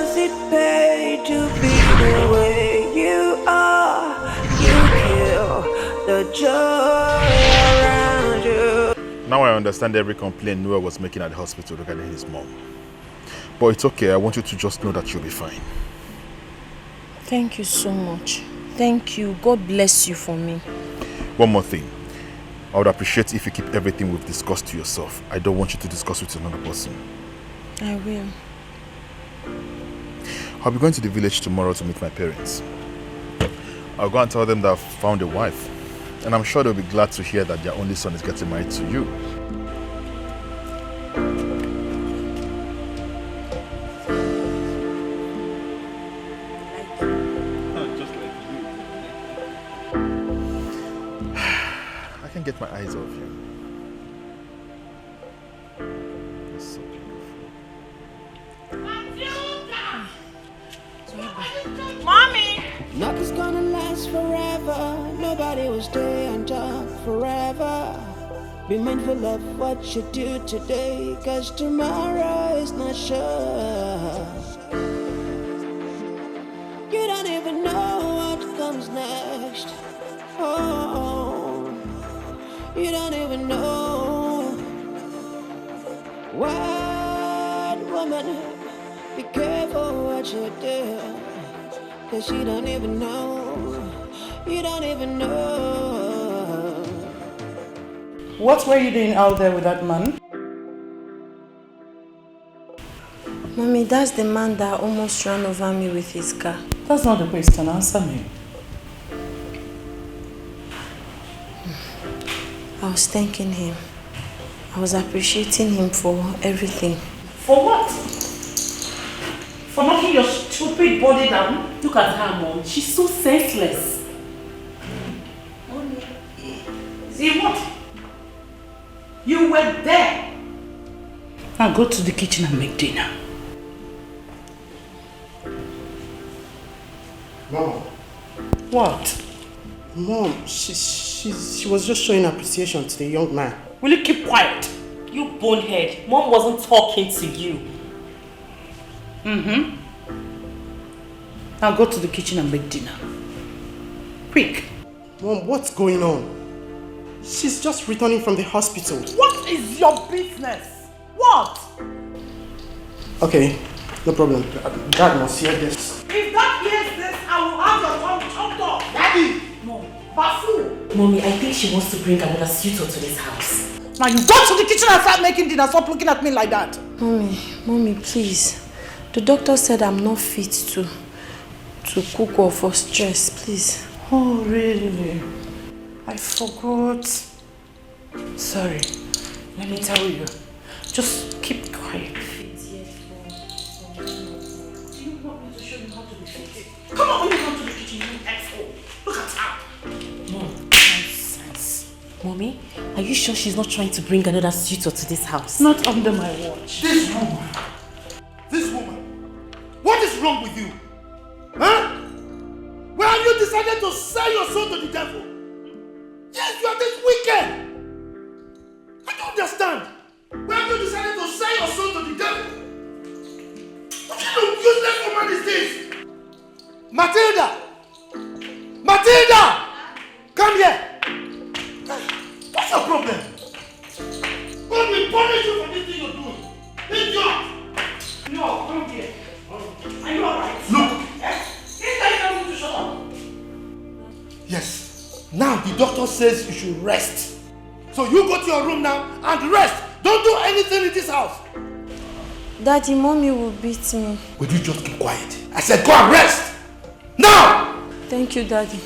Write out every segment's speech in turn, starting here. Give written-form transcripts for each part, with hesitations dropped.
does it pay to be the way you are? You kill the joy around you. Now I understand every complaint Noah was making at the hospital regarding his mom. But it's okay, I want you to just know that you'll be fine. Thank you so much. Thank you. God bless you for me. One more thing. I would appreciate if you keep everything we've discussed to yourself. I don't want you to discuss with another person. I will. I'll be going to the village tomorrow to meet my parents. I'll go and tell them that I've found a wife. And I'm sure they'll be glad to hear that their only son is getting married to you. I can get my eyes off you. You're so beautiful. Mommy! Nothing's gonna last forever. Nobody will stay on top forever. Be mindful of what you do today, cause tomorrow is not sure. You don't even know what comes next. Oh, you don't even know. What woman, be careful what you do, cause you don't even know. You don't even know. What were you doing out there with that man? Mommy, that's the man that almost ran over me with his car. That's not the question. Answer me. I was thanking him. I was appreciating him for everything. For what? For knocking your stupid body down? Look at her, Mom. She's so senseless. See what? You were there. Now go to the kitchen and make dinner. Mom. What? Mom, she was just showing appreciation to the young man. Will you keep quiet? You bonehead. Mom wasn't talking to you. Now go to the kitchen and make dinner. Quick. Mom, what's going on? She's just returning from the hospital. What is your business? What? Okay, no problem. Dad must hear this. If Dad hears this, I will have your tongue chopped off. Daddy! No, Bafu. Mommy, I think she wants to bring another suitor to this house. Now you go to the kitchen and start making dinner. Stop looking at me like that. Mommy, please. The doctor said I'm not fit to cook or for stress, please. Oh, really? I forgot. Sorry. Let me tell you. Just keep quiet. Do you want me to show you how to be fit? Come on, when you come to the kitchen, you asshole. Look at her. Mom, nonsense. Mommy, are you sure she's not trying to bring another suitor to this house? Not under my watch. This woman. What is wrong with you? Huh? Why have you decided to sell your soul to the devil? Yes, you are this wicked. I don't understand. Why have you decided to sell your soul to the devil? What kind of useless woman is this? Matilda! Matilda! Come here! What's your problem? God will punish you for this thing you're doing. Idiot! No, come here. Are you alright? Look! This guy tells you to shut up. Yes. Now the doctor says you should rest. So you go to your room now and rest. Don't do anything in this house. Daddy, Mommy will beat me. Would you just keep quiet? I said go and rest. Now! Thank you, Daddy.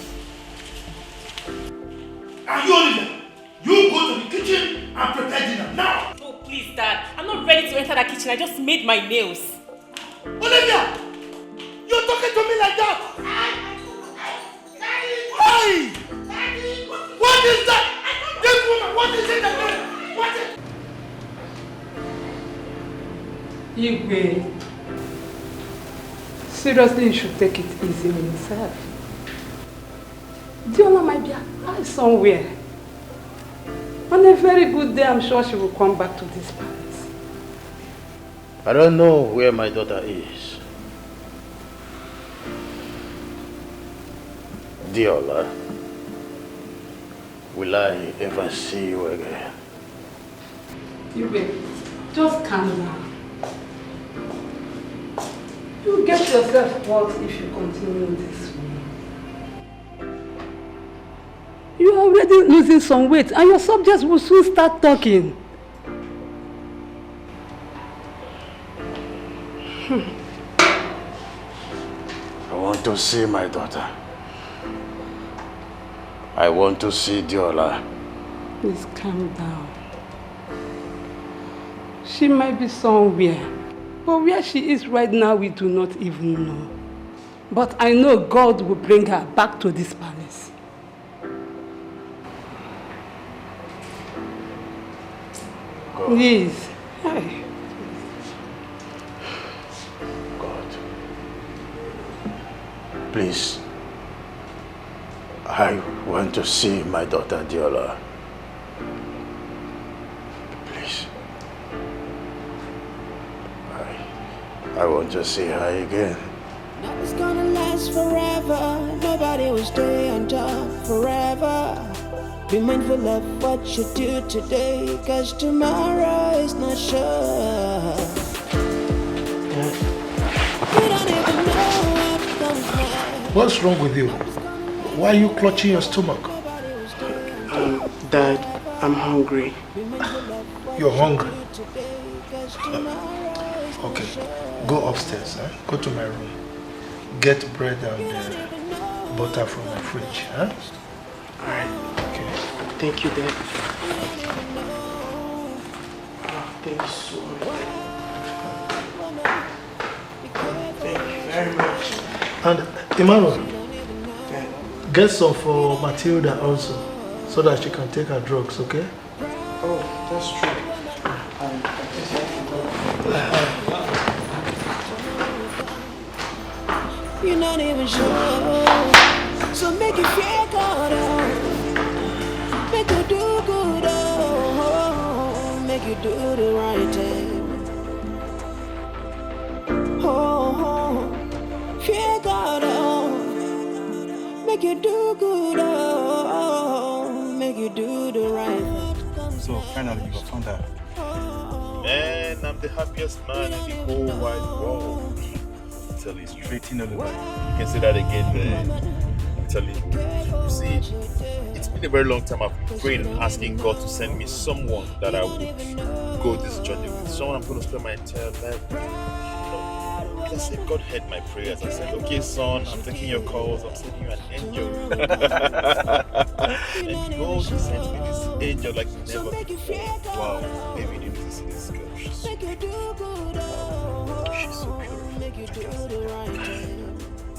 And you, Olivia, you go to the kitchen and prepare dinner now. Oh, please, Dad. I'm not ready to enter that kitchen. I just made my nails. Olivia! You're talking to me like that! Hey! What is that? This woman, what is it again? What is Igwe, seriously, you should take it easy on yourself. Diola might be somewhere. On a very good day, I'm sure she will come back to this palace. I don't know where my daughter is. Diola, will I ever see you again? You babe, just calm down. You get yourself hurt if you continue this way. You are already losing some weight and your subjects will soon start talking. I want to see my daughter. I want to see Diola. Please calm down. She might be somewhere, but where she is right now we do not even know. But I know God will bring her back to this palace. God. Please. Hey. God. Please. I want to see my daughter Diola. Please. I want to see her again. Nothing's gonna last forever. Nobody will stay on top forever. Be mindful of what you do today, cause tomorrow is not sure. You don't even know what comes next. What's wrong with you? Why are you clutching your stomach? Dad, I'm hungry. You're hungry? Okay, go upstairs. Go to my room. Get bread and butter from my fridge. Alright. Okay. Thank you, Dad. Thank you so much. Thank you very much. And Emmanuel, get some for Matilda also, so that she can take her drugs, okay? Oh, that's true. You're not even sure. So make it feel good, oh. Make you do good, oh. Make you do the right thing. Oh, feel good, oh. Make you do good, oh. Make you do the right thing. So finally you got found out. Man, I'm the happiest man in the whole wide world. Tell you straight in the line. You can say that again, man. I'm telling you. You see, it's been a very long time I've been praying and asking God to send me someone that I would go this journey with. Someone I'm going to spend my entire life with. You know, I said God heard my prayers. I said, okay, son, I'm taking your calls. I'm sending you an angel. And God sent me this angel like never before. Wow, baby, you need to see this girl. She's so beautiful. She's so beautiful.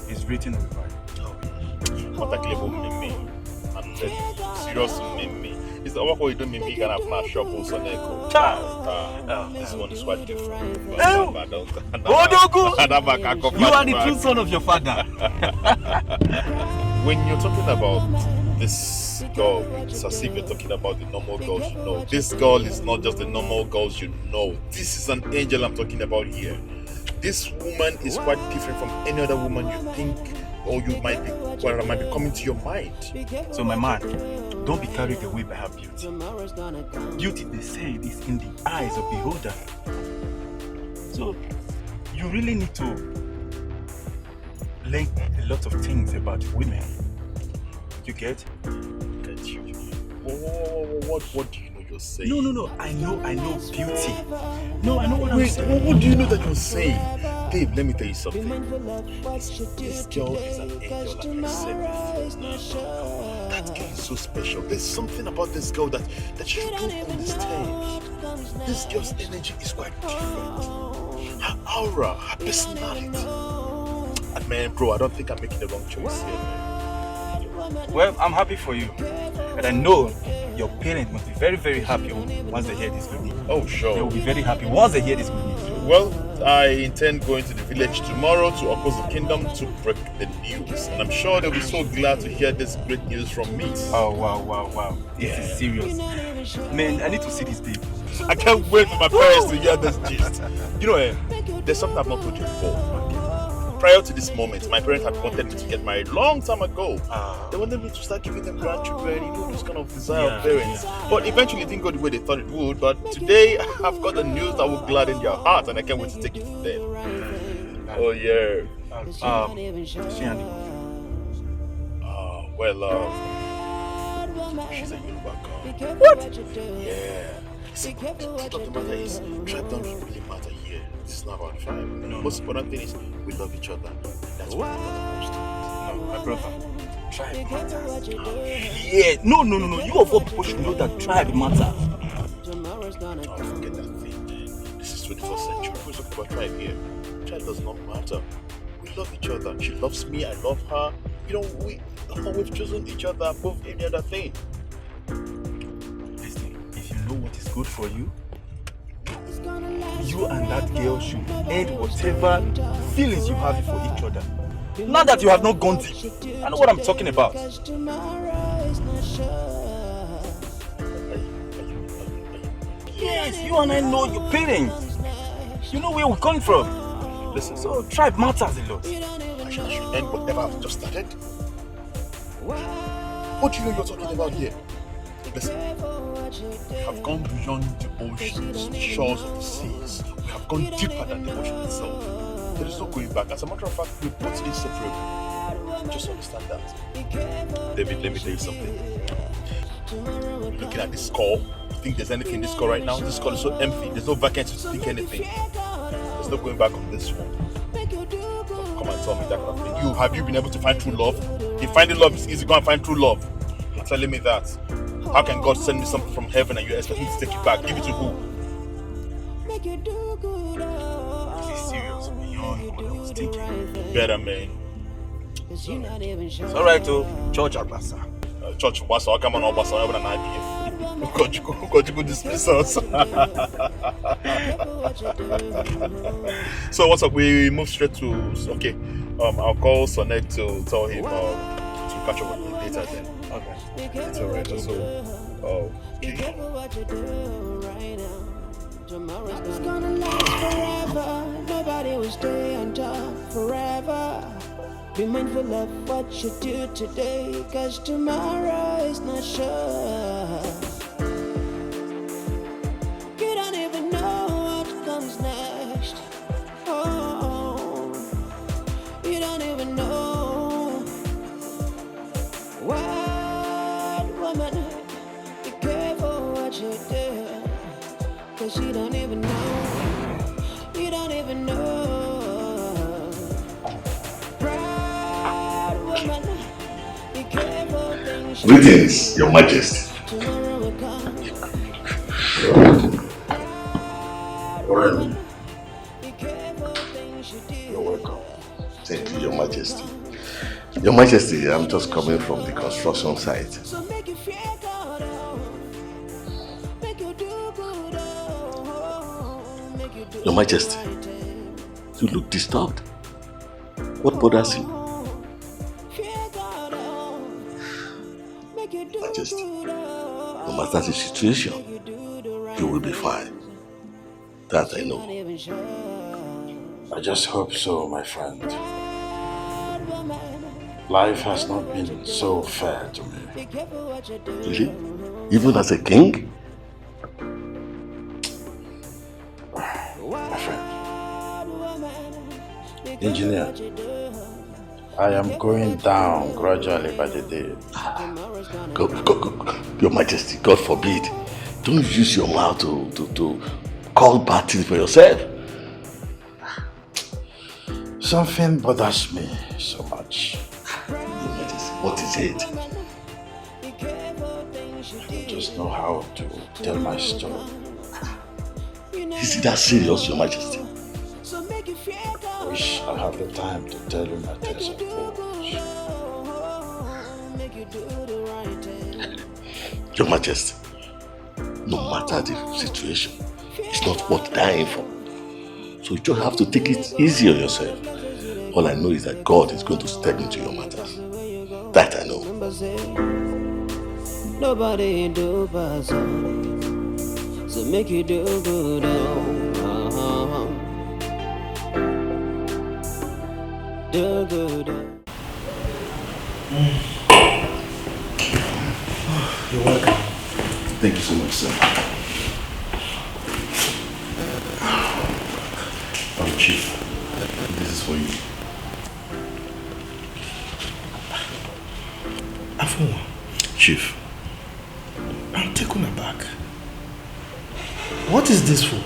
He's written on the Bible. What a clever mimi. And serious mimi. It's the work we do mimi can have my shop also. This one is quite different. You are the true son of your father. When you're talking about this girl, it's as if you're talking about the normal girls you know. This girl is not just the normal girls you know. This is an angel I'm talking about here. This woman is quite different from any other woman you think or you might be, well, might be coming to your mind. So my man, don't be carried away by her beauty. Beauty, they say, is in the eyes of the beholder. So you really need to learn a lot of things about women. You get? Get you. What do you know you're saying? No. I know beauty. No, I know what I'm saying. Wait, what do you know that you're saying? Dave, let me tell you something. This girl is an angel, like I said before. That girl is so special. There's something about this girl that you don't understand. This girl's energy is quite different. Her aura, her personality. And man, bro, I don't think I'm making the wrong choice here, man. Well, I'm happy for you. And I know your parents must be very, very happy once they hear this good news. Oh, sure. They will be very happy once they hear this good news. Well, I intend going to the village tomorrow to oppose the kingdom to break the news. And I'm sure they'll be so glad to hear this great news from me. Oh, wow. This is serious. Man, I need to see this day. I can't wait for my parents to hear this gist. You know, there's something I've not told you before. prior to this moment, my parents had wanted me to get married long time ago. They wanted me to start giving them grandchildren, this kind of desire of parents. But eventually it didn't go the way they thought it would. But today, I've got the news that will gladden their heart, and I can't wait to take it to them. Oh, yeah. She's a Yoruba girl. What? Yeah. See, the matter is, tribe don't really matter here. It's not about tribe. The most important thing is we love each other. That's what matters most. No, my brother. Tribe matters. Yeah, no. You of all people should know that tribe matters. Oh, forget that thing, man. This is 21st century. We're talking about tribe here. Tribe does not matter. We love each other. She loves me. I love her. We've chosen each other above any other thing. Listen, if you know what is good for you, you and that girl should end whatever feelings you have for each other. Now that you have not gone deep, I know what I'm talking about. Yes, you and I know your parents. You know where we're coming from. Listen, so tribe matters a lot. I should end whatever I've just started. What do you know you're talking about here? Listen, we have gone beyond the oceans, the shores of the seas. We have gone deeper than the ocean itself. There is no going back. As a matter of fact, we're both inseparable. Just understand that. David, let me tell you something. Looking at this call, you think there's anything in this call right now? This call is so empty. There's no vacancy to think anything. There's no going back on this one. Come and tell me that kind of thing. Have you been able to find true love? If finding love is easy, go and find true love. You're telling me that. How can God send me something from heaven and you expect me to take it back? Give it to who? This is serious beyond what I was thinking. Better, man. It's alright, too. Church Agbasa. Church Agbasa, I come on Agbasa, I have an idea. God, you could dismiss us. So what's up? We move straight to okay. I'll call Sonet to tell him to catch up with me later then. Okay. It's alright. So okay. It's gonna last forever. Nobody will stay on top forever. Be mindful of what you do today, cause tomorrow is not sure. You don't even know what comes next. Oh, you don't even know. Wild woman, be careful what you do, cause you don't even know. You don't even know. Greetings, Your Majesty. Orphan. You're welcome. Thank you, Your Majesty. Your Majesty, I'm just coming from the construction site. Your Majesty, you look disturbed. What bothers you? Majesty, no matter the situation, you will be fine. That I know. I just hope so, my friend. Life has not been so fair to me. Really? Even as a king? My friend. Engineer, I am going down gradually by the day. Go. Your Majesty, God forbid. Don't use your mouth to call bad things for yourself. Something bothers me so much. Your Majesty, what is it? I don't just know how to tell my story. Is it that serious, Your Majesty? I wish I had the time to tell you my tales of woes. Your Majesty, no matter the situation, it's not worth dying for. So you just have to take it easy on yourself. All I know is that God is going to step into your matters. That I know. Nobody do but so make you do good. do good. You're welcome. Thank you so much, sir. Chief, this is for you. Arum, Chief. I'm taken aback. What is this for?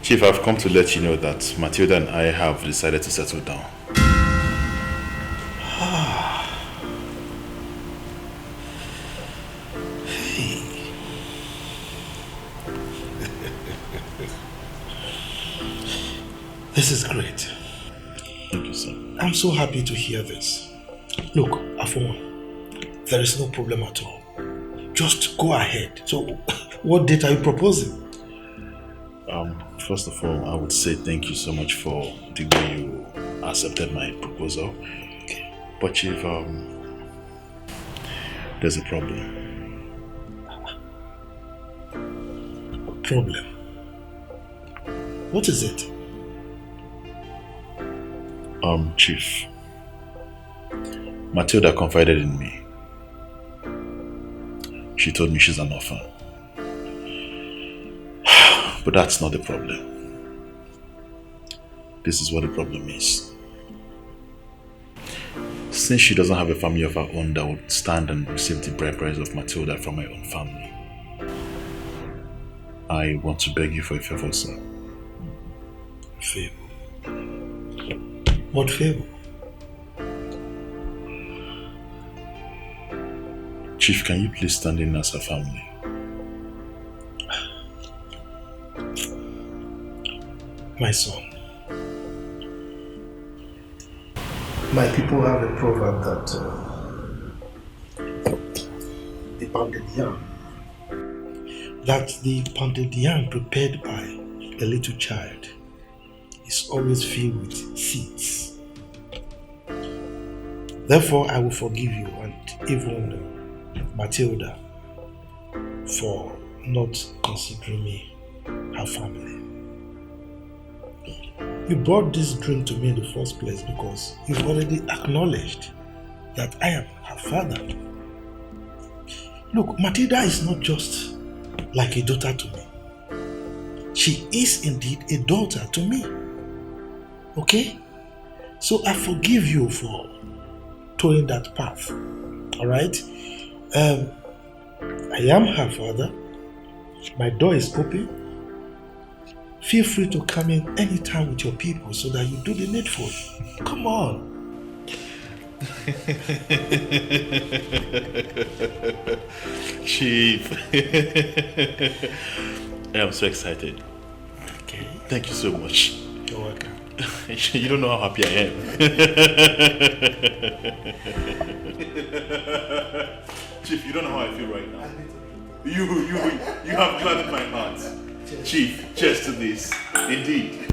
Chief, I've come to let you know that Matilda and I have decided to settle down. This is great. Thank you, sir. I'm so happy to hear this. Look, Arum, there is no problem at all. Just go ahead. So, what date are you proposing? First of all, I would say thank you so much for the way you accepted my proposal. Okay. But Chief, there's a problem. Problem? What is it? Chief, Matilda confided in me. She told me she's an orphan. But that's not the problem. This is what the problem is. Since she doesn't have a family of her own that would stand and receive the bride price of Matilda from my own family, I want to beg you for a favor, sir. Favor? What favor? Chief, can you please stand in as her family? My son, my people have a proverb that the pounded yam prepared by a little child is always filled with seeds. Therefore, I will forgive you and even Matilda for not considering me her family. You brought this dream to me in the first place because you've already acknowledged that I am her father. Look, Matilda is not just like a daughter to me. She is indeed a daughter to me. Okay? So I forgive you for towing that path. Alright? I am her father. My door is open. Feel free to come in anytime with your people so that you do the needful. Come on. Chief. I'm so excited. Okay. Thank you so much. You're welcome. You don't know how happy I am. Chief, you don't know how I feel right now. You have gladdened my heart. Cheers. Chief, cheers to this. Indeed,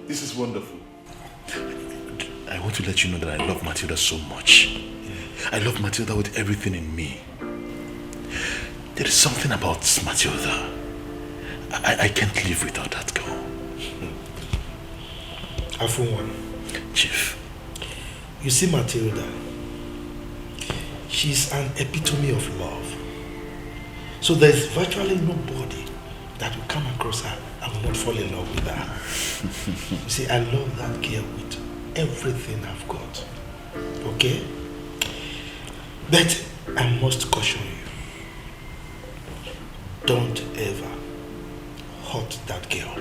this is wonderful. I want to let you know that I love Matilda so much. I love Matilda with everything in me. There is something about Matilda. I can't live without that girl. Arum, Chief. you see Matilda, she's an epitome of love. So there's virtually nobody that will come across her and will not fall in love with her. You see, I love that girl with everything I've got. Okay? But I must caution you. Don't ever hurt that girl.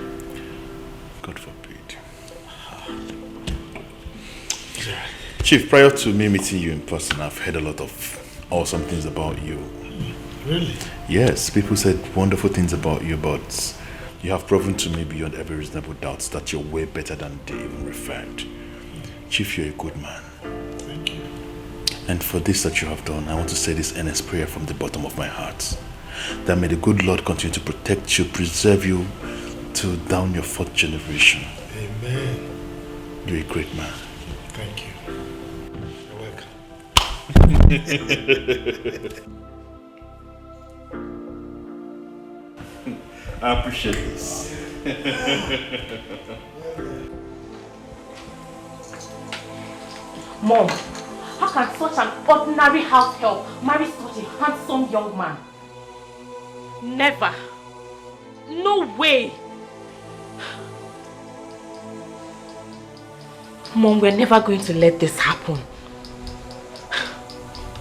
God forbid. Yeah. Chief, prior to me meeting you in person, I've heard a lot of awesome things about you. Really? Yes, people said wonderful things about you, but you have proven to me beyond every reasonable doubt that you're way better than they even referred. Chief, you're a good man. Thank you. And for this that you have done, I want to say this earnest prayer from the bottom of my heart. That may the good Lord continue to protect you, preserve you to down your 4th generation. Amen. You're a great man. Thank you. You're welcome. I appreciate this. Mom, how can such an ordinary house help marry such a handsome young man? Never. No way. Mom, we're never going to let this happen.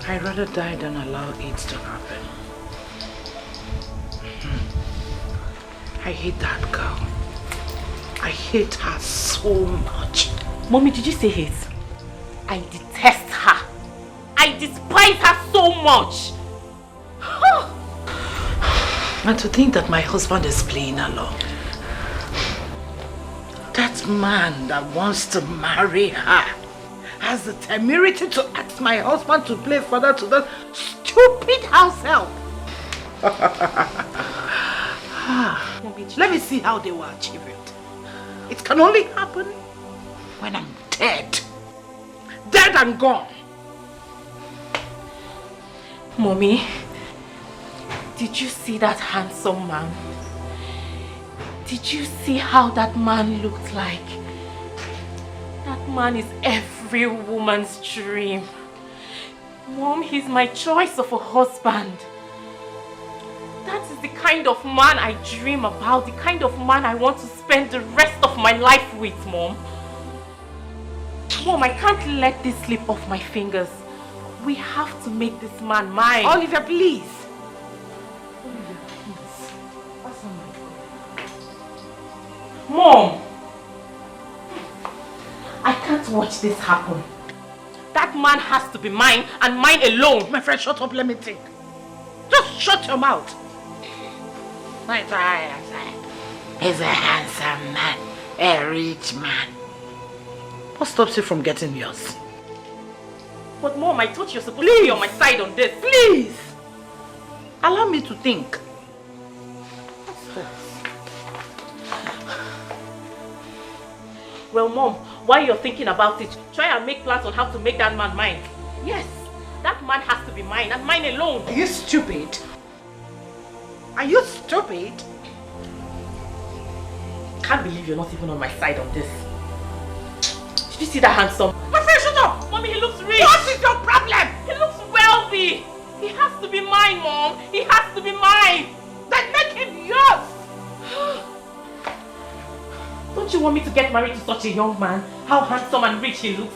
I'd rather die than allow it to happen. I hate that girl. I hate her so much. Mommy, did you say hate? I detest her. I despise her so much. And to think that my husband is playing along. That man that wants to marry her has the temerity to ask my husband to play father to that stupid house help. Let me see how they will achieve it. It can only happen when I'm dead. Dead and gone. Mommy, did you see that handsome man? Did you see how that man looked like? That man is every woman's dream. Mom, he's my choice of a husband. That is the kind of man I dream about, the kind of man I want to spend the rest of my life with, Mom. Mom, I can't let this slip off my fingers. We have to make this man mine. Olivia, please. Olivia, please. What's on my Mom! I can't watch this happen. That man has to be mine and mine alone. My friend, shut up, let me think. Just shut your mouth. He's a handsome man, a rich man. What stops you from getting yours? But Mom, I thought you're supposed to be on my side on this. Please! Allow me to think. Well, Mom, while you're thinking about it, try and make plans on how to make that man mine. Yes, that man has to be mine and mine alone. Are you stupid? Are you stupid? Can't believe you're not even on my side on this. Did you see that handsome? My friend, shut up! Mommy, he looks rich. What is your problem? He looks wealthy. He has to be mine, Mom. He has to be mine. Then make him yours. Don't you want me to get married to such a young man? How handsome and rich he looks.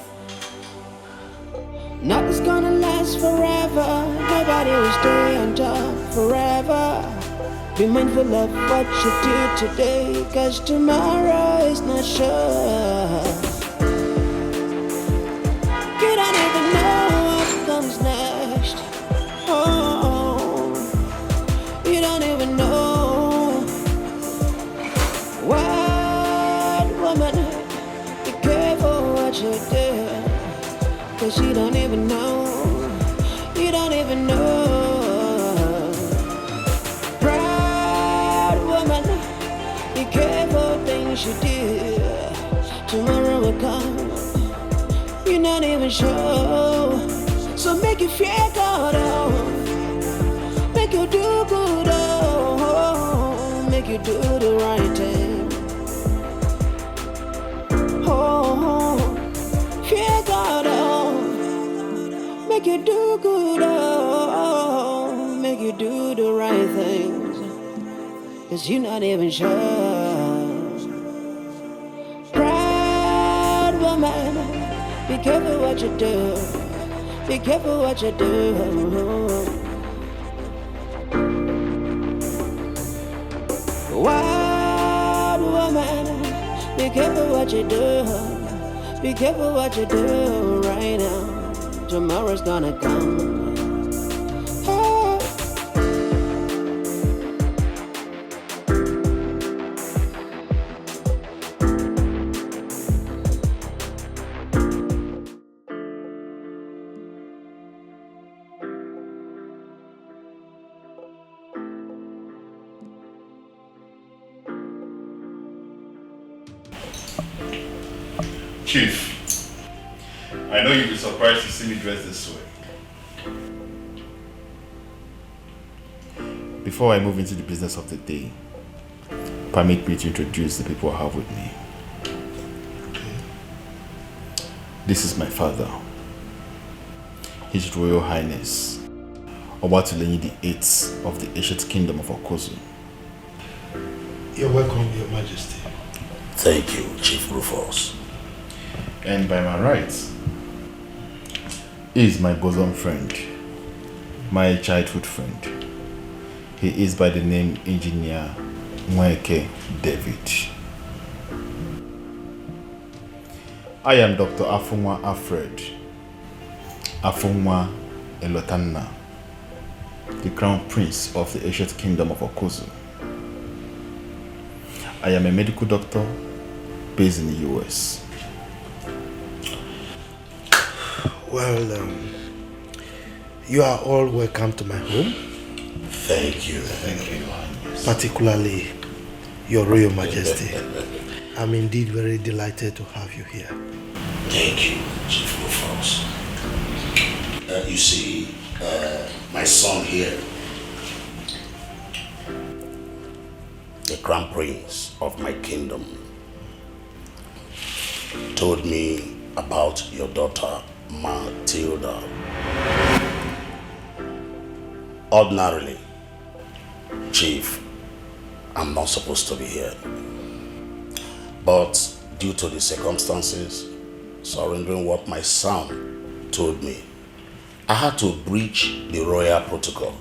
Nothing's gonna last forever. Nobody will stay on top forever. Be mindful of what you do today, cause tomorrow is not sure. You don't even know what comes next. Oh, you don't even know. What woman, be careful what you do, cause you don't even know. You don't even know. Be careful things you do. Tomorrow will come. You're not even sure. So make you feel good, oh. Make you do good, oh. Make you do the right thing. Oh, feel good, oh. Make you do good, oh. Make you do the right things. Cause you're not even sure. Proud woman, be careful what you do. Be careful what you do. Wild woman, be careful what you do. Be careful what you do right now. Tomorrow's gonna come. Chief, I know you'll be surprised to see me dressed this way. Before I move into the business of the day, permit me to introduce the people I have with me. This is my father, His Royal Highness Obatulenyi the 8th of the ancient kingdom of Okozu. You're welcome, Your Majesty. Thank you, Chief Rufus. And by my rights, he is my bosom friend, my childhood friend. He is by the name Engineer Mweke David. I am Dr. Afunwa Alfred Afunwa Elotanna, the Crown Prince of the ancient kingdom of Okozu. I am a medical doctor based in the US. Well, you are all welcome to my home. Thank you. Particularly Your Royal Majesty. I'm indeed very delighted to have you here. Thank you, Chief Rufus. You see, my son here, the Crown Prince of my kingdom, told me about your daughter, Matilda. Ordinarily, Chief, I'm not supposed to be here. But due to the circumstances, surrendering what my son told me, I had to breach the royal protocol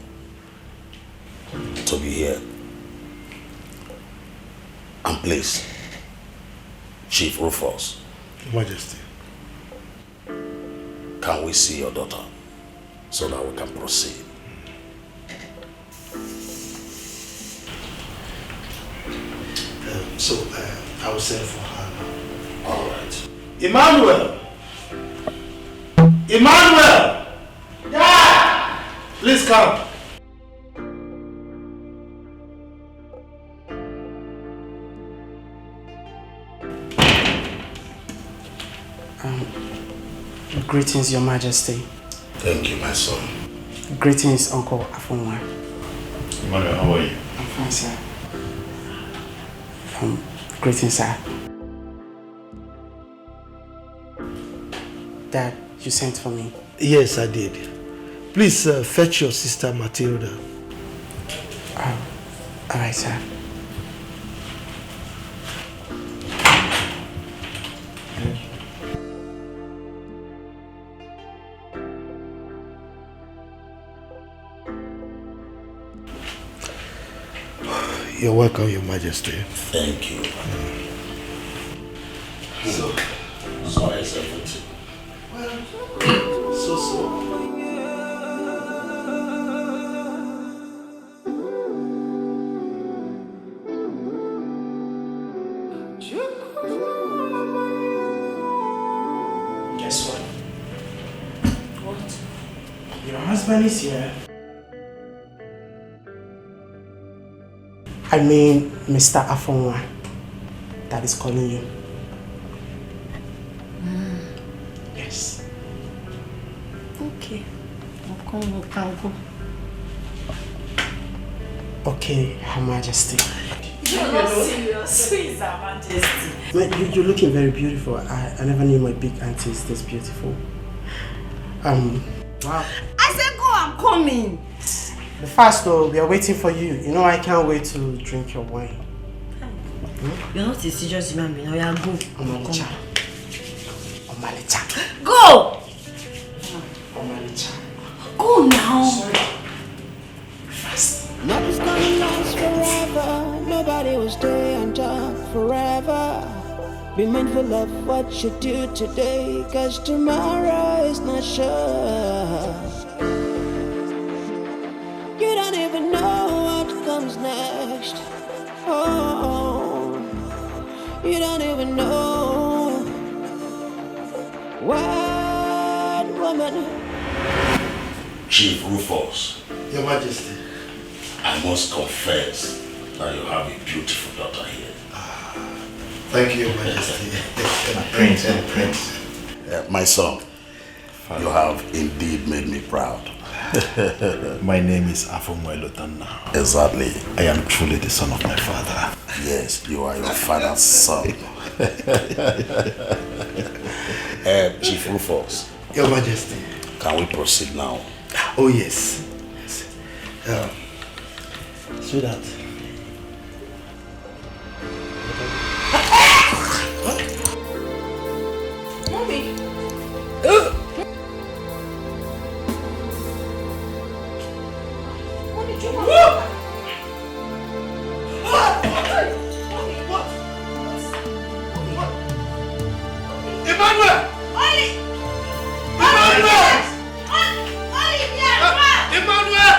to be here. And please, Chief Rufus. Your Majesty. Can we see your daughter so that we can proceed? I will send for her now. All right. Emmanuel! Emmanuel! Dad! Please come. Greetings, Your Majesty. Thank you, my son. Greetings, Uncle Afunwa. Emmanuel, how are you? I'm fine, sir. Greetings, sir. Dad, you sent for me? Yes, I did. Please fetch your sister Matilda. All right, sir. You're welcome, Your Majesty. Thank you. So is everything. So. Guess what? What? Your husband is here. I mean, Mr. Afunwa, that is calling you. Yes. Okay. I'll go. Okay, Her Majesty. You're not serious. Who is Her Majesty? You're looking very beautiful. I never knew my big auntie is this beautiful. Wow. I said go, I'm coming. The fast though, we are waiting for you. You know I can't wait to drink your wine. You're not a serious human being. Now go. Omalicha. Go! Omalicha. Go now. Sorry. Fast. Nothing's gonna last forever. Nobody will stay on top forever. Be mindful of what you do today, cause tomorrow is not sure. You don't even know what comes next. Oh, you don't even know. What woman? Chief Rufus. Your Majesty. I must confess that you have a beautiful daughter here. Thank you, Your Majesty. Prince. My son, you have indeed made me proud. My name is Afunwa Elotanna. Exactly. I am truly the son of my father. Yes, you are your father's son. Chief Rufus. Your Majesty. Can we proceed now? Oh, yes. Sweetheart. Mommy. Mommy, do you want Emmanuel! Oli! Emmanuel! Oli! Emmanuel!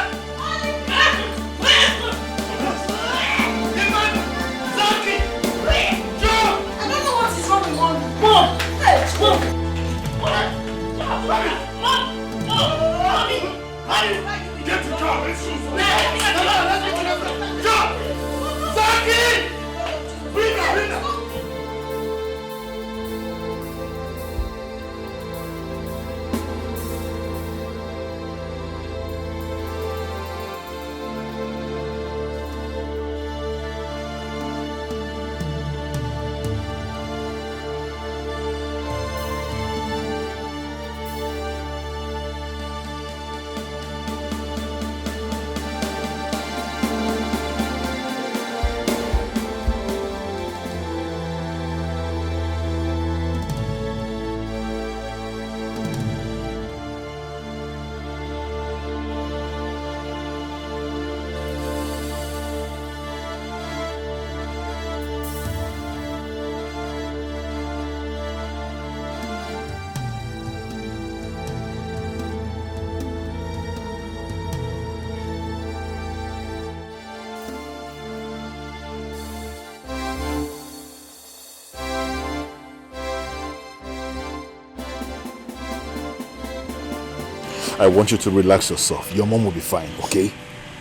I want you to relax yourself. Your mom will be fine, okay?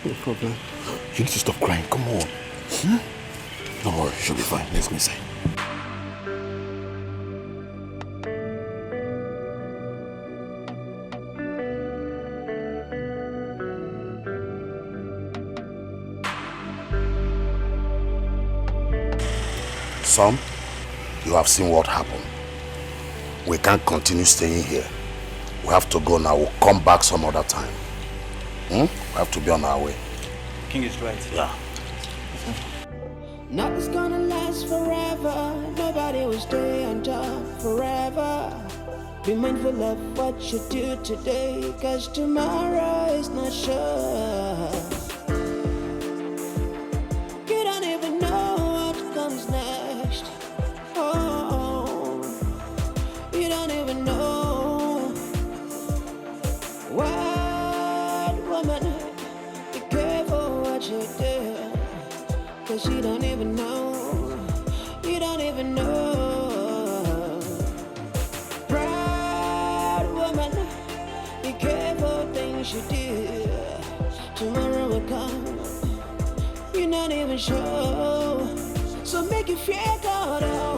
No problem. You need to stop crying. Come on. Don't worry, she'll be fine. Let's go inside. Son, you have seen what happened. We can't continue staying here. We have to go now. We'll come back some other time. We have to be on our way. King is right. Yeah. Nothing's gonna last forever. Nobody will stay on top forever. Be mindful of what you do today, cause tomorrow is not sure. You don't even know what comes next. Oh, you don't even know. What woman, be careful what you do, cause you don't even know, you don't even know. Proud woman, be careful things you do, tomorrow will come, you're not even sure. So make you feel good, oh,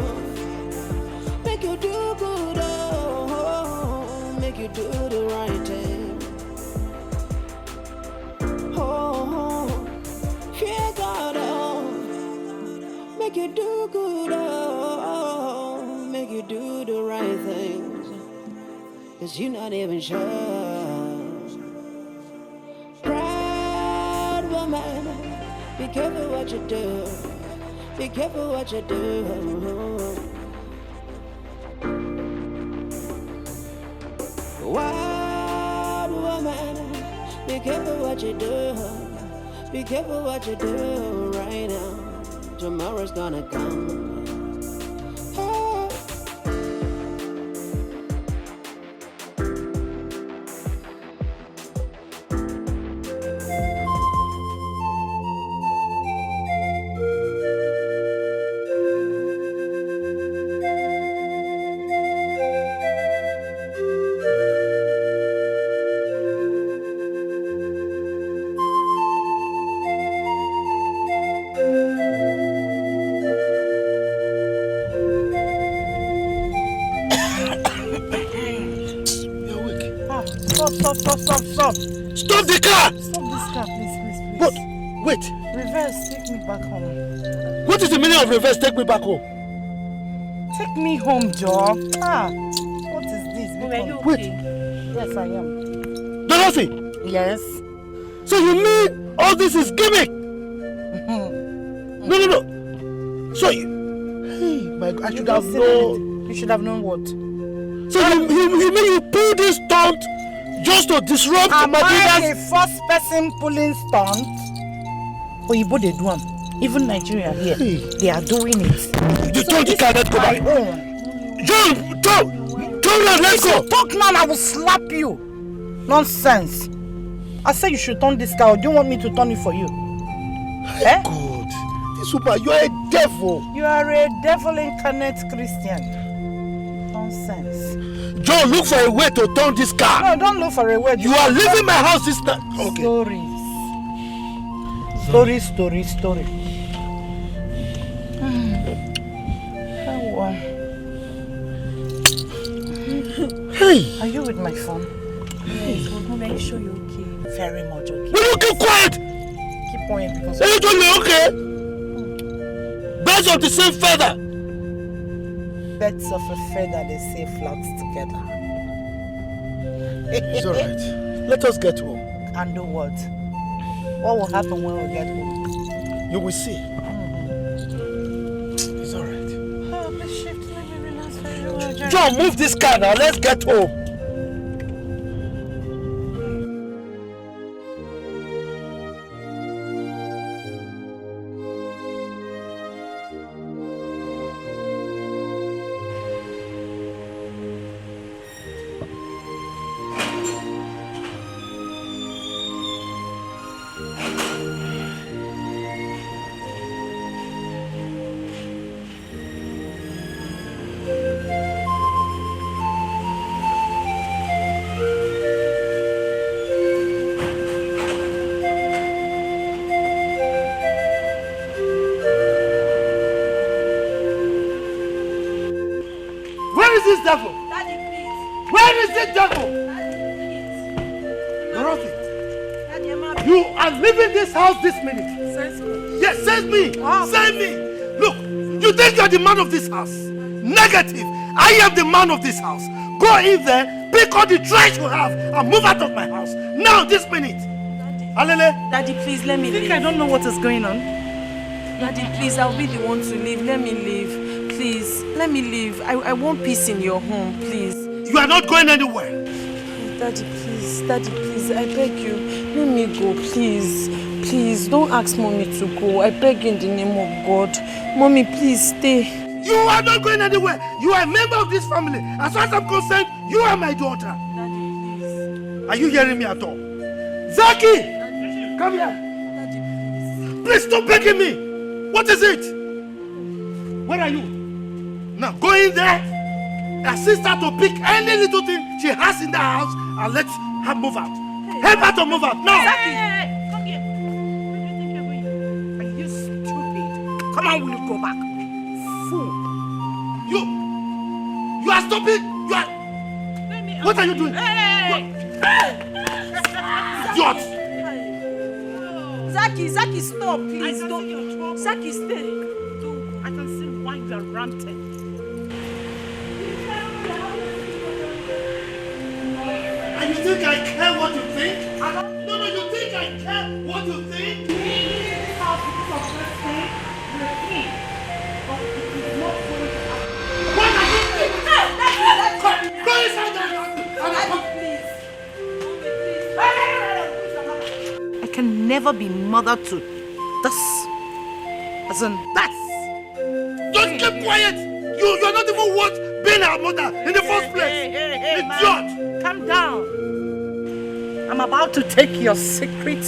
make you do good, oh, make you do the right thing. Fear God, oh, make you do good, oh, make you do the right things, cause you're not even sure. Proud woman, be careful what you do, be careful what you do. Wild woman, be careful what you do. Be careful what you do right now. Tomorrow's gonna come. Oh. Stop! Stop the car! Stop this car, please. But, wait. Reverse, take me back home. What is the meaning of reverse? Take me back home. Take me home, Joe. What is this? Are you Wait. okay? Yes, I am. Dorothy! Yes? So you mean all this is gimmick? No. So you... Hey, my God, I should have known. You should have known what? So you mean you pull this stunt just to disrupt Matilda's... Am I the first person pulling stunt? Oyibo they do them. Even Nigeria here, they are doing it. You told the guy, let's go back. John, talk, let's go. Talk now, I will slap you. Nonsense. I said you should turn this car. Or do you want me to turn it for you? God, this woman, you are a devil. You are a devil incarnate Christian. Nonsense. John, look for a way to turn this car. No, don't look for a way. You are leaving my house this night. Okay. Story. Hey! Are you with my phone? Yes, but Mommy, are you sure you're okay? Very much okay. Will you keep quiet? Keep quiet because... Are you told me okay? Birds of the same feather. Birds of a feather, they say flocks together. It's alright. Let us get home. And do what? What will happen when we get home? You will see. It's alright. Oh, the shift, let me relax very well. John, move this car now. Let's get home. This devil? Daddy, please. Where is this devil? Daddy, please. Dorothy, Daddy, I'm happy. you are leaving this house this minute. Sense me. Yes, send me. Oh. Send me. Look, you think you're the man of this house? Negative. I am the man of this house. Go in there, pick all the trash you have, and move out of my house. Now, this minute. Alele. Daddy, please, let me leave. I don't know what is going on. Daddy, please, I'll be the one to leave. Let me leave. Please, let me leave. I want peace in your home, please. You are not going anywhere. Daddy, please, I beg you. Let me go, please. Please, don't ask Mommy to go. I beg in the name of God. Mommy, please, stay. You are not going anywhere. You are a member of this family. As far as I'm concerned, you are my daughter. Daddy, please. Are you hearing me at all? Zaki! Come here. Daddy, Please stop begging me. What is it? Where are you? Now go in there, assist her to pick any little thing she has in the house and let her move out. Help her to move out now. Hey, come here. Where do you think you're going? Are you stupid? Come on, we'll go back. Fool. You are stupid. You are. What are you doing? Idiot. Zaki, stop, please. Don't. Zaki, stay. I can see why you are ranting. And you think I care what you think? No, you think I care what you think? What are you thinking? Go inside I can never be mother to this. As in that. Just keep quiet! You're not even worth being our mother in the first place! Hey, Idiot! man. Calm down. I'm about to take your secret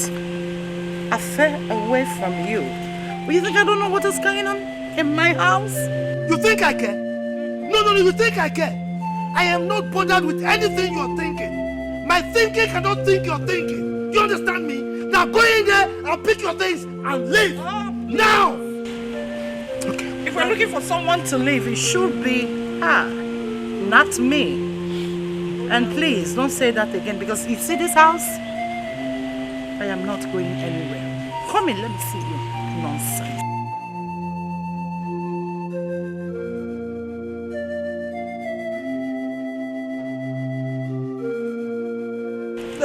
affair away from you. But you think I don't know what is going on in my house? You think I care? No, you think I care? I am not bothered with anything you're thinking. My thinking cannot think you're thinking. You understand me? Now go in there and pick your things and leave! Now! If we're looking for someone to leave, it should be her, not me. And please, don't say that again, because you see this house? I am not going anywhere. Come in, let me see you. Nonsense.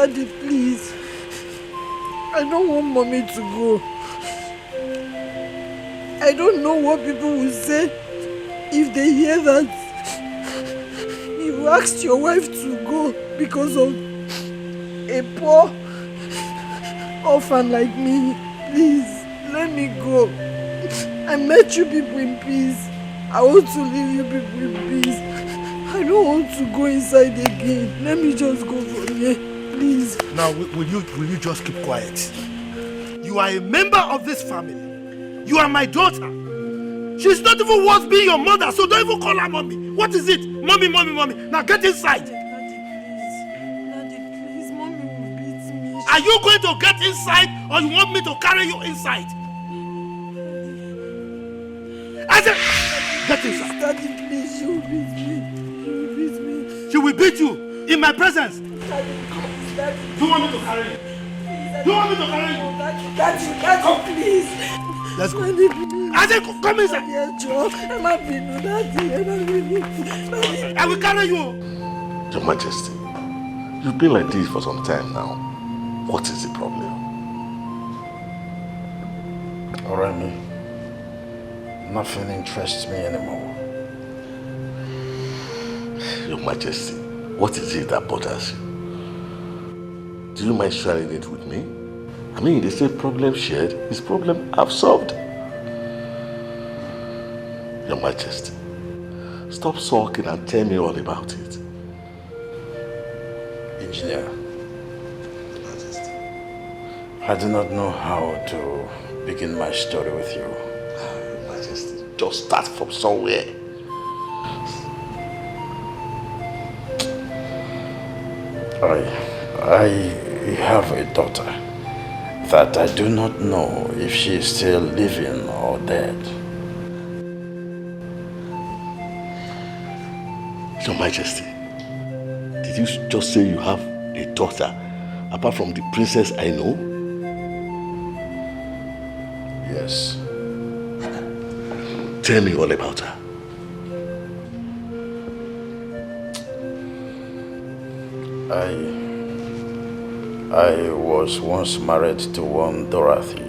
Daddy, please. I don't want mommy to go. I don't know what people will say if they hear that you asked your wife to go because of a poor orphan like me. Please, let me go. I met you people in peace. I want to leave you people in peace. I don't want to go inside again. Let me just go from here, please. Now, will you just keep quiet? You are a member of this family. You are my daughter. She's not even worth being your mother, so don't even call her mommy. What is it? Mommy, mommy, mommy. Now get inside. Daddy, please, mommy will beat me. Are you going to get inside or you want me to carry you inside? I said, get inside. Daddy, please, she will beat me. She will beat me. She will beat you in my presence. Daddy, Daddy. Do you want me to carry you? Do you want me to carry you? Daddy, please. Let's go. Daddy, please. I said, come inside. I will carry you. Your Majesty, you've been like this for some time now. What is the problem? Oremi, nothing interests me anymore. Your Majesty, what is it that bothers you? Do you mind sharing it with me? I mean, they say problem shared is problem half solved. Your Majesty, stop sulking and tell me all about it. Engineer, I do not know how to begin my story with you. Your Majesty, just start from somewhere. I have a daughter that I do not know if she is still living or dead. Your Majesty, did you just say you have a daughter apart from the princess I know? Yes. Tell me all about her. I was once married to one Dorathy.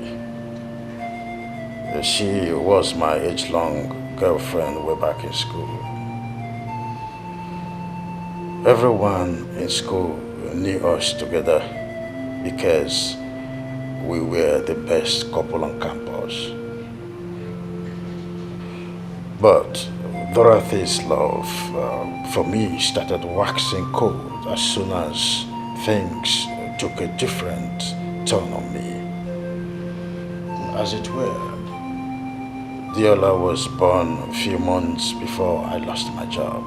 She was my age-long girlfriend way back in school. Everyone in school knew us together because we were the best couple on campus. But Dorothy's love for me started waxing cold as soon as things took a different turn on me. As it were, Diola was born a few months before I lost my job.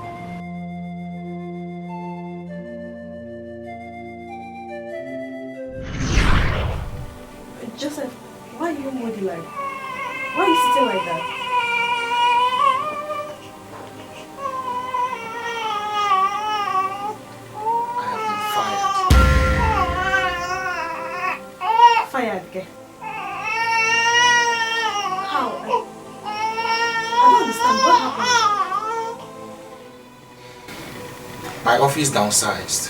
Joseph, why are you moody like? Why are you sitting like that? I have been fired. Fired, okay? How? I don't understand. What happened? My office downsized.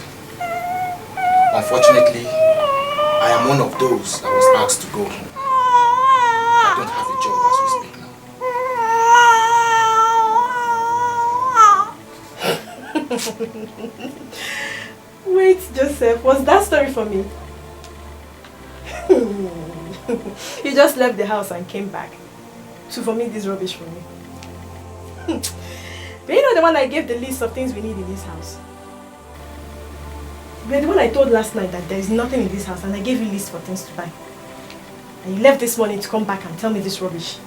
Unfortunately, I am one of those that was asked to go home. I don't have a job as we speak now. Wait, Joseph, was that story for me? You just left the house and came back to vomit this rubbish for me. But you know the one I gave the list of things we need in this house? You're the one I told last night that there is nothing in this house and I gave you a list for things to buy. And you left this morning to come back and tell me this rubbish.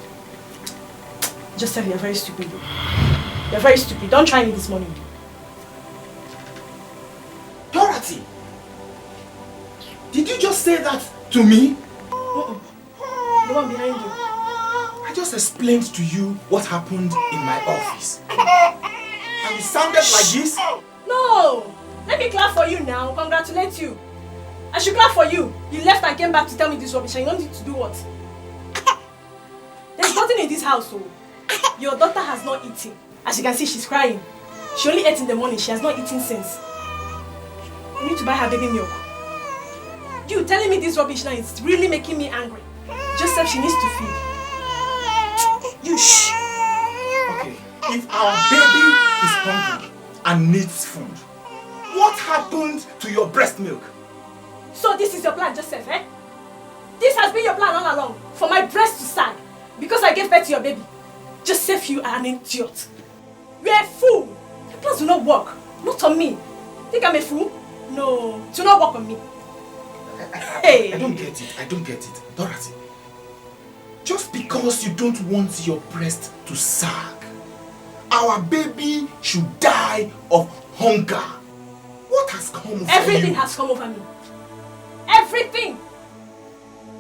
Joseph, you're very stupid. You're very stupid. Don't try me this morning. Dorothy! Did you just say that to me? The one behind you. I just explained to you what happened in my office. And you sounded like this? No! Let me clap for you now. Congratulate you. I should clap for you. You left and came back to tell me this rubbish and you wanted to do what? There's nothing in this house, so your daughter has not eaten. As you can see, she's crying. She only ate in the morning. She has not eaten since. You need to buy her baby milk. You telling me this rubbish now is really making me angry. Joseph, she needs to feed. You shh. Okay, if our baby is hungry and needs food, what happened to your breast milk? So this is your plan, Joseph, eh? This has been your plan all along, for my breast to sag, because I gave birth to your baby. Joseph, you are an idiot. You are a fool. Your plans do not work. Not on me. Think I'm a fool? No, do not work on me. I don't get it. I don't get it. Dorothy, just because you don't want your breast to sag, our baby should die of hunger. What has come over you? Everything has come over me. Everything.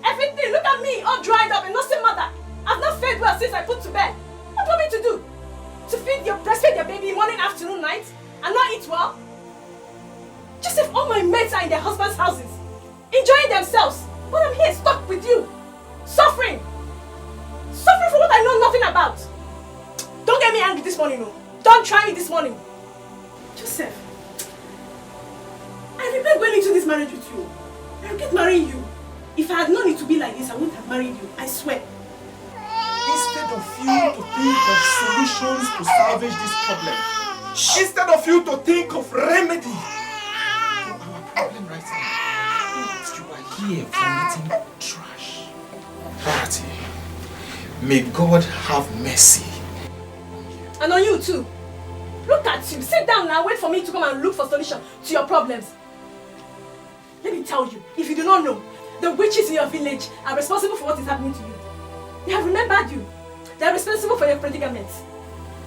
Everything. Look at me, all dried up and nothing matter. I've not fed well since I put to bed. What do you want me to do? To breastfeed your baby morning, afternoon, night, and not eat well? Joseph, all my mates are in their husbands' houses, enjoying themselves, but I'm here stuck with you, suffering. Suffering for what I know nothing about. Don't get me angry this morning, no. Don't try me this morning. Joseph, I regret going into this marriage with you. I regret marrying you. If I had known it to be like this, I wouldn't have married you, I swear. Instead of you to think of solutions to salvage this problem, instead of you to think of remedy to our problem right now, you are here vomiting trash. Dorothy, may God have mercy. And on you too. Look at you. Sit down now. Wait for me to come and look for solution to your problems. Let me tell you, if you do not know, the witches in your village are responsible for what is happening to you. They have remembered you. They are responsible for your predicaments.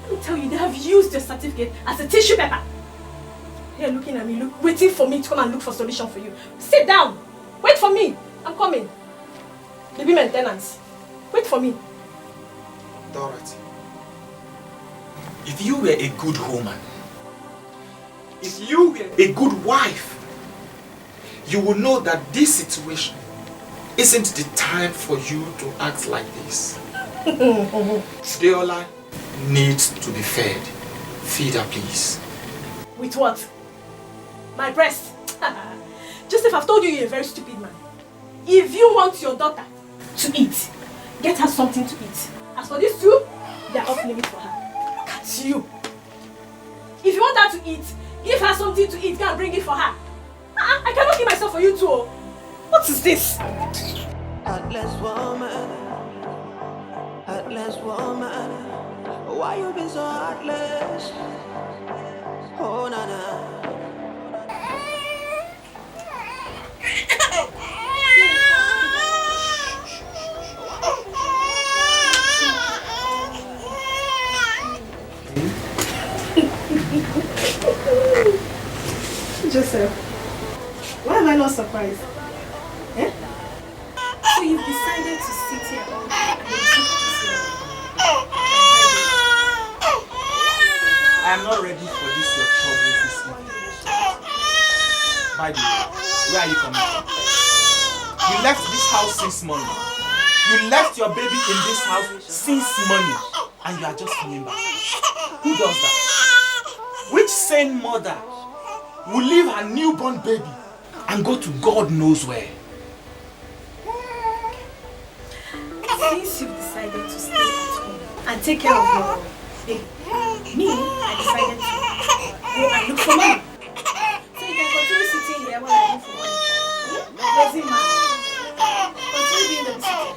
Let me tell you, they have used your certificate as a tissue paper. They are looking at me, waiting for me to come and look for solution for you. Sit down. Wait for me. I'm coming. Baby maintenance. Wait for me. Dorothy, if you were a good woman, if you were a good wife, you would know that this situation isn't the time for you to act like this. Deola needs to be fed. Feed her, please. With what? My breast? Joseph, I've told you you're a very stupid man. If you want your daughter to eat, get her something to eat. As for these two, they are off limits for her. Look at you. If you want her to eat, give her something to eat. Go and bring it for her. I cannot keep myself for you too. What is this? Heartless woman, heartless woman, why you been so heartless? Oh na na. Joseph, why am I not surprised? Eh? So you've decided to sit here all day and listen to this I am not ready for this your trouble this evening. By the way, where are you coming from? You left this house since morning. You left your baby in this house since morning, and you are just coming back. Who does that? Which sane mother will leave her newborn baby and go to God knows where? Since you've decided to stay at home and take care of your baby, me, I decided to go and look for money. So you can continue sitting here while I look for money. Lazy man. Continue being the visitor.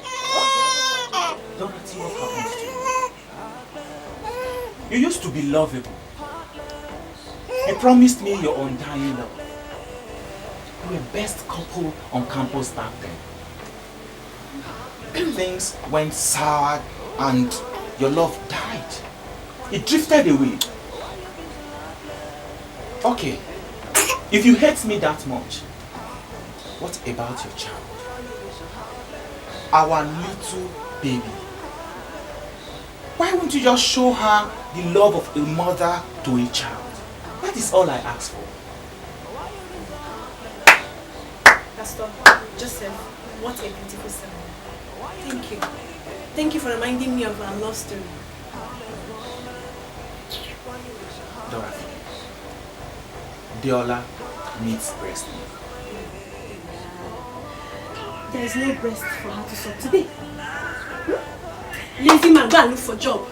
Dorothy, what happened to you? You used to be lovable. You promised me your undying love. You were best couple on campus back then. Things went sour and your love died. It drifted away. Okay, if you hate me that much, what about your child? Our little baby. Why won't you just show her the love of a mother to a child? That is all I ask for. Pastor Joseph, what a beautiful sermon. Thank you. Thank you for reminding me of our love story. Dorothy, Deola needs breast milk. There is no breast for her to suck today. Lazy man, go and look for a job.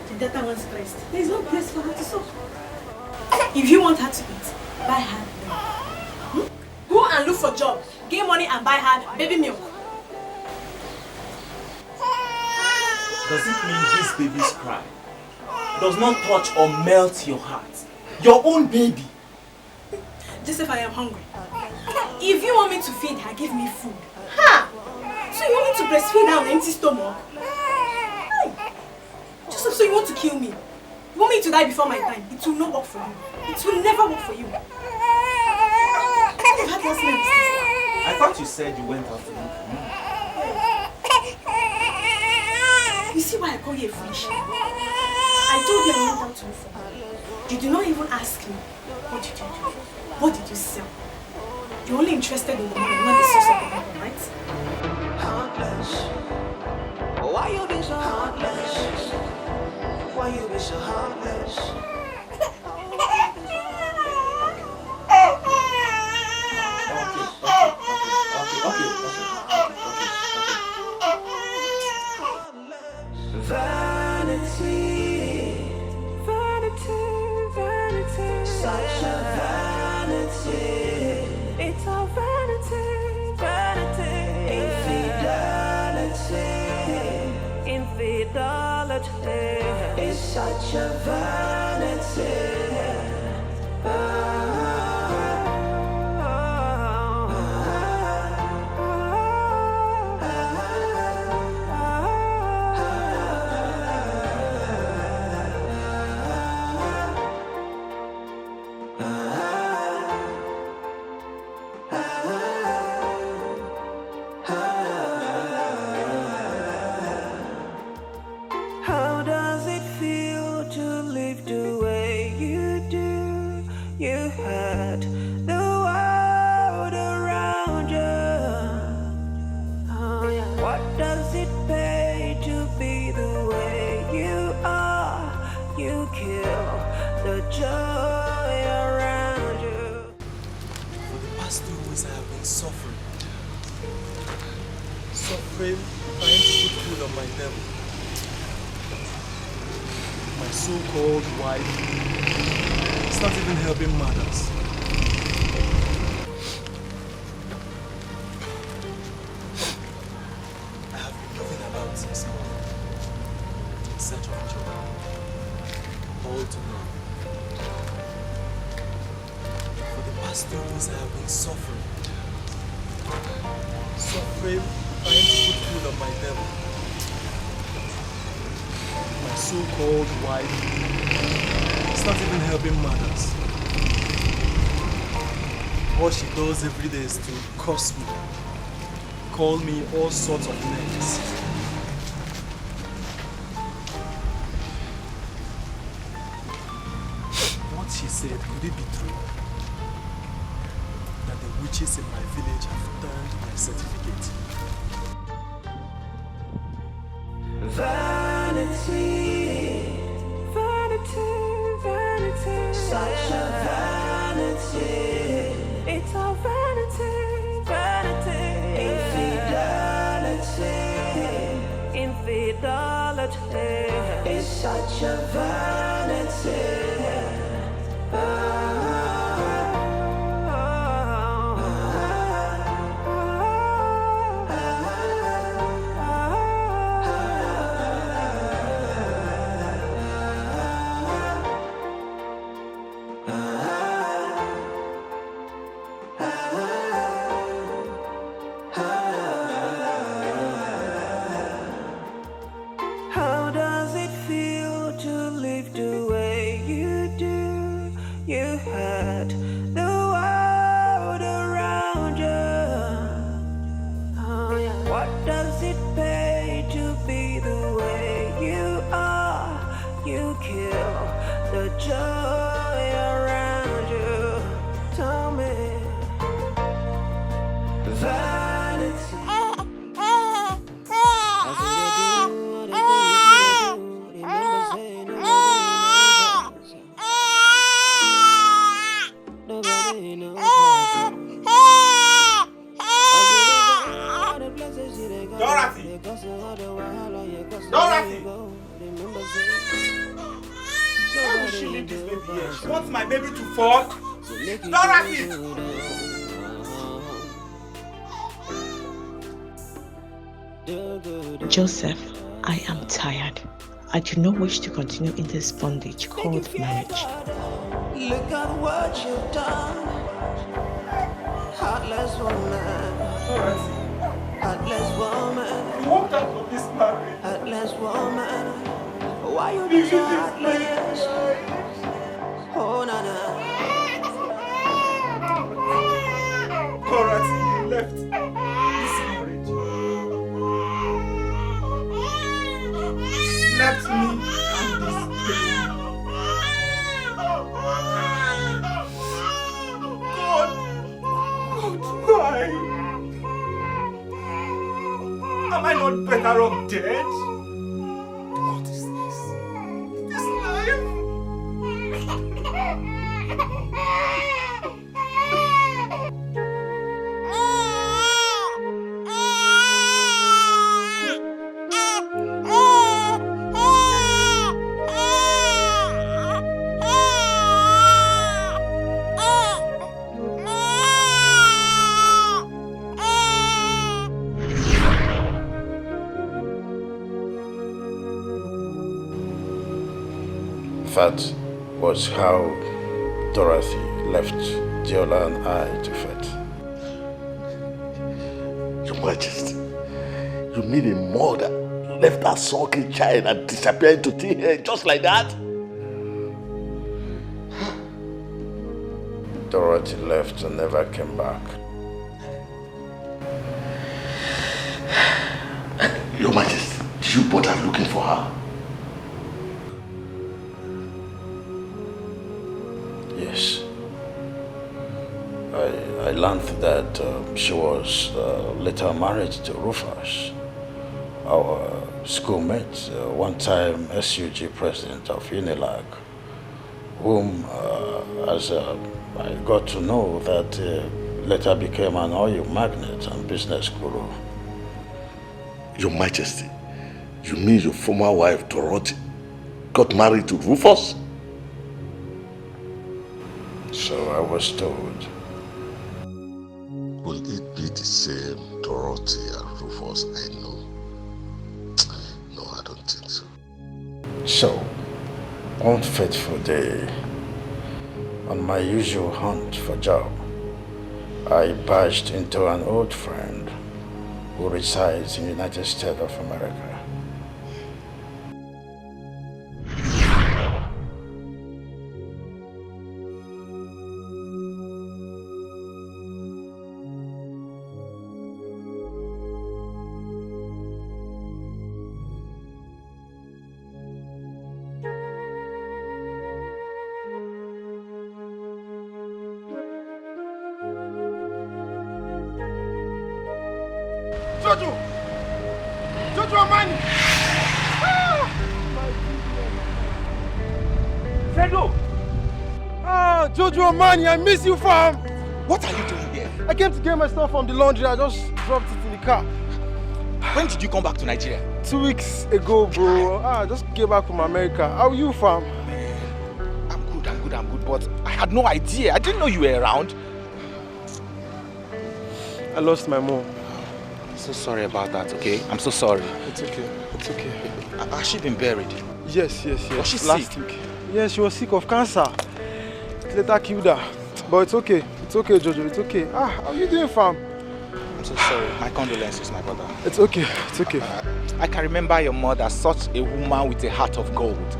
The daughter wants breast. There is no breast for her to suck. If you want her to eat, buy her milk. Go and look for a job. Get money and buy her baby milk. Does it mean this baby's cry does not touch or melt your heart? Your own baby. Just if I am hungry. If you want me to feed her, give me food. Ha! So you want me to breastfeed her on an empty stomach? Just so you want to kill me? You want me to die before my time? It will not work for you. It will never work for you. You've had last name. I thought you said you went out to look for me. You see why I call you a foolish man? I told you I went out to look for money. You did not even ask me. What did you do? What did you sell? You're only interested in the money, not the source of the money, right? Heartless. Why you be so heartless? Why you be so heartless? Okay. Vanity, vanity, vanity, such a vanity. It's all vanity, vanity. Infidelity, infidelity. It's such a vanity. How does it feel to live the way you do? You had the world around you. Oh, yeah. What does it pay to be the way you are? You kill the joy around you. For the past 2 weeks I have been suffering, trying to put food on my devil. My so-called wife is not even helping matters. I have been moving about since morning in search of a job. All to know. For the past 2 weeks I have been suffering, trying to put food on my devil. My so-called wife is not even helping matters. All she does every day is to curse me, call me all sorts of names. What she said, could it be true? That the witches in my village have turned my certificate. Vanity, vanity, vanity, such a vanity. It's all vanity, vanity. Infidelity, infidelity. It's such a vanity. How does it feel to live the way you do? You had the world around you. Oh, yeah. What does it pay to be the way you are? You kill the joy around you. Tell me, vanity. she leave this baby here? She wants my baby to fall? Dorothy! Joseph, I am tired. I do not wish to continue in this bondage called marriage. Look at what you've done. Heartless woman. Heartless woman. You walked out of this marriage. Heartless woman. Why you do so heartless? Oh, Nana. Dorothy, you left this marriage. Left me and this baby. God, why? Am I not better off dead? What is this? This life? That was how Dorothy left Diola and I to fate. Your Majesty, you mean a mother left her sulking child and disappeared into thin air just like that? Dorothy left and never came back. Your Majesty, did you bother looking for her? Yes. I learned that she was later married to Rufus, our schoolmate, one-time SUG president of Unilag, whom, as I got to know, that later became an oil magnate and business guru. Your Majesty, you mean your former wife, Dorothy, got married to Rufus? So I was told. Will it be the same Dorothy and Rufus I know? No, I don't think so. So, one fateful day, on my usual hunt for job, I barged into an old friend who resides in the United States of America. Jojo Amani! Fredo! Ah, Jojo Amani, I miss you, fam! What are you doing here? I came to get my stuff from the laundry. I just dropped it in the car. When did you come back to Nigeria? 2 weeks ago, bro. I just came back from America. How are you, fam? I'm good, but I had no idea. I didn't know you were around. I lost my mom. I'm so sorry about that, okay? I'm so sorry. It's okay. It's okay. Has she been buried? Yes. Was she last sick? week. Yes, she was sick of cancer. It later killed her. But it's okay. It's okay, Jojo. It's okay. How are you doing, fam? I'm so sorry. My condolences, my brother. It's okay. It's okay. I can remember your mother, such a woman with a heart of gold.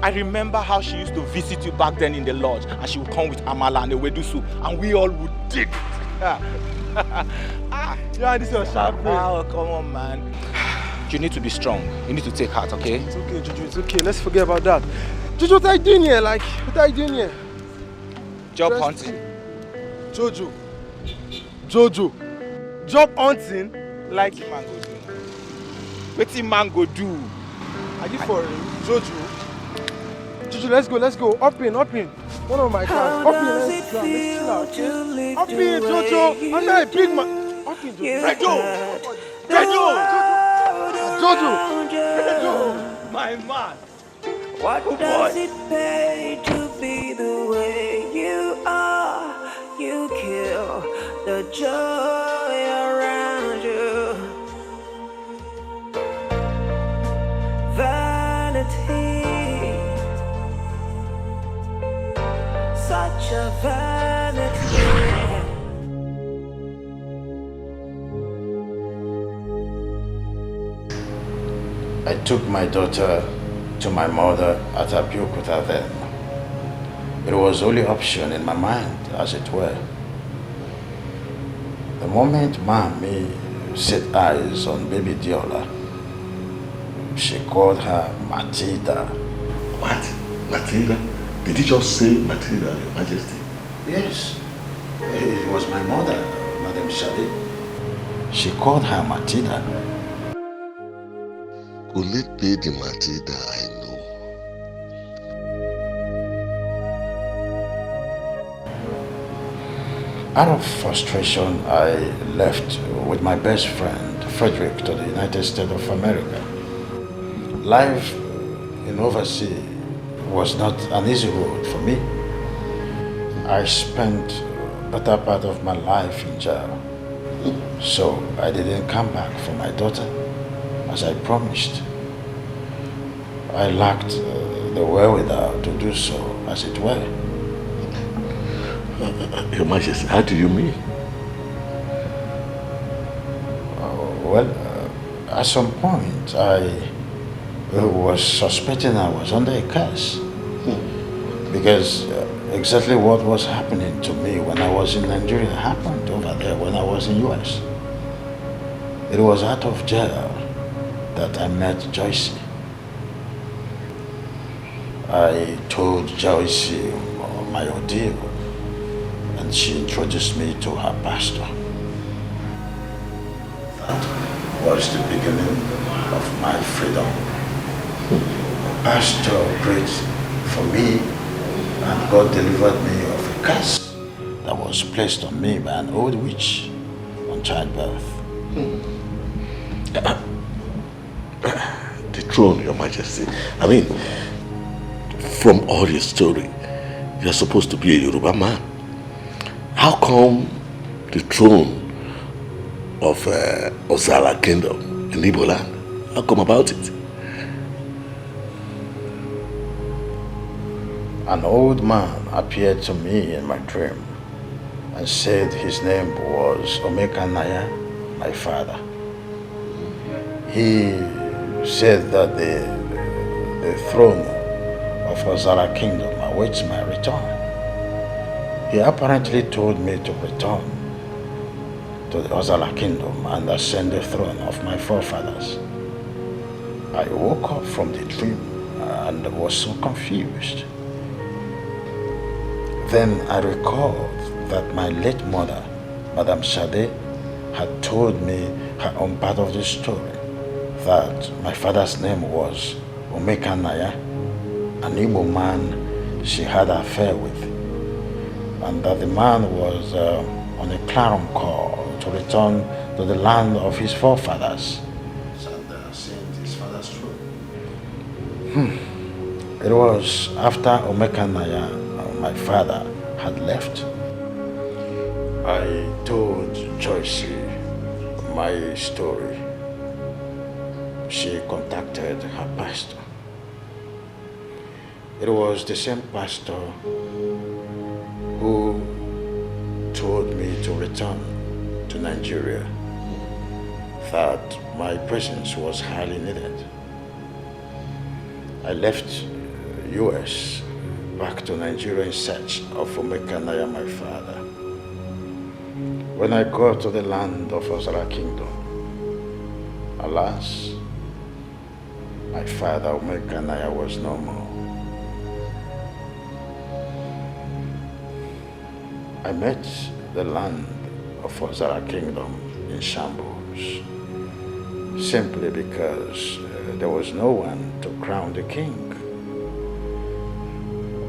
I remember how she used to visit you back then in the lodge, and she would come with amala and ewedu soup, and we all would dig it. Yeah, this is your sharp brain. Oh, come on, man. You need to be strong. You need to take heart, okay? It's okay, Jojo. It's okay. Let's forget about that. Jojo, what are you doing here? What are you doing here? Job hunting. Jojo. Job hunting? Wetin man go do? Are you for real? Jojo, let's go. Up in. One of my cars. Up in, let's go. Let's chill out, okay? Up in, Jojo. I'm not a big man. Up in, Jojo. Jojo. My man. What does it pay to be the way you are? You kill the joy around you. Vanity, such a vanity. I took my daughter to my mother at Abukuta then. It was the only option in my mind, as it were. The moment Mommy set eyes on baby Diola, she called her Matilda. What? Matilda? Did you just say Matilda, Your Majesty? Yes. It was my mother, Madame Shade. She called her Matilda. Could it be the Matilda I know? Out of frustration, I left with my best friend, Frederick, to the United States of America. Life in overseas was not an easy road for me. I spent the better part of my life in jail, so I didn't come back for my daughter, as I promised. I lacked the wherewithal to do so, as it were. Your Majesty, how do you mean? At some point, I was suspecting I was under a curse. Because exactly what was happening to me when I was in Nigeria happened over there when I was in US. It was out of jail that I met Joyce. I told Joyce my ordeal, and she introduced me to her pastor. That was the beginning of my freedom. The pastor prayed for me, and God delivered me of a curse that was placed on me by an old witch on childbirth. The throne, Your Majesty. I mean, from all your story, you're supposed to be a Yoruba man. How come the throne of Ozala Kingdom in Igbo land? How come about it? An old man appeared to me in my dream and said his name was Omeka Naya, my father. He said that the throne of Ozara Kingdom awaits my return. He apparently told me to return to the Ozala Kingdom and ascend the throne of my forefathers. I woke up from the dream and was so confused. Then I recalled that my late mother, Madame Shade, had told me her own part of the story, that my father's name was Omeka Naya, an Igbo man she had an affair with, and that the man was on a clarion call to return to the land of his forefathers and ascend his father's throne. It was after Omeka Naya, my father, had left. I told Joyce my story. She contacted her pastor. It was the same pastor who told me to return to Nigeria, that my presence was highly needed. I left US back to Nigeria in search of Omeka Naya, my father. When I got to the land of Ozara Kingdom, alas, my father Omeka Naya was no more. I met the land of Ozara Kingdom in shambles, simply because there was no one to crown the king.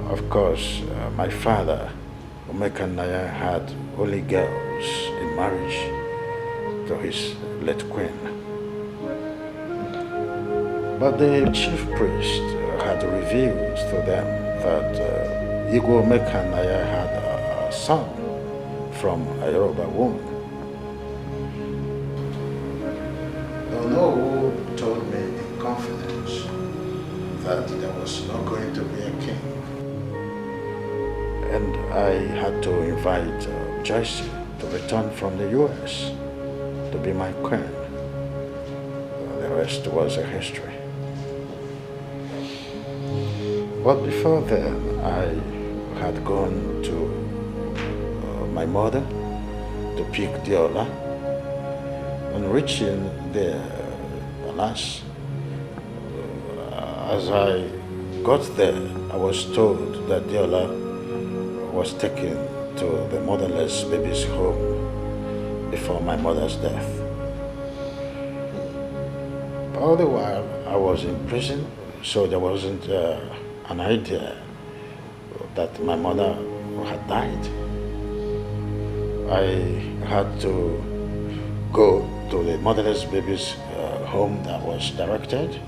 Of course, my father, Omeka Naya, had only girls in marriage to his late queen. But the chief priest had revealed to them that Igwe Mekanaya had a son from a Yoruba woman. Onowu told me in confidence that there was not going to be a king. And I had to invite Joyce to return from the US to be my queen. The rest was a history. But before then, I had gone to my mother to pick Diola. On reaching there, alas, as I got there, I was told that Diola was taken to the motherless baby's home before my mother's death. All the while, I was in prison, so there wasn't an idea that my mother had died. I had to go to the motherless baby's home that was directed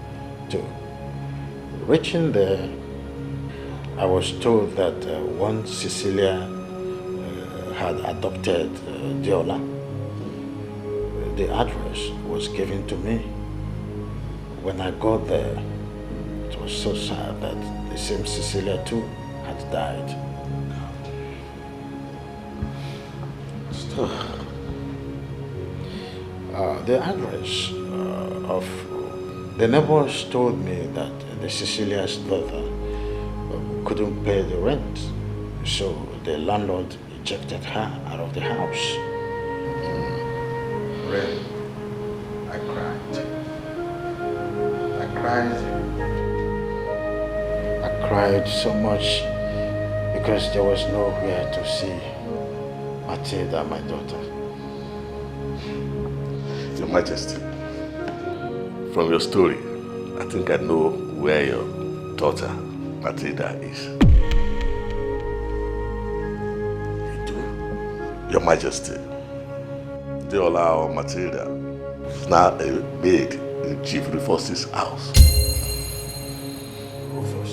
to. Reaching there, I was told that one Cecilia had adopted Diola. The address was given to me. When I got there, it was so sad that the same Cecilia too had died. The address of the neighbors told me that the Cecilia's daughter couldn't pay the rent, so the landlord ejected her out of the house. Really, I cried. I cried so much because there was nowhere to see Matilda, my daughter. Your Majesty, from your story, I think I know where your daughter, Matilda, is. You do? Your Majesty, Diola or Matilda is now a maid in Chief Rufus's house. Rufus?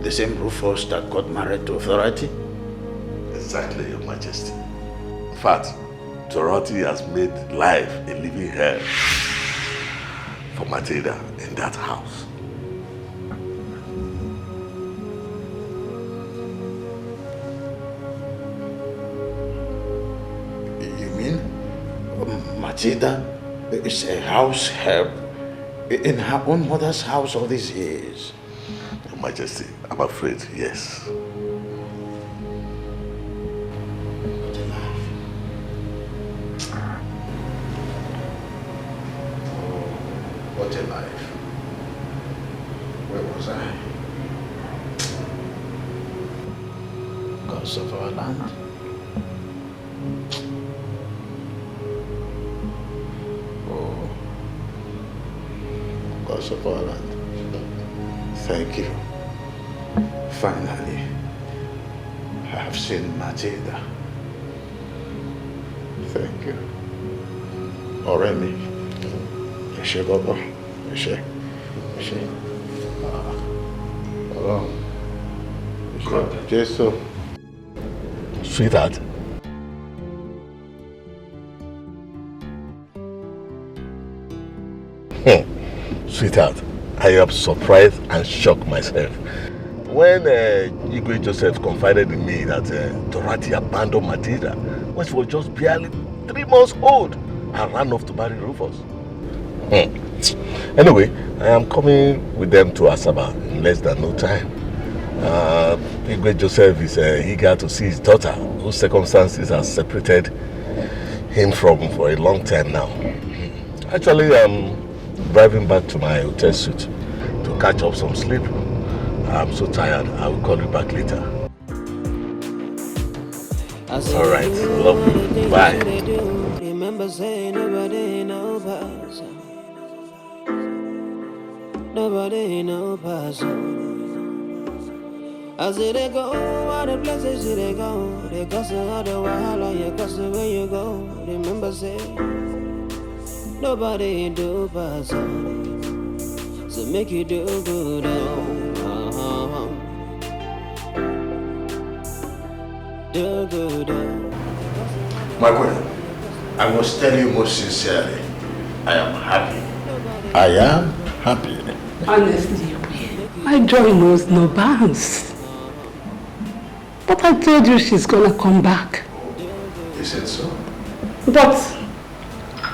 The same Rufus that got married to Dorathy? Exactly, Your Majesty. In fact, Dorothy has made life a living hell for Matilda in that house. You mean Matilda is a house help in her own mother's house all these years? Your Majesty, I'm afraid, yes. What a life. Where was I? Gods of our land. Oh, gods of our land. Thank you. Finally, I have seen Matilda. Thank you. Oremi. Eshe Baba. Eshe. Arum. Eshe. Jesus. Sweetheart. Sweetheart, I am surprised and shocked myself. When Igwe Joseph confided in me that Dorothy abandoned Matilda when she was just barely 3 months old and ran off to marry Rufus. Anyway, I am coming with them to Asaba in less than no time. Igwe Joseph is eager to see his daughter, whose circumstances have separated him from for a long time now. Actually, I'm driving back to my hotel suite to catch up some sleep. I'm so tired. I will call you back later. All right. Love you. Bye. Remember saying nobody no pass. Nobody no pass. As they go, all the places they go, they go so all the wahala, you go so where you go. Remember say nobody do pass. to make you do good. Do good. My queen, I must tell you most sincerely, I am happy. I am happy. Honestly, my joy knows no bounds. But I told you she's gonna come back. You said so? But,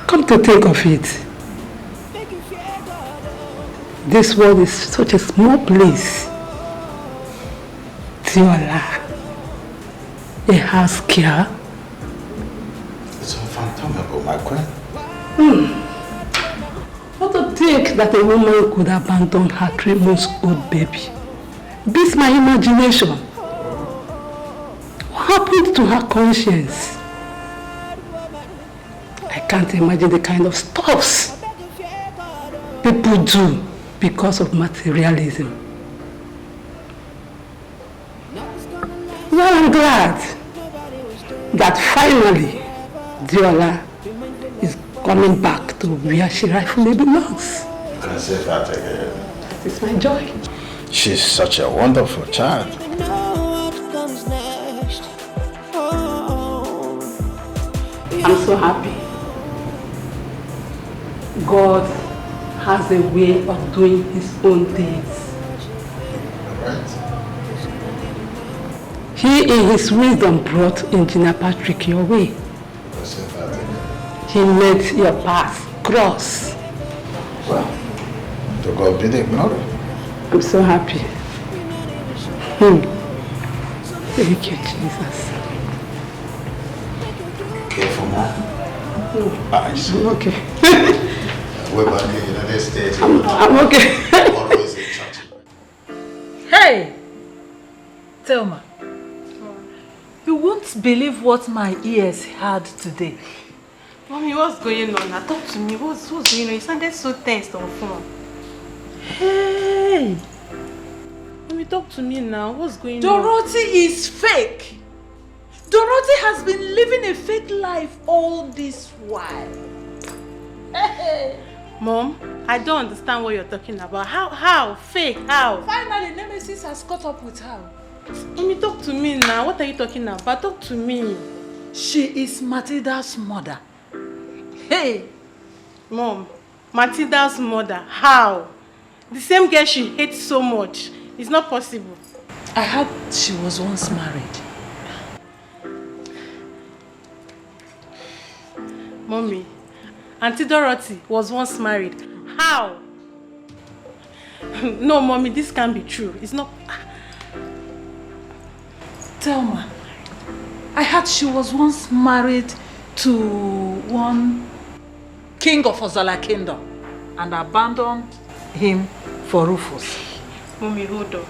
come to think of it, this world is such a small place. Diola, a house girl. It's unfathomable, my queen. What to think that a woman could abandon her 3-month-old baby? Beats my imagination. What happened to her conscience? I can't imagine the kind of stuffs people do because of materialism. Well, I'm glad that finally Diola is coming back to where she rightfully belongs. You can say that again. That is my joy. She's such a wonderful child. I'm so happy. God has a way of doing his own things. He in his wisdom brought Engineer Patrick your way. He made your path cross. Well, to God be the glory. I'm so happy. Thank you, Jesus. Careful, Mom. I see. I'm okay. We're back in the United States. I'm okay. Always in church. Hey! Thelma, you won't believe what my ears heard today. Mommy, what's going on? Now talk to me. What's going on? You sounded so tense on phone. Hey! Mommy, talk to me now. What's going on? Dorothy is fake. Dorothy has been living a fake life all this while. Hey! Mom, I don't understand what you're talking about. How? Fake? How? Finally, Nemesis has caught up with her. Mommy, talk to me now. What are you talking about? Talk to me. She is Matilda's mother. Hey! Mom, Matilda's mother. How? The same girl she hates so much. It's not possible. I heard she was once married. Mommy, Auntie Dorothy was once married. How? No, Mommy, this can't be true. It's not... Thelma, I heard she was once married to one king of Ozala Kingdom and abandoned him for Rufus. Mommy, hold on.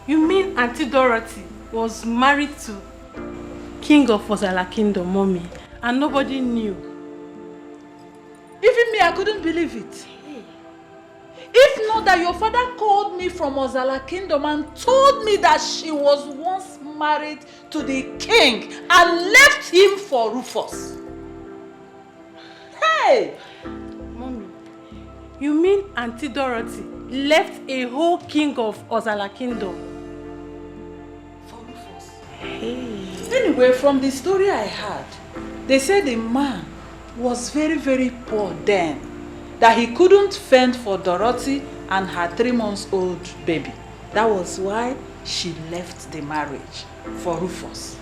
You mean Auntie Dorothy was married to King of Ozala Kingdom, Mommy, and nobody knew? Even me, I couldn't believe it. If not that your father called me from Ozala Kingdom and told me that she was once married to the king and left him for Rufus. Hey! Mommy, you mean Auntie Dorothy left a whole king of Ozala Kingdom for Rufus? Hey. Anyway, from the story I heard, they said the man was very, very poor then, that he couldn't fend for Dorothy and her 3-month-old baby. That was why she left the marriage for Rufus.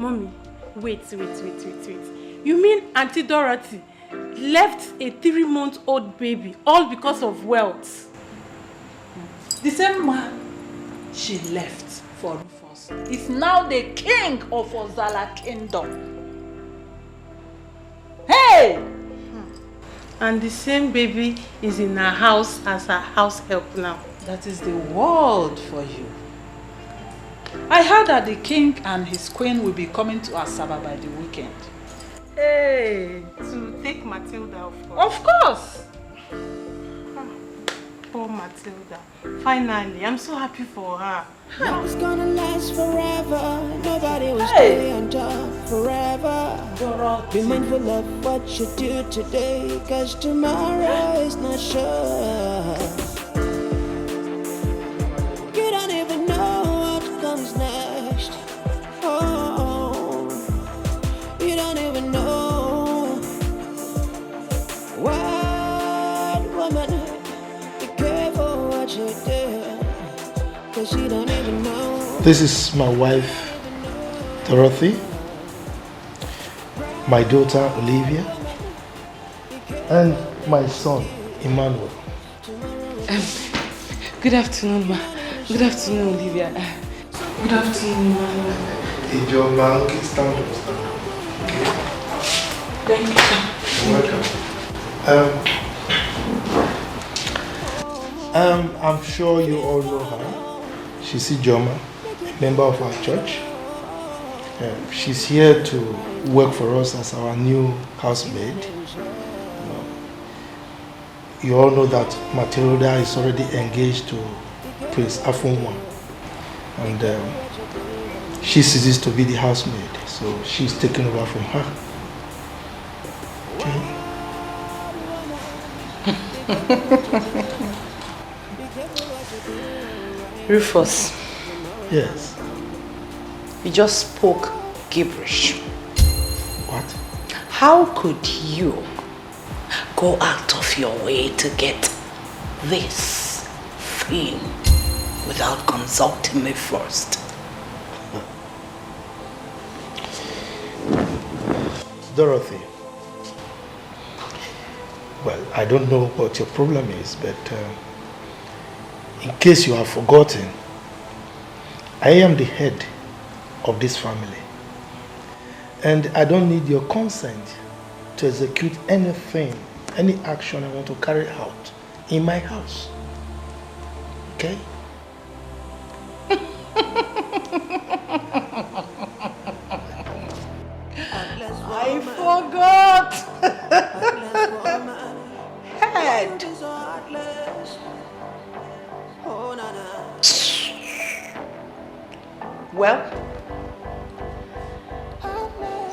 Mommy, wait. You mean Auntie Dorothy left a 3-month-old baby all because of wealth? The same man she left for Rufus is now the king of Ozala Kingdom. Hey! And the same baby is in her house as her house help now. That is the world for you. I heard that the king and his queen will be coming to Asaba by the weekend. Hey! To take Matilda, of course. Of course! Poor Matilda. Finally, I'm so happy for her. Love's gonna last forever. Nobody will stay on top forever. Be mindful of what you do today, cause tomorrow is not sure. You don't even know what comes next. Oh, you don't even know what woman. Be careful what you do, cause you don't even know. This is my wife, Dorothy, my daughter, Olivia, and my son, Emmanuel. Good afternoon, ma. Good afternoon, Olivia. Good afternoon, Emmanuel. Hey, Joe, ma. Okay, stand up, stand up. Okay. Thank you, sir. You're welcome. I'm sure you all know her. She's Ijoma, a member of our church. She's here to work for us as our new housemaid. You all know that Matilda is already engaged to Prince Arum, and she ceases to be the housemaid, so she's taken over from her. Okay. Rufus. Yes. You just spoke gibberish. What? How could you go out of your way to get this thing without consulting me first? Dorothy. Well, I don't know what your problem is, but in case you have forgotten, I am the head of this family. And I don't need your consent to execute anything, any action I want to carry out in my house. Okay? I forgot! Head! Well,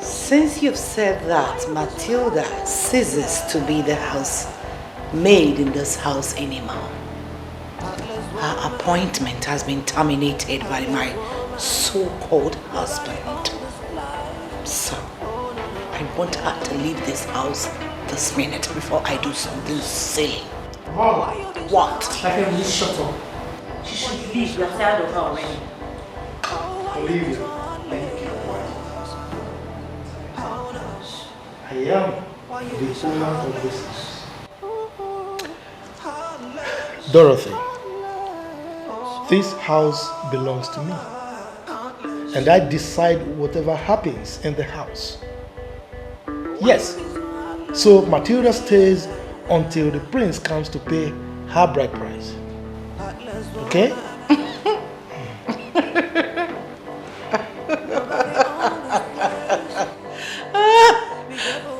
since you've said that Matilda ceases to be the housemaid in this house anymore, her appointment has been terminated by my so-called husband. So, I want her to leave this house this minute before I do something silly. Mom. What? Rachael, you shut up. She should leave. You're tired of her already. Olivia, thank you. I am the owner of this house. Dorothy, this house belongs to me. And I decide whatever happens in the house. Yes. So Matilda stays until the prince comes to pay her bride price. Okay?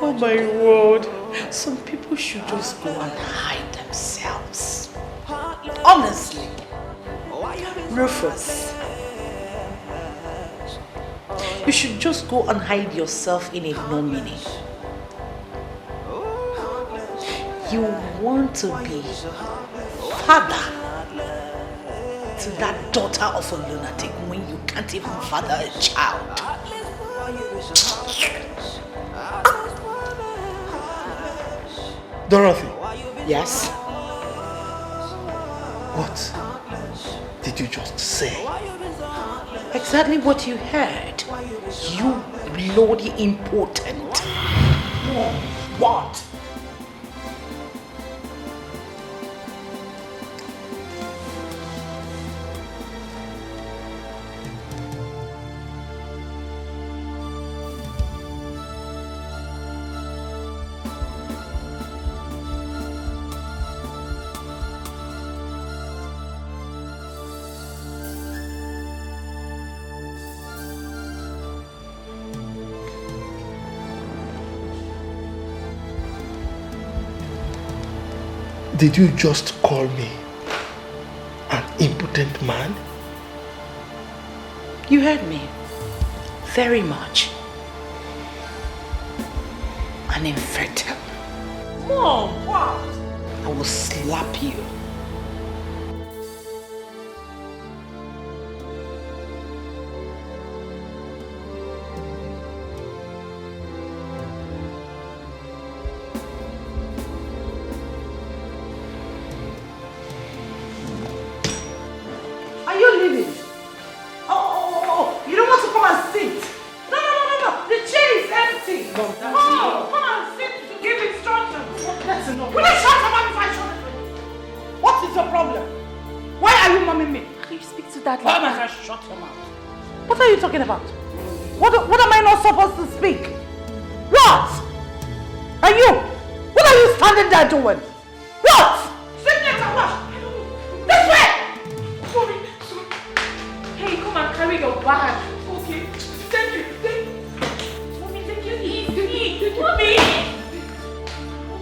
Oh my word. Some people should just go and hide themselves. Honestly. Rufus. You should just go and hide yourself in ignominy. You want to be father to that daughter of a lunatic when you can't even father a child. Dorothy. Yes? What did you just say? Exactly what you heard. You bloody impotent. What? Did you just call me An impotent man? You heard me. Very much. An infidel. Mom, what? I will slap you. Are you leaving? Oh, you don't want to come and sit? No. The chair is empty. No, come and sit to give instructions. That's enough. Will you shut up if I show it? What is your problem? Why are you momming me? Can you speak to that Why must I shut your mouth? What are you talking about? What am I not supposed to speak? What? Are you? What are you standing there doing? What? Sit there and wash. This way! Sorry. Hey, come and carry your bag. Okay. Thank you. Mommy, take it easy. Mommy!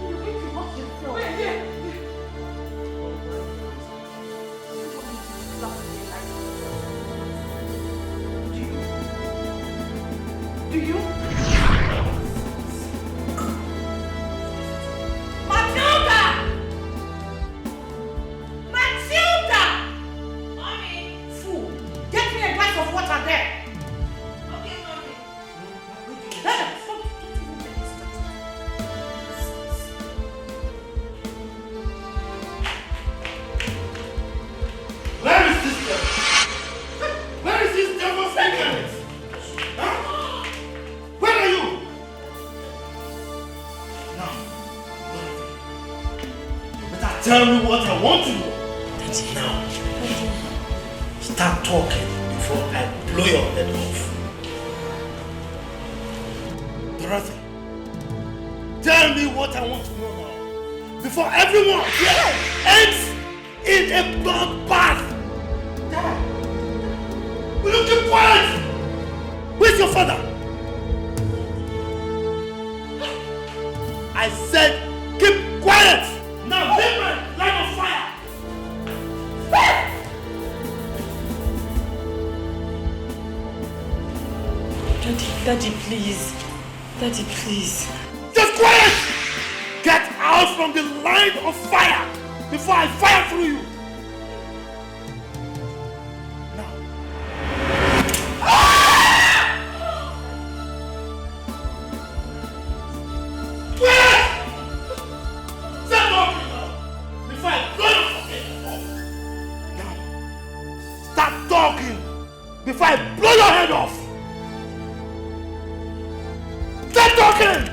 You're going to hurt yourself. Wait. Do you? Matilda! Mommy! Fool! Get me a glass of water there! Okay, Mommy. Where is this devil? Where is this devil second? Huh? Where are you? Now, you better tell me what I want to know. That's now. Start talking before I blow your head off. Dorothy, tell me what I want to know now. Before everyone here ends in a bloodbath. Will you keep quiet? Where's your father? I said keep quiet. Now leave my line of fire. Daddy, please. Daddy, please. Just quiet! Get out from the line of fire before I fire through you. Before I blow your head off! Stop talking!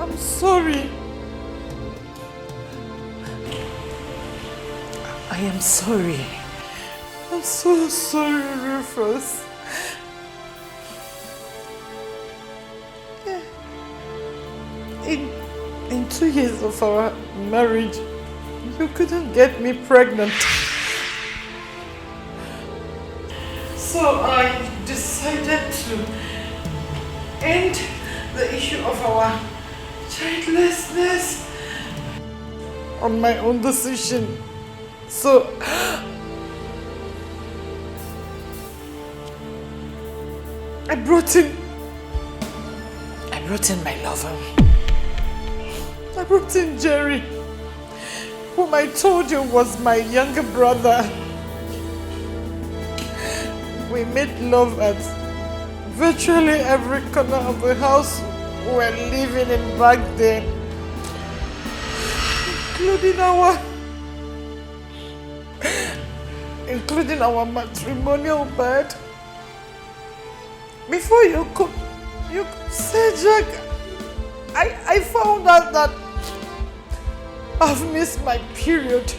I'm sorry. I am sorry. I'm so sorry, Rufus. In 2 years of our marriage, you couldn't get me pregnant. So I decided to end the issue of our childlessness on my own decision. So I brought in my lover. I brought in Jerry, whom I told you was my younger brother. We made love at virtually every corner of the house we were living in back then, including our matrimonial bed. Before you could say, Jack, I found out that I've missed my period.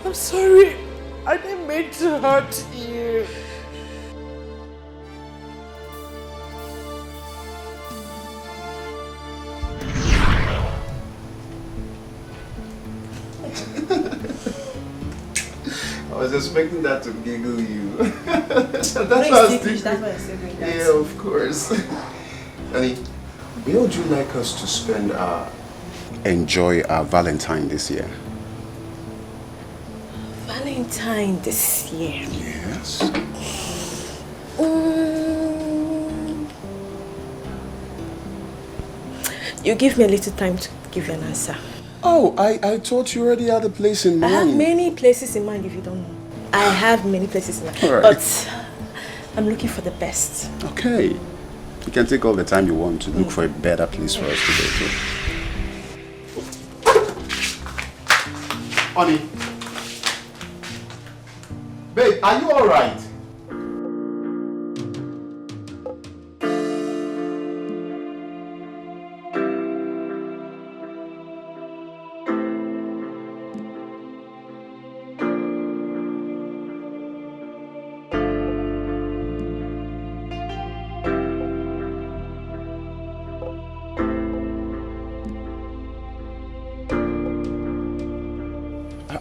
I'm sorry. I didn't mean to hurt you. I was expecting that to giggle you. That's That's what I was thinking. That's why I said that. Yeah, of course. Honey, where would you like us to spend enjoy our Valentine this year? Valentine this year. Yes. You give me a little time to give you an answer. Oh, I thought you already had a place in mind. I have many places in mind if you don't know. I have many places in mind. All right. But I'm looking for the best. Okay. You can take all the time you want to look for a better place for us to go to. Honey. Babe, are you alright?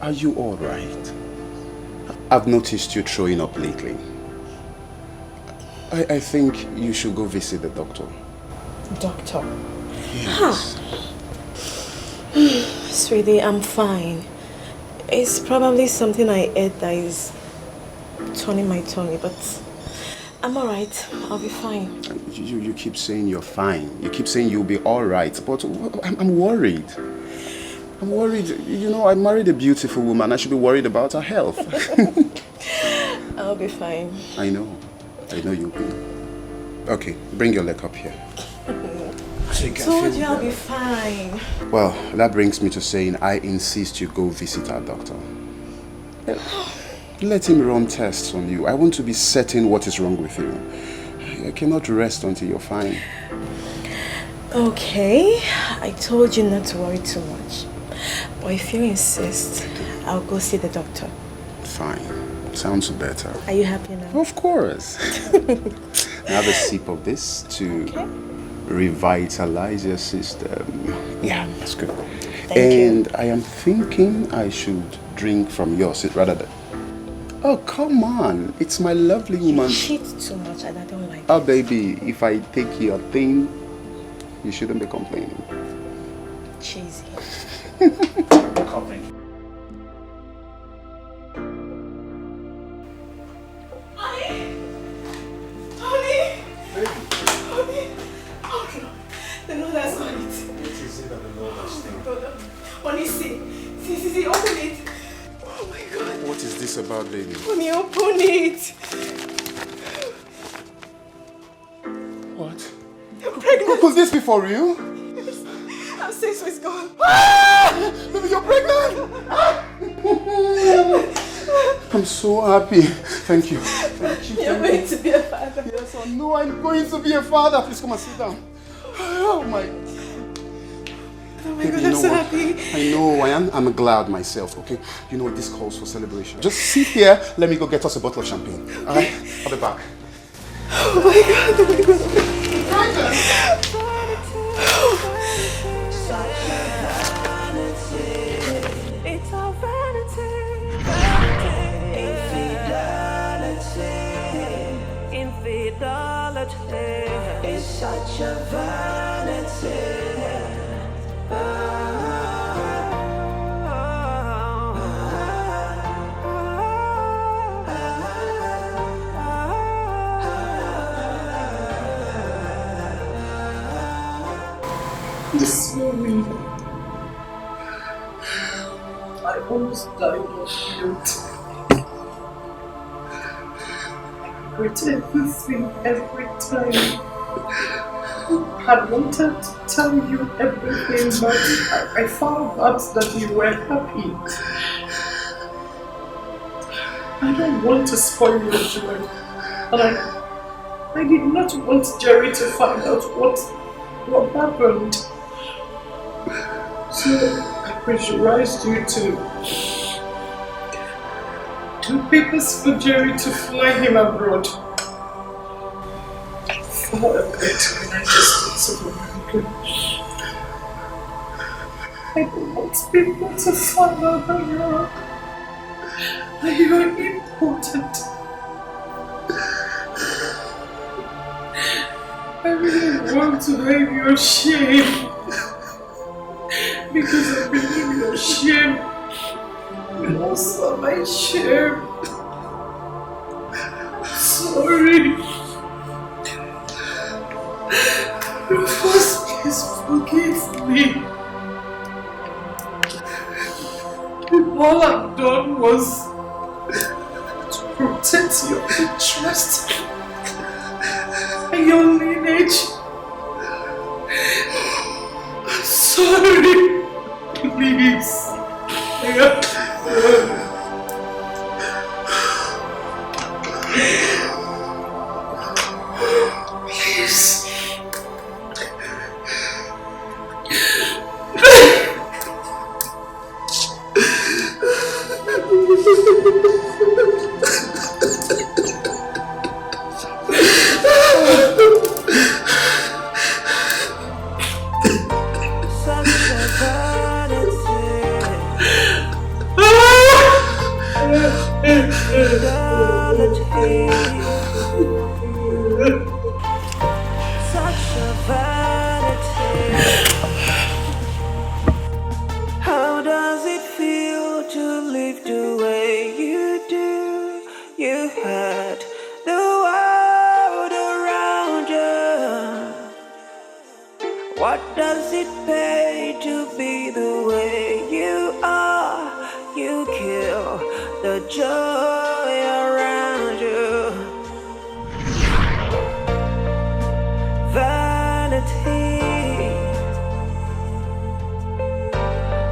Are you all right? I've noticed you throwing up lately. I think you should go visit the doctor. Doctor? Yes. Sweetie, I'm fine. It's probably something I ate that is turning my tummy, but I'm alright. I'll be fine. You keep saying you're fine. You keep saying you'll be all right, but I'm worried. I'm worried. You know, I married a beautiful woman. I should be worried about her health. I'll be fine. I know you'll be. Okay, bring your leg up here. I told you I'll be fine. Well, that brings me to saying I insist you go visit our doctor. Let him run tests on you. I want to be certain what is wrong with you. I cannot rest until you're fine. Okay, I told you not to worry too much. But if you insist, I'll go see the doctor. Fine. Sounds better. Are you happy now? Of course. Have a sip of this to revitalize your system. Yeah, that's good. Thank you. I am thinking I should drink from yours rather than... Oh, come on. It's my lovely woman. You cheat too much and I don't like it. Oh, baby, if I take your thing, you shouldn't be complaining. Cheesy. Thank you. The Lord has got it. What is it that the Lord has done? Honey, see, open it. Oh my God. What is this about, baby? Honey, open it. What? You're pregnant. Could this be for real? Yes. I'm saying so it's gone. Ah! Baby, you're pregnant! I'm so happy. Thank you. Thank you. You're going to be a father. Yes, I know I'm going to be a father. Please come and sit down. Oh my God, I'm so happy. I know, I'm glad myself, okay? You know what, this calls for celebration. Just sit here, let me go get us a bottle of champagne. Okay. Alright? I'll be back. Oh my God, oh my God, oh my God. It's our Infidelity is such a vanity. This morning, I almost died of guilt. I regret everything every time. I wanted to tell you everything, but I found out that you were happy. I don't want to spoil your joy, and I did not want Jerry to find out what happened. So I pressurized you to do papers for Jerry to fly him abroad for a bit to the United States of America. I don't want people to find out that you are important. I really want to hide your shame. Because I believe your shame will also my shame. I'm sorry. Rufus, please forgive me. All I've done was to protect your interest and your lineage. I'm sorry. Please. Please. How does it feel to live the way you do? You had the world around you. What does it pay to be the way you are? You kill the joy around you. Vanity,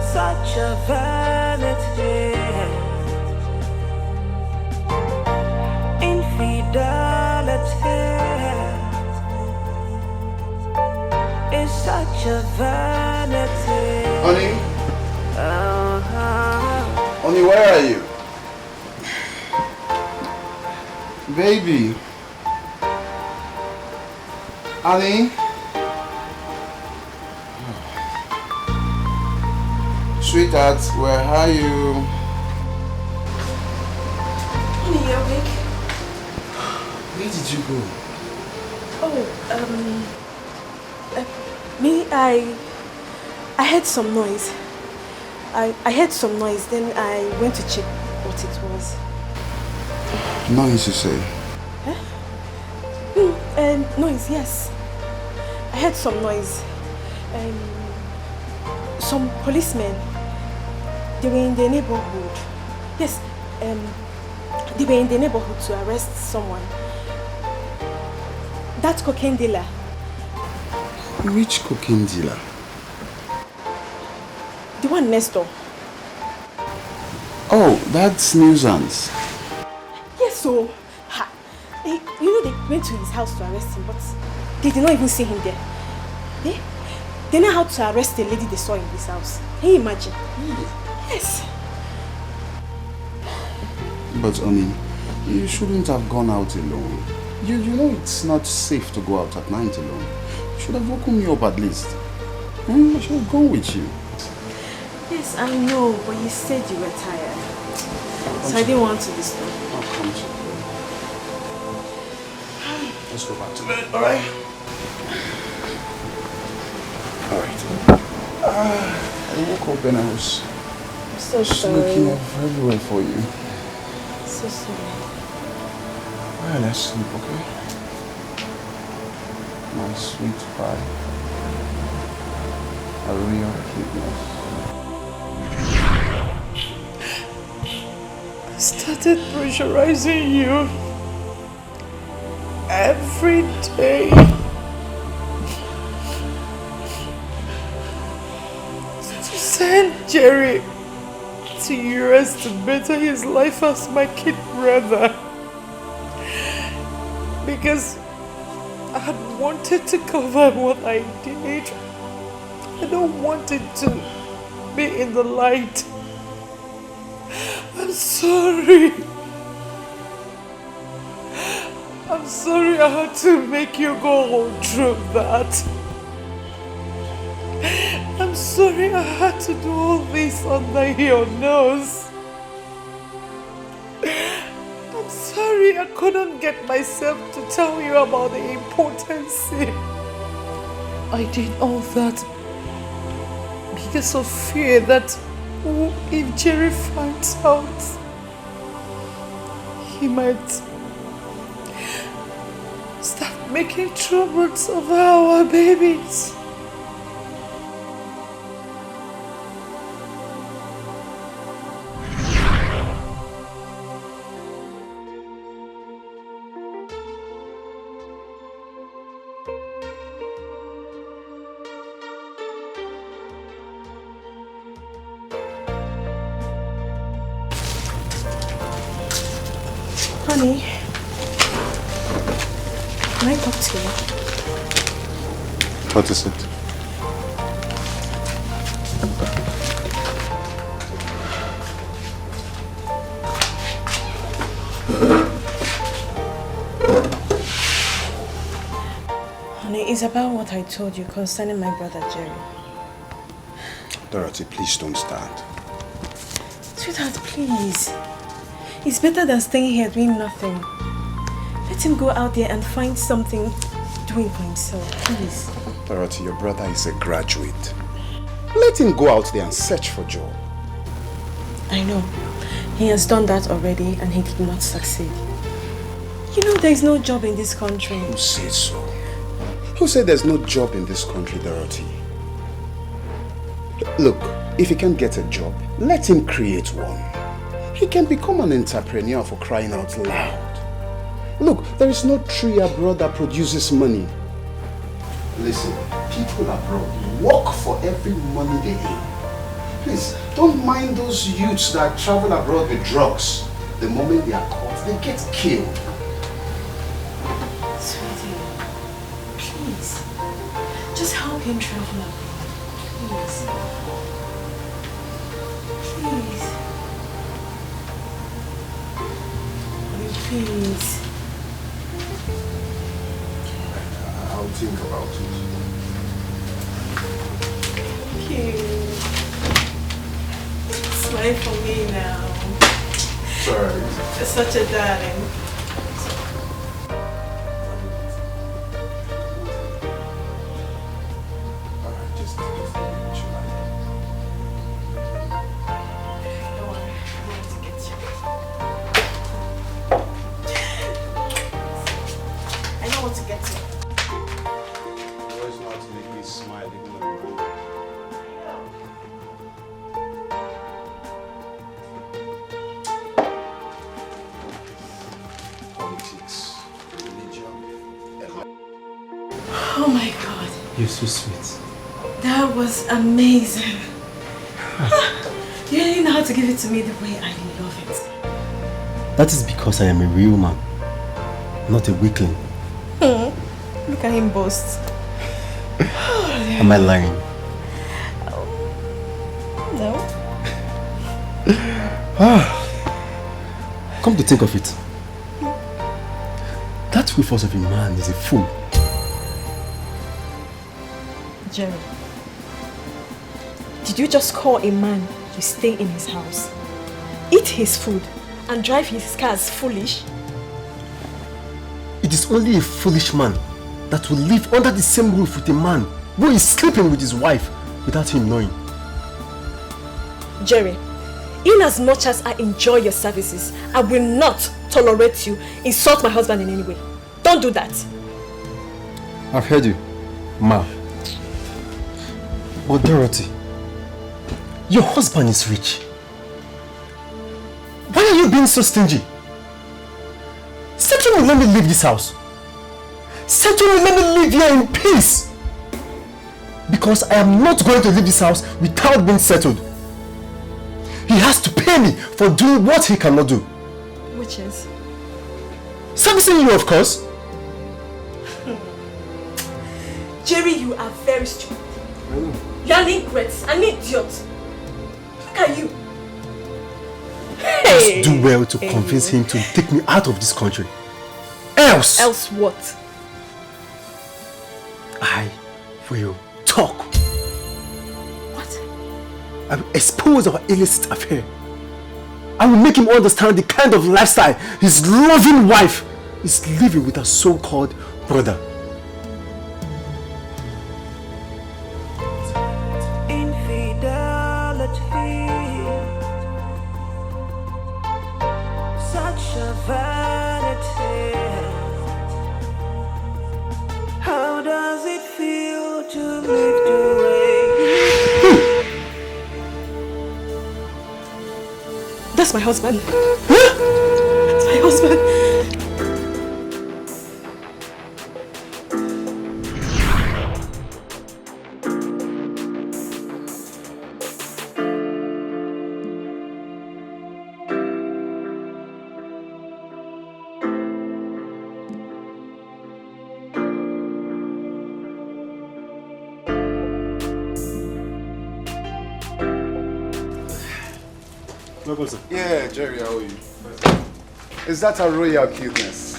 such a vanity. Infidelity is such a vanity. Honey? Honey, where are you? Baby. Honey? Sweetheart, where are you? Honey, you awake? Where did you go? I heard some noise. I heard some noise, then I went to check what it was. Noise, you say? Noise, yes. I heard some noise. Some policemen, they were in the neighborhood. Yes, they were in the neighborhood to arrest someone. That cocaine dealer. Which cocaine dealer? The one next door. Oh, that's nuisance. Yes, so, you know they went to his house to arrest him, but they did not even see him there. They know how to arrest the lady they saw in this house. Can you imagine? Yes. But honey, you shouldn't have gone out alone. You know it's not safe to go out at night alone. You should have woken me up at least. I should have gone with you. Yes, I know, but you said you were tired. So I didn't want to disturb. I'll come to you. Let's go back to bed, alright? Alright. I woke up and I was I'm so sorry. looking everywhere for you. So sorry. Well, let's sleep, okay? My sweet pie. A real cuteness. I started pressurizing you every day. To send Jerry to US to better his life as my kid brother. Because I had wanted to cover what I did. I don't want it to be in the light. I'm sorry. I'm sorry I had to make you go through that. I'm sorry I had to do all this under your nose. I'm sorry I couldn't get myself to tell you about the importance. I did all that because of fear that if Jerry finds out, he might start making troubles over our babies. Honey, can I talk to you? What is it? Honey, it's about what I told you concerning my brother Jerry. Dorothy, please don't start. Sweetheart, please. It's better than staying here doing nothing. Let him go out there and find something doing for himself, please. Dorothy, your brother is a graduate. Let him go out there and search for a job. I know. He has done that already and he did not succeed. You know there is no job in this country. Who said so? Who said there's no job in this country, Dorothy? Look, if he can't get a job, let him create one. He can become an entrepreneur, for crying out loud. Look, there is no tree abroad that produces money. Listen, people abroad work for every money they earn. Please, don't mind those youths that travel abroad with drugs. The moment they are caught, they get killed. Sweetie, please, just help him travel abroad. Please. Please. Please. I'll think about it. Thank you. Smile for me now. Sorry. You're such a darling. Just do what you like. Don't worry, I'm going to get you. I know what to get you. You always know how to make me smile even when I'm wrong. Politics, religion, Oh my God. You're so sweet. That was amazing. You really know how to give it to me the way I love it. That is because I am a real man, not a weakling. Look at him boast. Am I lying? No. Come to think of it, that Rufus of a man is a fool. Jerry, did you just call a man to stay in his house, eat his food, and drive his cars foolish? It is only a foolish man that will live under the same roof with a man who is sleeping with his wife without him knowing. Jerry, in as much as I enjoy your services, I will not tolerate you insult my husband in any way. Don't do that. I've heard you, Ma. But Dorothy, your husband is rich. Why are you being so stingy? Settle me, let me leave this house. Settle me, let me live here in peace. Because I am not going to leave this house without being settled. He has to pay me for doing what he cannot do. Which is? Servicing you, of course. Jerry, you are very stupid. I know. You are an ingrate, an idiot. Look at you. Hey. Just do well to convince him to take me out of this country. Else? Else what? I will talk. What? I will expose our illicit affair. I will make him understand the kind of lifestyle his loving wife is living with her so-called brother. Infidelity, such a vanity. How does it feel to live the way? That's my husband. That's my husband. Yeah, Jerry, how are you? Is that a royal cuteness?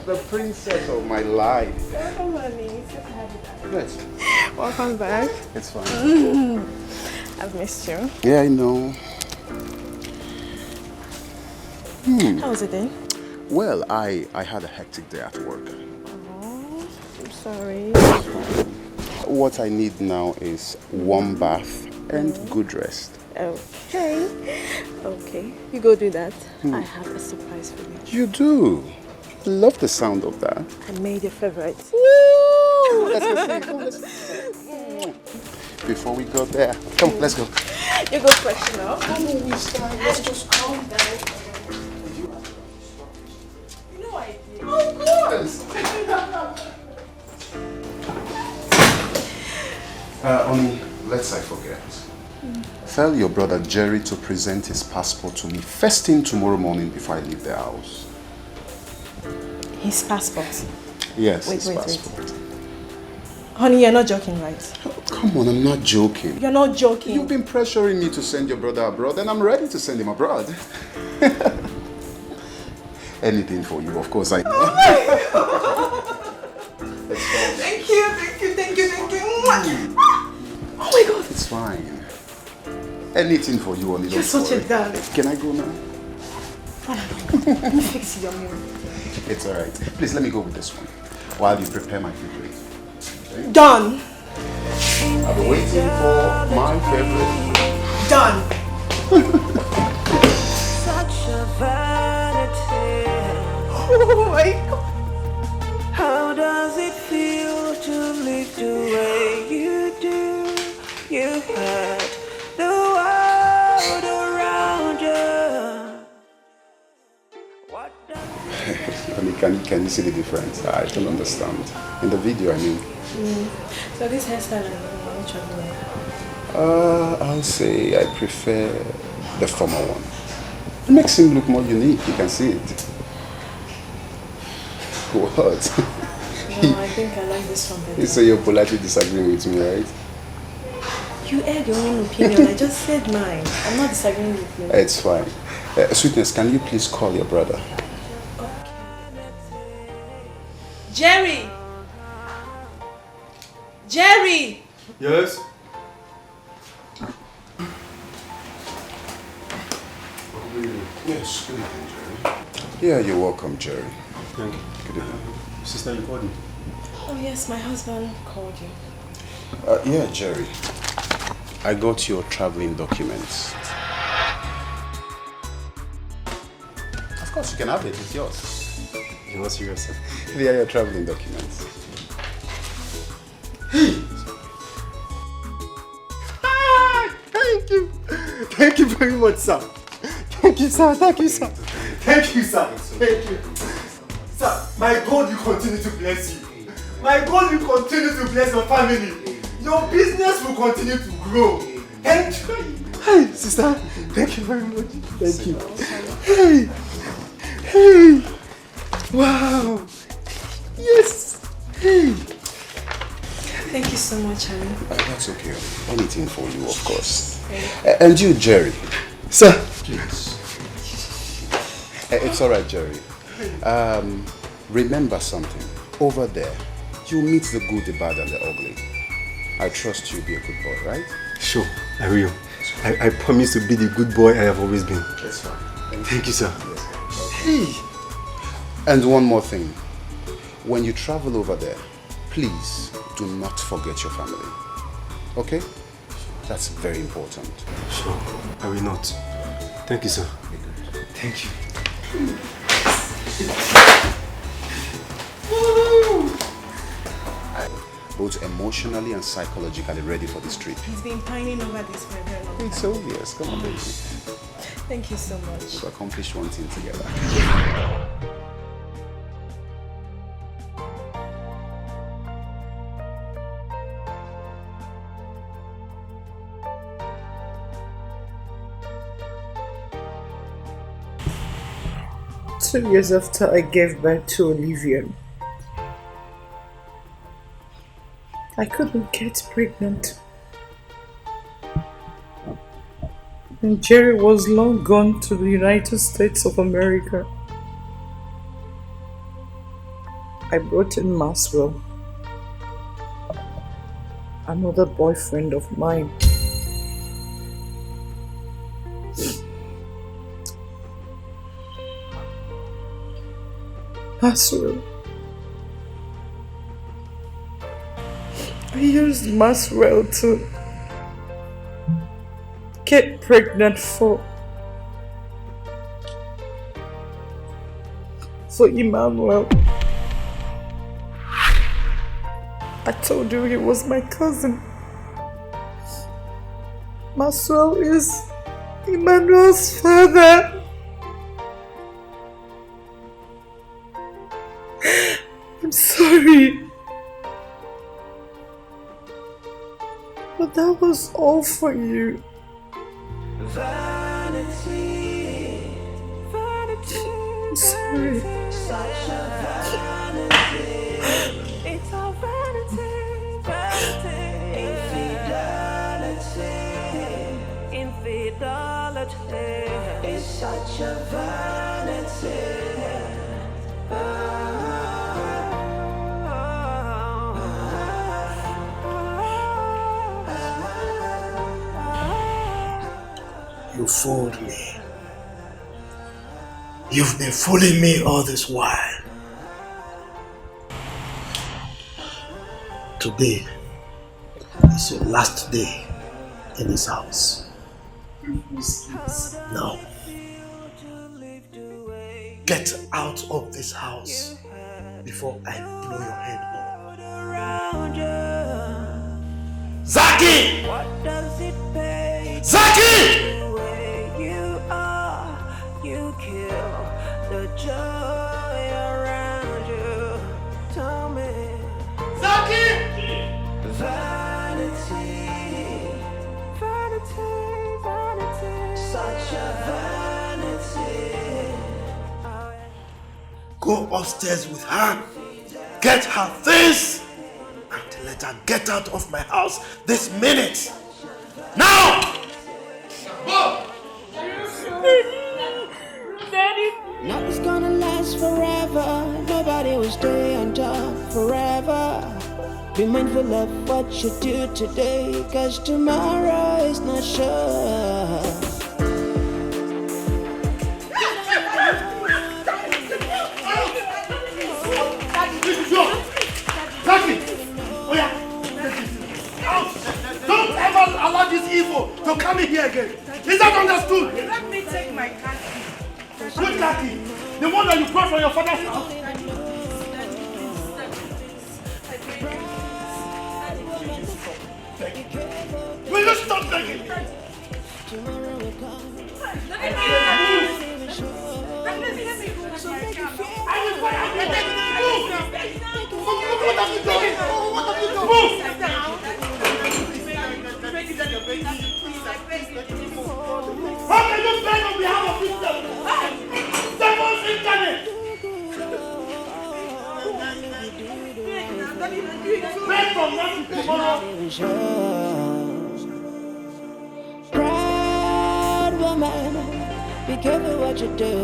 The princess of my life. Welcome, honey. It's good to have you back. Good. Welcome back. It's fine. I've missed you. Yeah, I know. How was it then? Well, I had a hectic day at work. Oh, I'm sorry. What I need now is warm bath and good rest. Okay. Okay. You go do that. I have a surprise for you. You do? Love the sound of that. I made your favorite. Woo! Let's go see. Come, let's see. Before we go there, come, let's go. You go freshen up. Let's just calm down. You know I did. Of course. Only, let's I forget. Tell your brother Jerry to present his passport to me first thing tomorrow morning before I leave the house. His passport? Yes, Wait. his passport. Honey, you're not joking, right? Oh, come on, I'm not joking. You're not joking. You've been pressuring me to send your brother abroad, and I'm ready to send him abroad. Anything for you, of course I know. Thank you. Oh my God. It's fine. Anything for you, only. You're such a darling. Can I go now? Let me fix your meal. It's alright. Please let me go with this one while you prepare my favorite. Okay? Done. I'll be waiting for my favorite. Done. Such a vanity. Oh my God. How does it feel to live the way you do? You had the world around you. Honey, can you see the difference? I don't understand. In the video, I mean. So this hairstyle, which one? I'll say I prefer the former one. It makes him look more unique. You can see it. What? No, I think I like this one better. You say you're politely disagreeing with me, right? You aired your own opinion. I just said mine. I'm not disagreeing with you. It's fine. Sweetness, can you please call your brother? Jerry! Jerry! Yes? Yes, good evening, Jerry. Yeah, you're welcome, Jerry. Thank you. Good evening. Sister, you called me? Oh yes, my husband called you. Yeah, Jerry. I got your traveling documents. Of course, you can have it. It's yours. You're not serious, sir. They are your traveling documents. Thank you. Thank you very much, sir. Thank you, sir. Thank you, sir. Thank you, sir. Thank you. Sir, my God will continue to bless you. My God will continue to bless your family. Your business will continue to grow. Thank you. Hey, sister. Thank you very much. Thank you. Hey. Hey. Wow. Yes. Hey. Thank you so much, honey. That's okay. Anything for you, of course. And you, Jerry. Sir. Please. It's all right, Jerry. Remember something. Over there, you'll meet the good, the bad, and the ugly. I trust you'll be a good boy, right? Sure, I will. I promise to be the good boy I have always been. That's fine. Thank you, sir. Hey! And one more thing. When you travel over there, please do not forget your family. Okay? That's very important. Sure, I will not. Thank you, sir. Thank you. Both emotionally and psychologically ready for this trip. He's been pining over this for a very long time. It's obvious. Come on, baby. Thank you so much. We've accomplished one thing together. Two years after I gave birth to Olivia, I couldn't get pregnant. And Jerry was long gone to the United States of America. I brought in Maxwell, another boyfriend of mine. Maxwell. I used Maxwell to get pregnant for Emmanuel. I told you he was my cousin. Maxwell is Emmanuel's father. I'm sorry. But that was all for you. Vanity, vanity, I'm sorry. such a vanity. It's a vanity, vanity. Infidelity, infidelity. It's such a vanity. You fooled me. You've been fooling me all this while. Today is your last day in this house. Now, get out of this house before I blow your head off. Zaki! What does it pay? Zaki! The way you are, you kill the joy around you. Tell me, Zaki! Vanity, vanity, vanity, such a vanity. Go upstairs with her, get her things, and let her get out of my house this minute. Now! Nothing's gonna last forever. Nobody will stay on top forever. Be mindful of what you do today, 'cause tomorrow is not sure. Zaki! Oh yeah! Don't ever allow this evil to come in here again. Is that understood? Let me take my car. Which khaki? The one that you brought from your father's house? Will you stop begging? What have you done? What have you done? Move! How can you beg on behalf of this devil? Devil's internet! Beg from now to tomorrow. Proud woman, be careful what you do.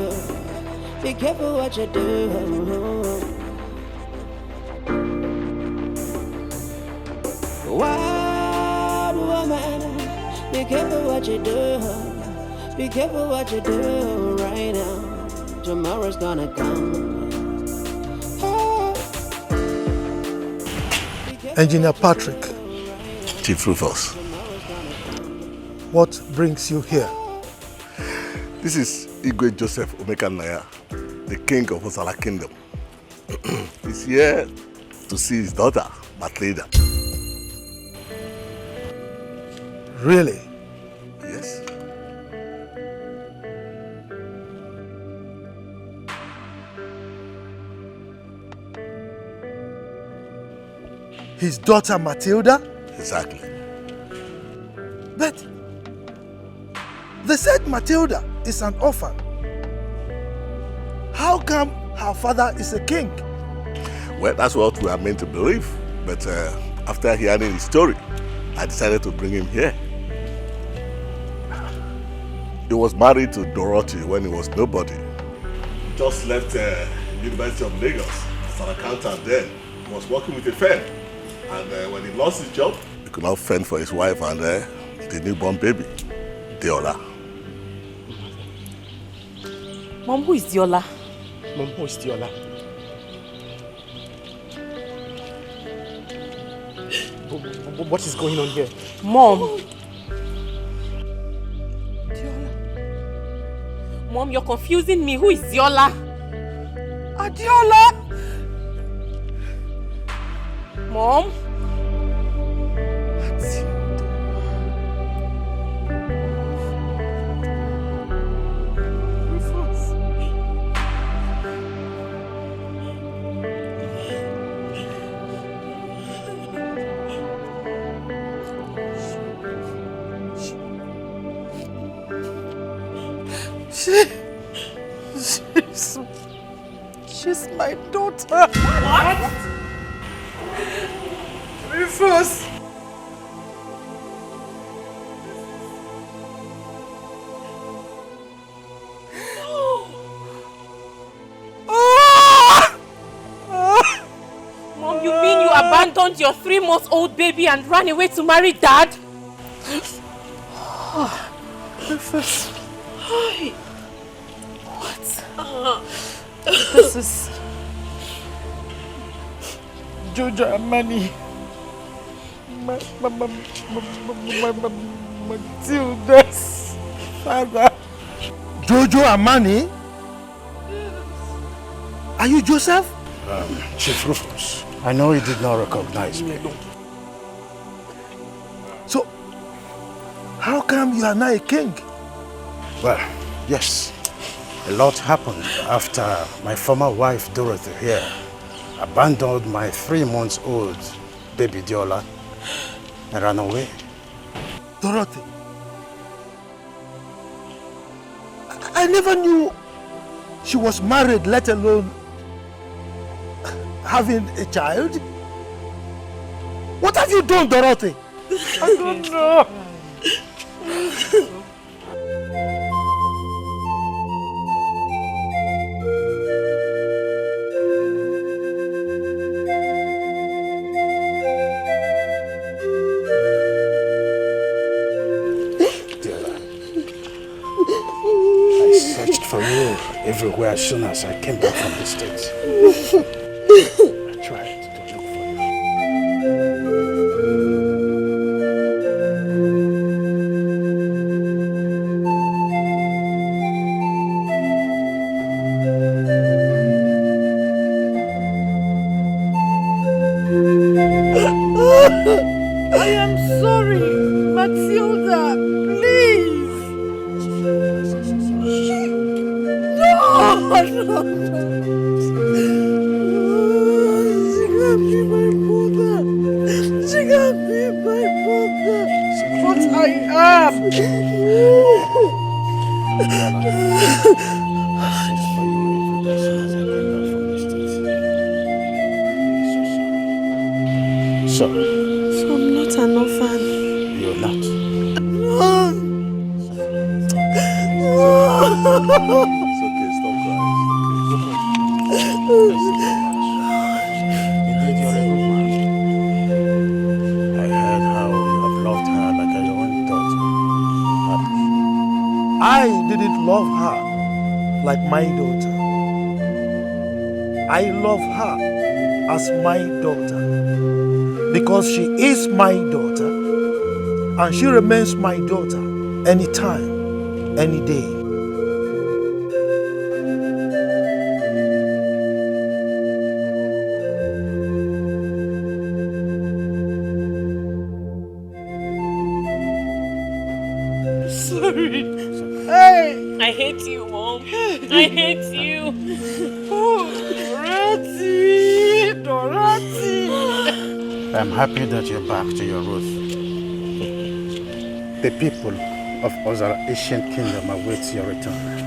Be careful what you do. Wild woman, be careful what you do. Be careful what you do right now. Tomorrow's gonna come. Engineer Patrick. Chief Rufus. What brings you here? This is Igwe Joseph Omekanaya, the king of Osala Kingdom. He's here to see his daughter, Matilda. Really? Yes. His daughter Matilda? Exactly. But they said Matilda is an orphan. How come her father is a king? Well, that's what we are meant to believe. But after hearing his story, I decided to bring him here. He was married to Dorothy when he was nobody. Just left University of Lagos as an accountant then. He was working with a firm. And when he lost his job, he could not fend for his wife and the newborn baby, Deola. Mom, who is Deola? Mom, who is Deola? What is going on here? Mom. Mom, you're confusing me. Who is Deola? Adiola! Mom? She's my daughter. What? Rufus. Mom, you mean you abandoned your 3-month-old baby and ran away to marry Dad? Rufus. What? This is Jojo Amani. Matilda's father. Jojo Amani? Are you Joseph? Chief Rufus, I know he did not recognize me. So, how come you are now a king? Well, yes. A lot happened after my former wife, Dorothy, here abandoned my 3-month-old baby Deola and ran away. Dorothy? I never knew she was married, let alone having a child. What have you done, Dorothy? I don't know. For you everywhere as soon as I came back from the States. I tried to look for I am sorry, Matilda. Please. No. She can't be my mother. She can't be my mother. But I am. So I'm not an orphan. You're not. It's okay, stop crying. love her like my daughter. I love her as my daughter because she is my daughter and she remains my daughter anytime, any day. Sorry. Hey! I hate you, Mom. I hate you. Oh, Dorothy! Dorothy! I'm happy that you're back to your roots. The people of our ancient kingdom await your return.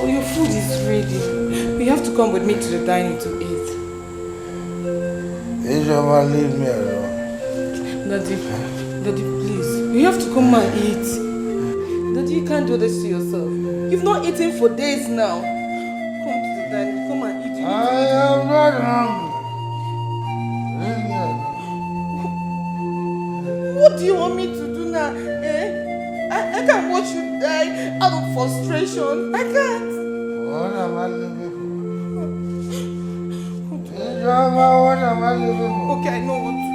Your food is ready. You have to come with me to the dining to eat. Ijoma, leave me alone. Daddy, please. You have to come and eat. Daddy, you can't do this to yourself. You've not eaten for days now. Come to the dining. Come and eat. I am not hungry. Leave me alone. What do you want me to do now? I can't watch you die out of frustration. I can't. What am I living for? What am I living for? Okay, I know what to.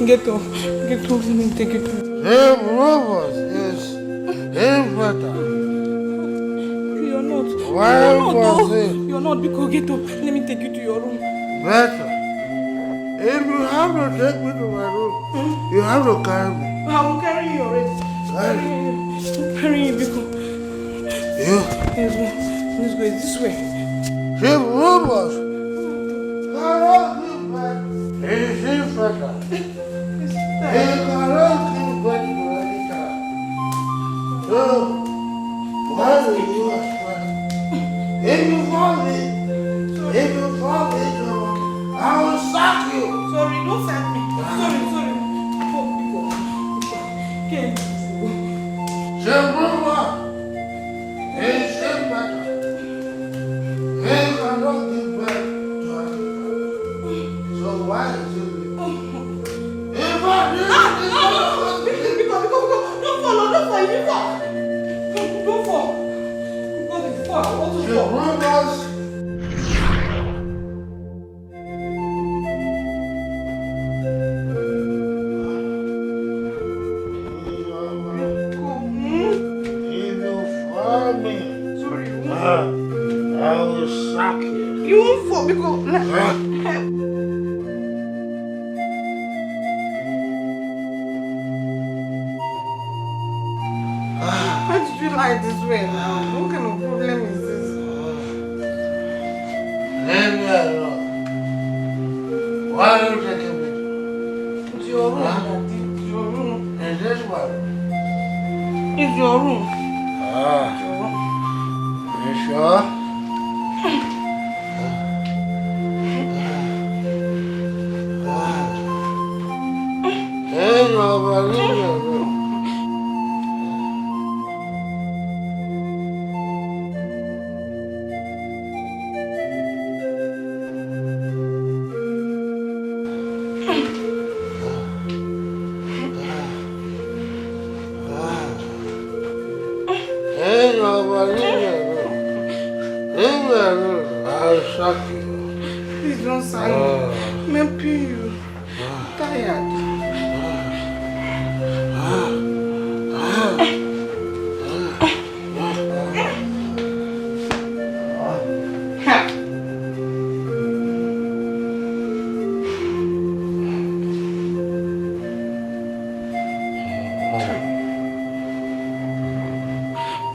Get off, let me take it. Hey, Robert is better. You're not. Why You're not, was it? You're not, because get up. Let me take you to your room. Better. If you have to take me to my room, you have to carry me. I will carry you already. Carry you, because. You? Let's go this way. Hey, Robert. Cannot give back. Is better. He cannot give back to Rita. So, why do you expect? If you fall me, I will sack you. Sorry, don't sack me. Sorry. Okay. Jehovah is better. He cannot give back to Rita. So why is it? If I did Don't fall. Because if you fall, I want to fall. If you fall me, I will sack you. You won't fall because... Why did you lie this way now? What kind of problem is this? Leave me alone. Why are you taking me? It's your room, Daddy. It's your room. Is this one? It's your room. It's your room. You sure? Hey, Robert, leave me alone. Hey, Robert, leave me alone. Leave me alone. I'll shock you. Please don't sign me. I'm paying you. I'm tired.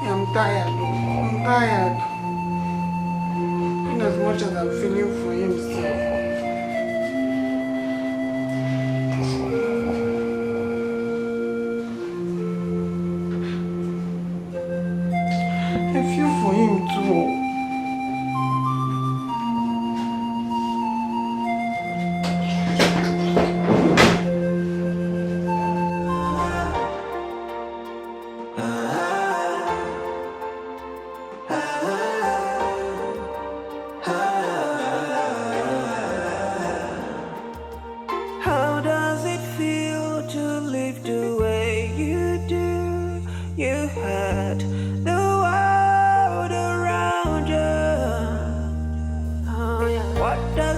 I'm tired. In as much as I'm feeling for him still.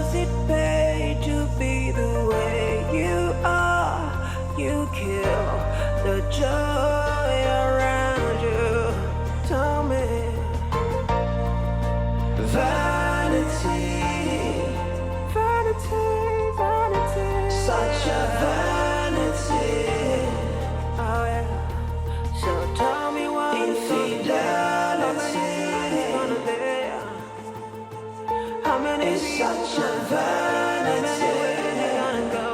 does it pay to be the way you are? You kill the joy around you. Tell me, vanity, vanity, vanity, such a vanity. Oh yeah. So tell me what infidelity is gonna be. How many it's such a vanity. Gonna go.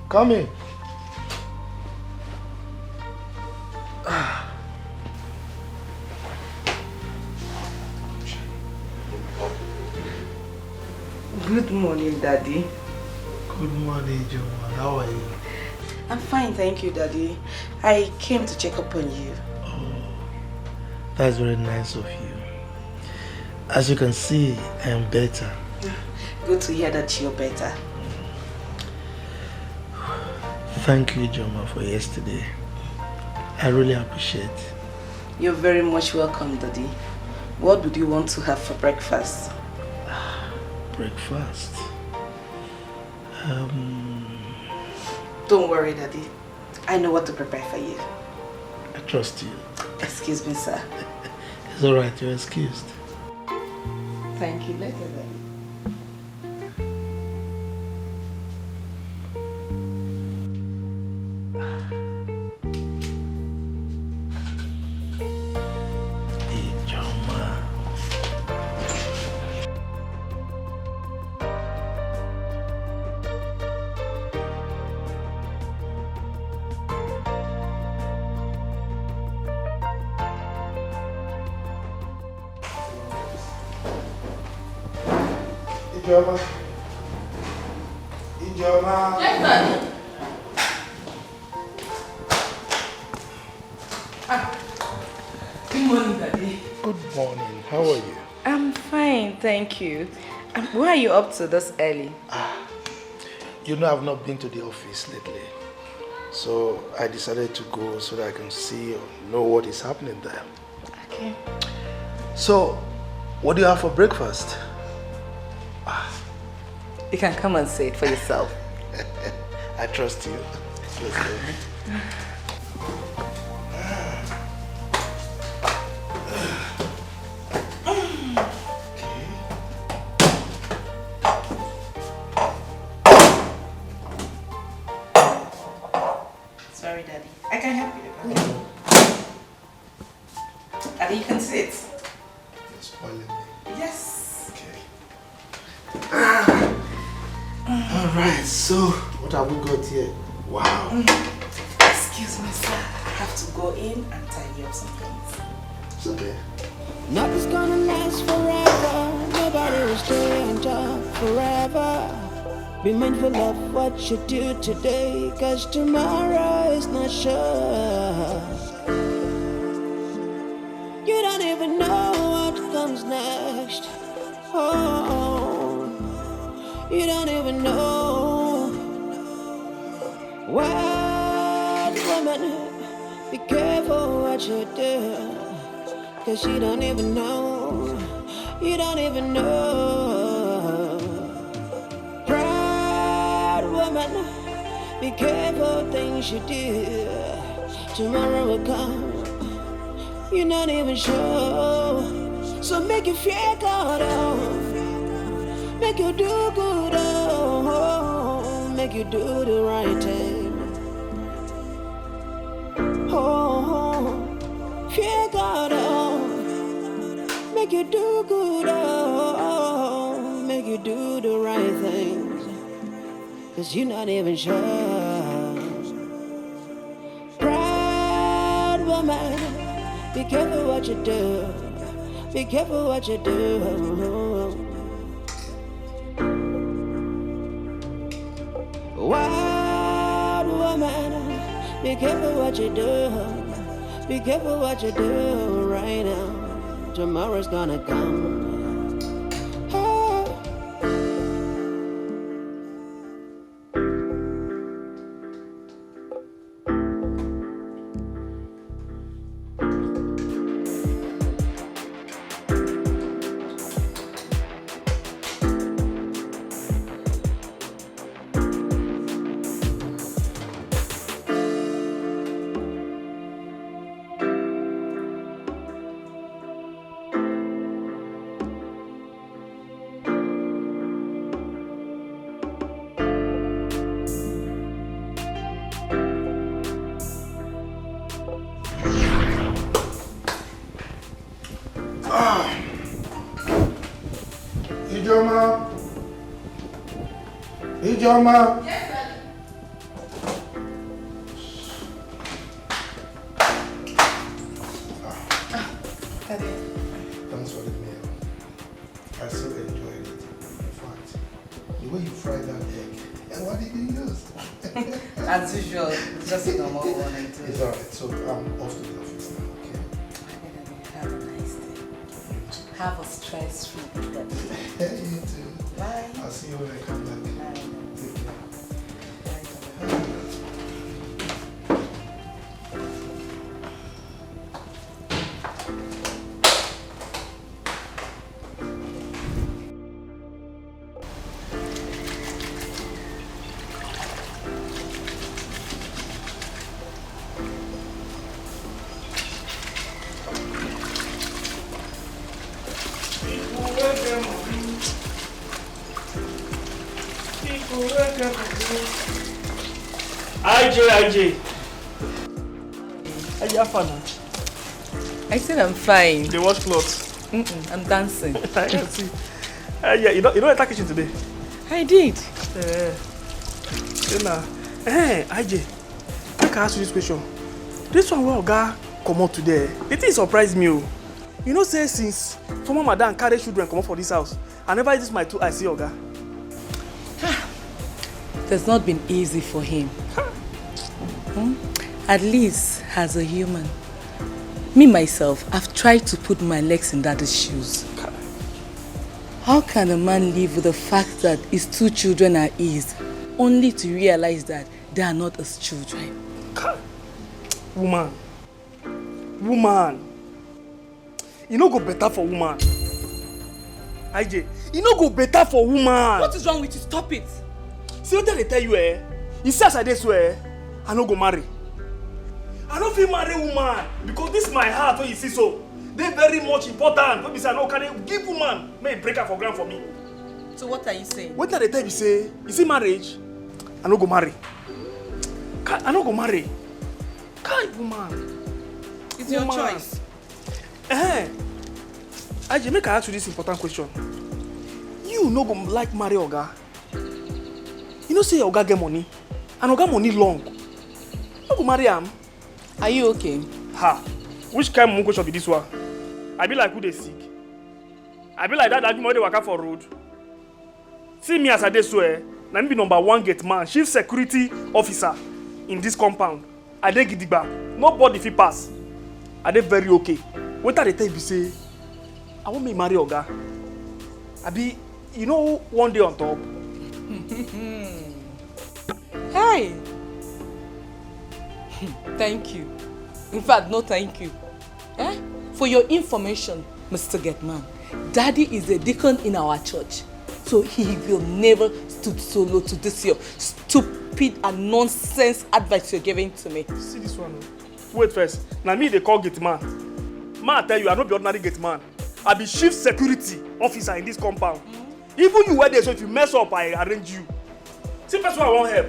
Come in. Good morning, Daddy. Good morning, Joma. How are you? I'm fine, thank you, Daddy. I came to check up on you. Oh, that's very nice of you. As you can see, I am better. Good to hear that you're better. Thank you, Joma, for yesterday. I really appreciate it. You're very much welcome, Daddy. What would you want to have for breakfast? Breakfast? Don't worry, Daddy. I know what to prepare for you. I trust you. Excuse me, sir. It's alright, you're excused. Thank you. Later, Daddy. Ijoma. Ijoma. Yes, Daddy. Good morning, Daddy. Good morning. How are you? I'm fine, thank you. Why are you up to this early? You know I've not been to the office lately. So I decided to go so that I can see or know what is happening there. Okay. So, what do you have for breakfast? You can come and say it for yourself. I trust you. Let's go. Sorry, Daddy. I can help you. Daddy, you can sit. You're spoiling me. Yes. Okay. Alright, so what have we got here? Wow. Excuse me, sir. I have to go in and tidy up some things. It's okay. Nothing's gonna last forever. Nobody will stay on top forever. Be mindful of what you do today, cause tomorrow is not sure. You don't even know what comes next. Oh, you don't even know. Wild woman, be careful what you do, cause you don't even know. You don't even know. Proud woman, be careful things you do. Tomorrow will come, you're not even sure. So make you feel good, oh. Make you do good, oh. Make make you do the right thing. Oh, fear God, oh, make you do good, oh, make you do the right things, 'cause you're not even sure. Proud woman, be careful what you do, be careful what you do. Wild woman, be careful what you do, be careful what you do right now. Tomorrow's gonna come. Ijoma. Yes, Daddy. Thanks for the meal. I so enjoyed it. In fact, the way you fried that egg, and what did you use? as usual, it's just a normal one. It's alright, so I'm off to the office now, okay? Have a nice day. Have a stress-free day. You too. Bye. I'll see you when I come back. Bye. Take care. IJ. Are you fun? I said I'm fine. They wash clothes. I'm dancing. I can see. Yeah, you don't enter kitchen today. I did. Hey, IJ, I can ask you this question. This one where Oga come out today, the thing surprised me. You know, say since former madam carry children come up for this house, I never use my two eyes see Oga. It has not been easy for him. At least as a human. Me myself, I've tried to put my legs in daddy's shoes. How can a man live with the fact that his two children are his, only to realize that they are not his children? Woman. You no go better for woman. IJ, you no go better for woman. What is wrong with you? Stop it. See what they tell you, You see as I swear, I no go marry. I don't feel marry woman because this is my heart when you see so. They very much important. When you say I no can give woman, may break her for ground for me. So what are you saying? What are the time you say? You see marriage? I no go marry. I no go marry. Can't woman. It's your choice. IJ, make I ask you this important question. You no go like marry Oga. You know say Oga get money, and Oga money long. No go marry him. Are you okay? Ha! Which kind of question be this one? I be like who they sick. I be like that argument they waka for road. See me as I dey swear, na me be #1 gate man, chief security officer in this compound. I dey gidigba. Nobody fit pass. I dey very okay. Wetin I dey tell you be say, I want me marry Oga. I be, you know, one day on top. Hey! Thank you. In fact, no thank you. For your information, Mr. Getman, Daddy is a deacon in our church. So he will never stoop solo to this your stupid and nonsense advice you're giving to me. See this one. Wait first. Now me they call gate man. Man, I tell you, I don't be ordinary gate man. I be chief security officer in this compound. Even you were there, so if you mess up, I arrange you. See, person I won't help.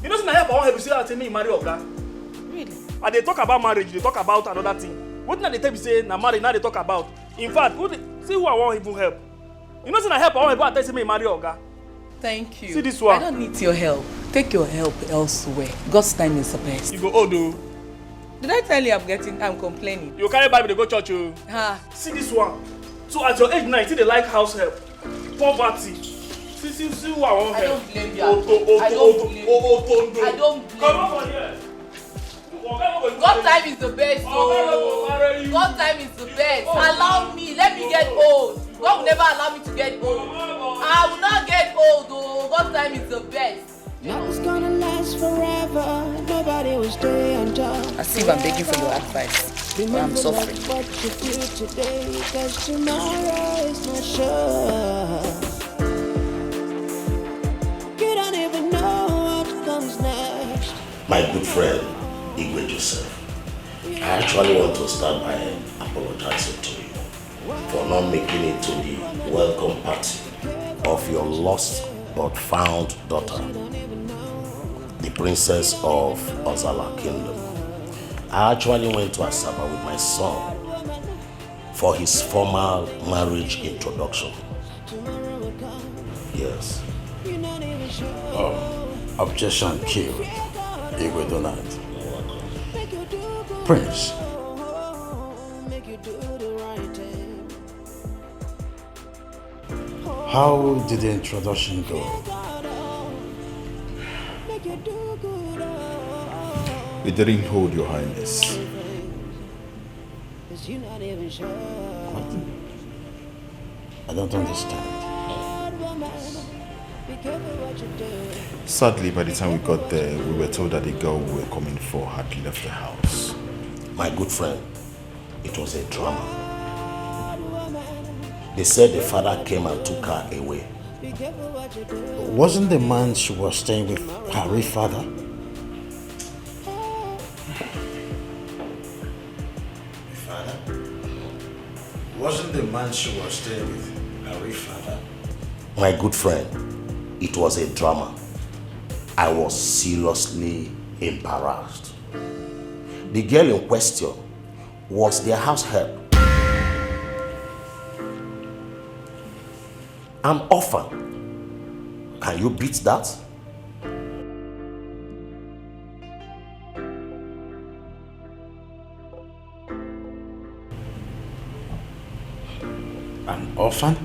You know, since I help, I won't help. You see that tell me you marry Oga. Really? And they talk about marriage, they talk about another thing. What now they tell me say na marriage, now they talk about. In fact, see who I won't even help. You know, since I help, I won't help. I tell me you marry Oga. Thank you. See this one. I don't need your help. Take your help elsewhere. God's time is the best. You go old though. Did I tell you I'm complaining? You carry Bible, they go church. Oh. See this one. So at your age 19, they like house help, poverty. See who I want help. I don't blame you. I don't blame you. I don't blame you. Come on here. God time is the best. Oh. God time is the best. Allow me. Let me get old. God will never allow me to get old. I will not get old. Oh. God time is the best. Nothing's gonna last forever. Nobody will stay on top. As if I'm begging for your advice. But I'm suffering. What you do today, 'cause tomorrow is not sure. You don't even know what comes next. My good friend, Igwe Joseph, I actually want to start by apologizing to you for not making it to the welcome party of your lost but found daughter, the princess of Ozala Kingdom. I actually went to Asaba with my son for his formal marriage introduction. Yes. Objection killed. Igwe Donald. Prince. How did the introduction go? It didn't hold, Your Highness. What? I don't understand. Sadly, by the time we got there, we were told that the girl we were coming for had left the house. My good friend, it was a drama. They said the father came and took her away. Wasn't the man she was staying with her real father? Wasn't the man she was staying with her real father? My good friend, it was a drama. I was seriously embarrassed. The girl in question was their house help. An orphan. Can you beat that? An orphan?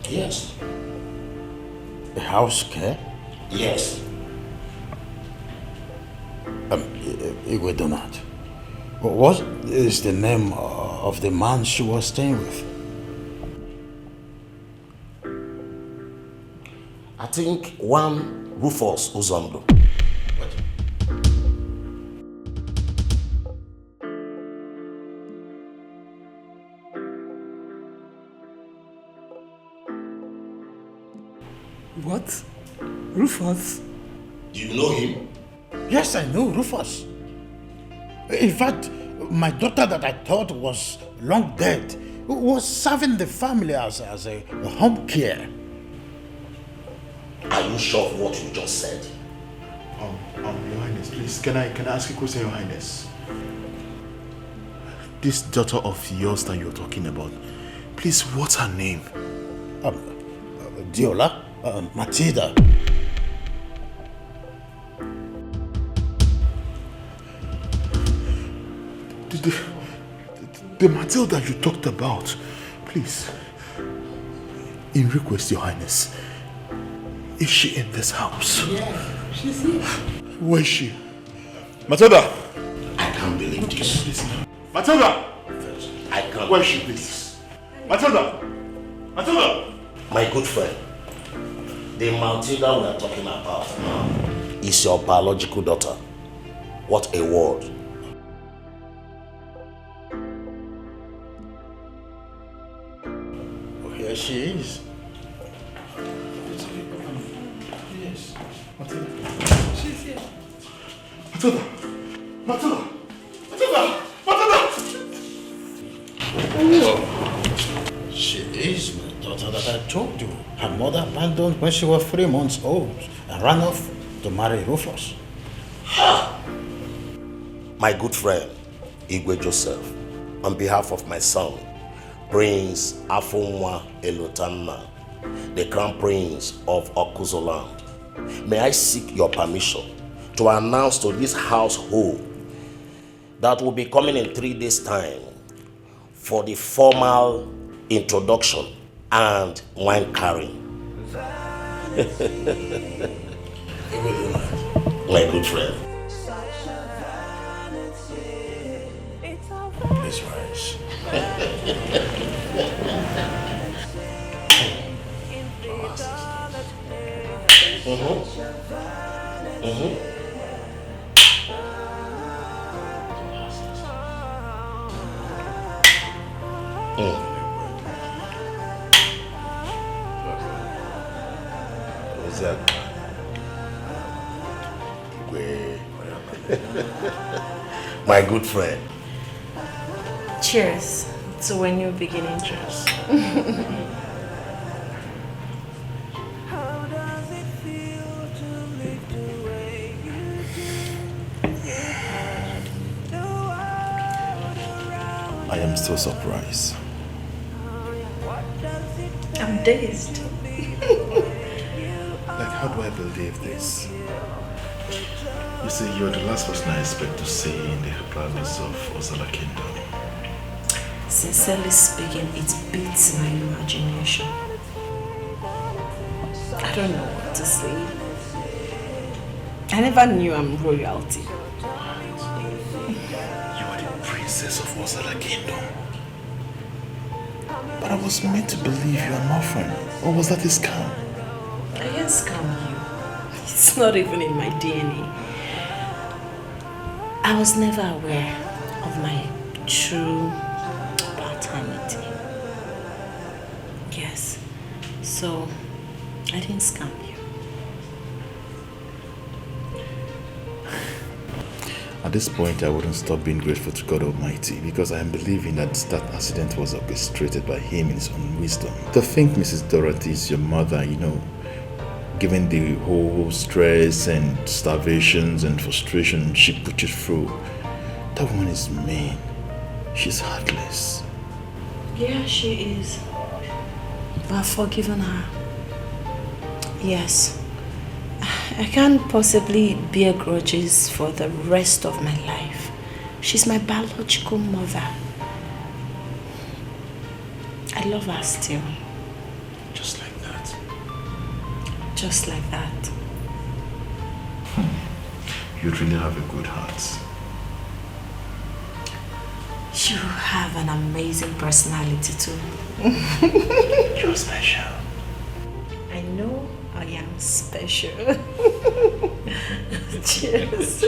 Yes. A house care? Yes. Igwe Donald. What is the name of the man she was staying with? I think one Rufus Uzondo. What? Rufus? Do you know him? Yes, I know Rufus. In fact, my daughter that I thought was long dead was serving the family as a home care. Are you sure of what you just said? Your Highness, please, can I ask a question, Your Highness? This daughter of yours that you're talking about, please, what's her name? Diola, Matilda. The Matilda you talked about, please, in request, Your Highness, is she in this house? Yeah, she's here. Where is she? Matilda! I can't believe this. Matilda! I can't. Where is she, please? Matilda! Matilda! My good friend, the Matilda we are talking about now is your biological daughter. What a word. Here she is. Yes. Matilda. She's here. Matilda! Matilda! Matilda! Matilda! Oh. She is my daughter that I told you her mother abandoned when she was 3 months old and ran off to marry Rufus. My good friend, Igwe Joseph, on behalf of my son, Prince Afunwa Elotanna, the Crown Prince of Okuzoland, may I seek your permission to announce to this household that will be coming in 3 days' time for the formal introduction and wine carrying. My good friend. Please rise. What's that? My good friend. Cheers to a new beginning. Cheers. I am so surprised. I'm dazed. Like, how do I believe this? You see, you're the last person I expect to see in the palace of Ozala Kingdom. Sincerely speaking, it beats my imagination. I don't know what to say. I never knew I'm royalty. You are the princess of Ozala Kingdom. But I was meant to believe you're an orphan. Or was that a scam? I can't scam you. It's not even in my DNA. I was never aware of my true paternity. Yes. So, I didn't scam you. At this point, I wouldn't stop being grateful to God Almighty because I am believing that that accident was orchestrated by Him in His own wisdom. To think Mrs. Dorothy is your mother, given the whole stress and starvations and frustration she put you through, that woman is mean. She's heartless. Yeah, she is. But I've forgiven her. Yes. I can't possibly bear grudges for the rest of my life. She's my biological mother. I love her still. Just like that. Just like that. You really have a good heart. You have an amazing personality too. You're special. I know I am special. Cheers.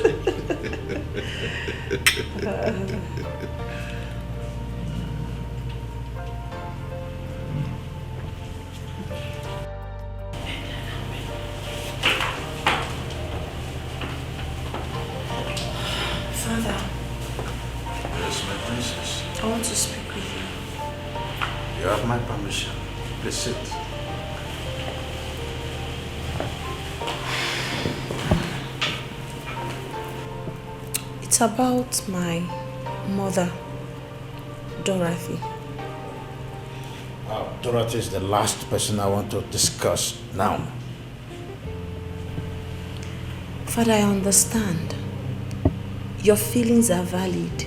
Father. Yes, my princess. I want to speak with you. You have my permission. Please sit. It's about my mother, Dorothy. Dorothy is the last person I want to discuss now. Father, I understand. Your feelings are valid.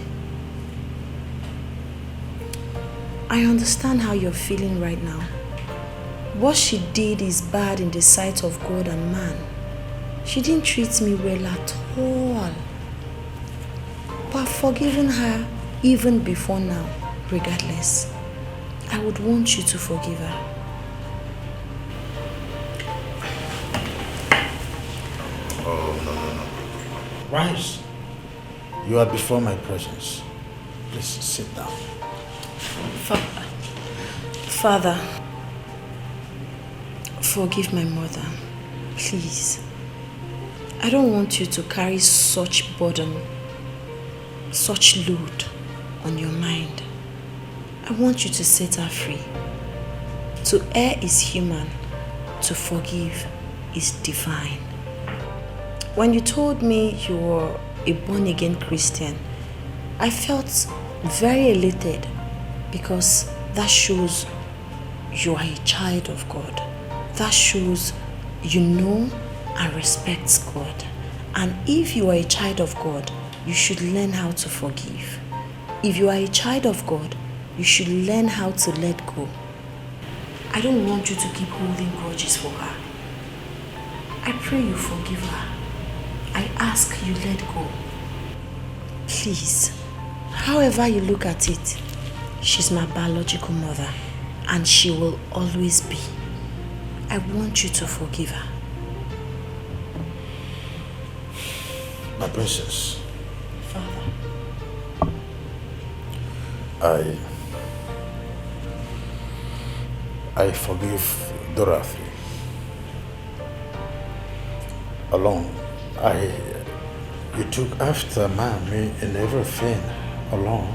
I understand how you're feeling right now. What she did is bad in the sight of God and man. She didn't treat me well at all. But I've forgiven her even before now, regardless. I would want you to forgive her. Oh, no. Rise. You are before my presence. Please sit down. Father, forgive my mother, please. I don't want you to carry such burden, such load on your mind. I want you to set her free, To err is human, to forgive is divine. When you told me you were a born-again Christian, I felt very elated because that shows you are a child of God. That shows you know and respect God. And if you are a child of God, you should learn how to forgive. If you are a child of God, you should learn how to let go. I don't want you to keep holding grudges for her. I pray you forgive her. I ask you let go. Please, however you look at it, she's my biological mother and she will always be. I want you to forgive her. My princess. Father. I forgive Dorothy. Alone, you took after mommy in everything alone.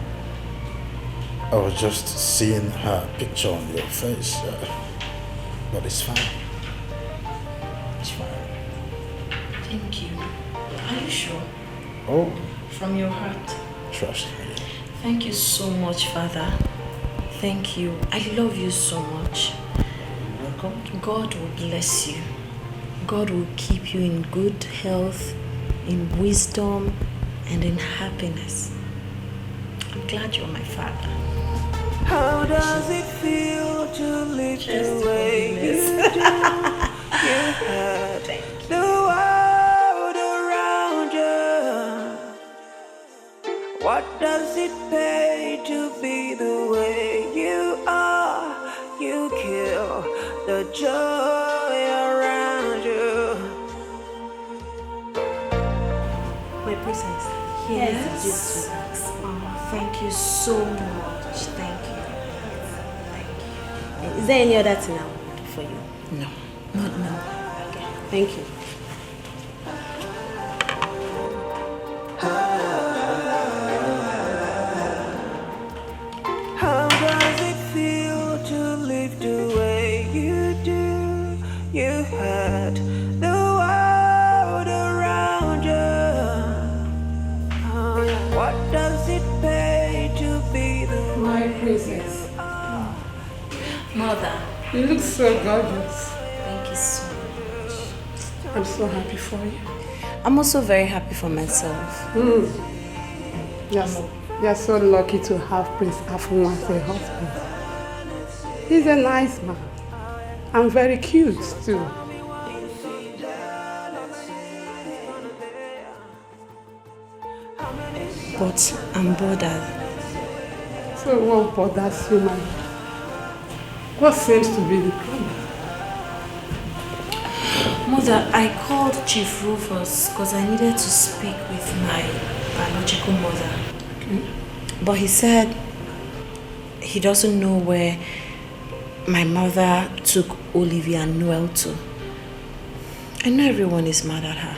I was just seeing her picture on your face, but it's fine. It's fine. Thank you. Are you sure? Oh. From your heart? Trust me. Thank you so much, Father. Thank you. I love you so much. Welcome. God will bless you. God will keep you in good health, in wisdom, and in happiness. I'm glad you're my father. How does it feel to live the way you do? You had the world around you. What does it pay to be the way you are? You kill the joy around you. My princess, Yes. Yes. Oh, thank you so much. Thank you. Is there any other thing I'll do for you? No, not now. Okay, thank you. How does it feel to live the way you do? You had the world around you. Oh, yeah. What does it pay to be the My princess. Mother. You look so gorgeous. Thank you so much. I'm so happy for you. I'm also very happy for myself. Yes. You're so lucky to have Prince Arum as a husband. He's a nice man and very cute too. But I'm bothered. So what bothers you, man? What seems to be the problem? Mother, I called Chief Rufus because I needed to speak with my biological mother. Okay. But he said he doesn't know where my mother took Olivia and Noel to. I know everyone is mad at her.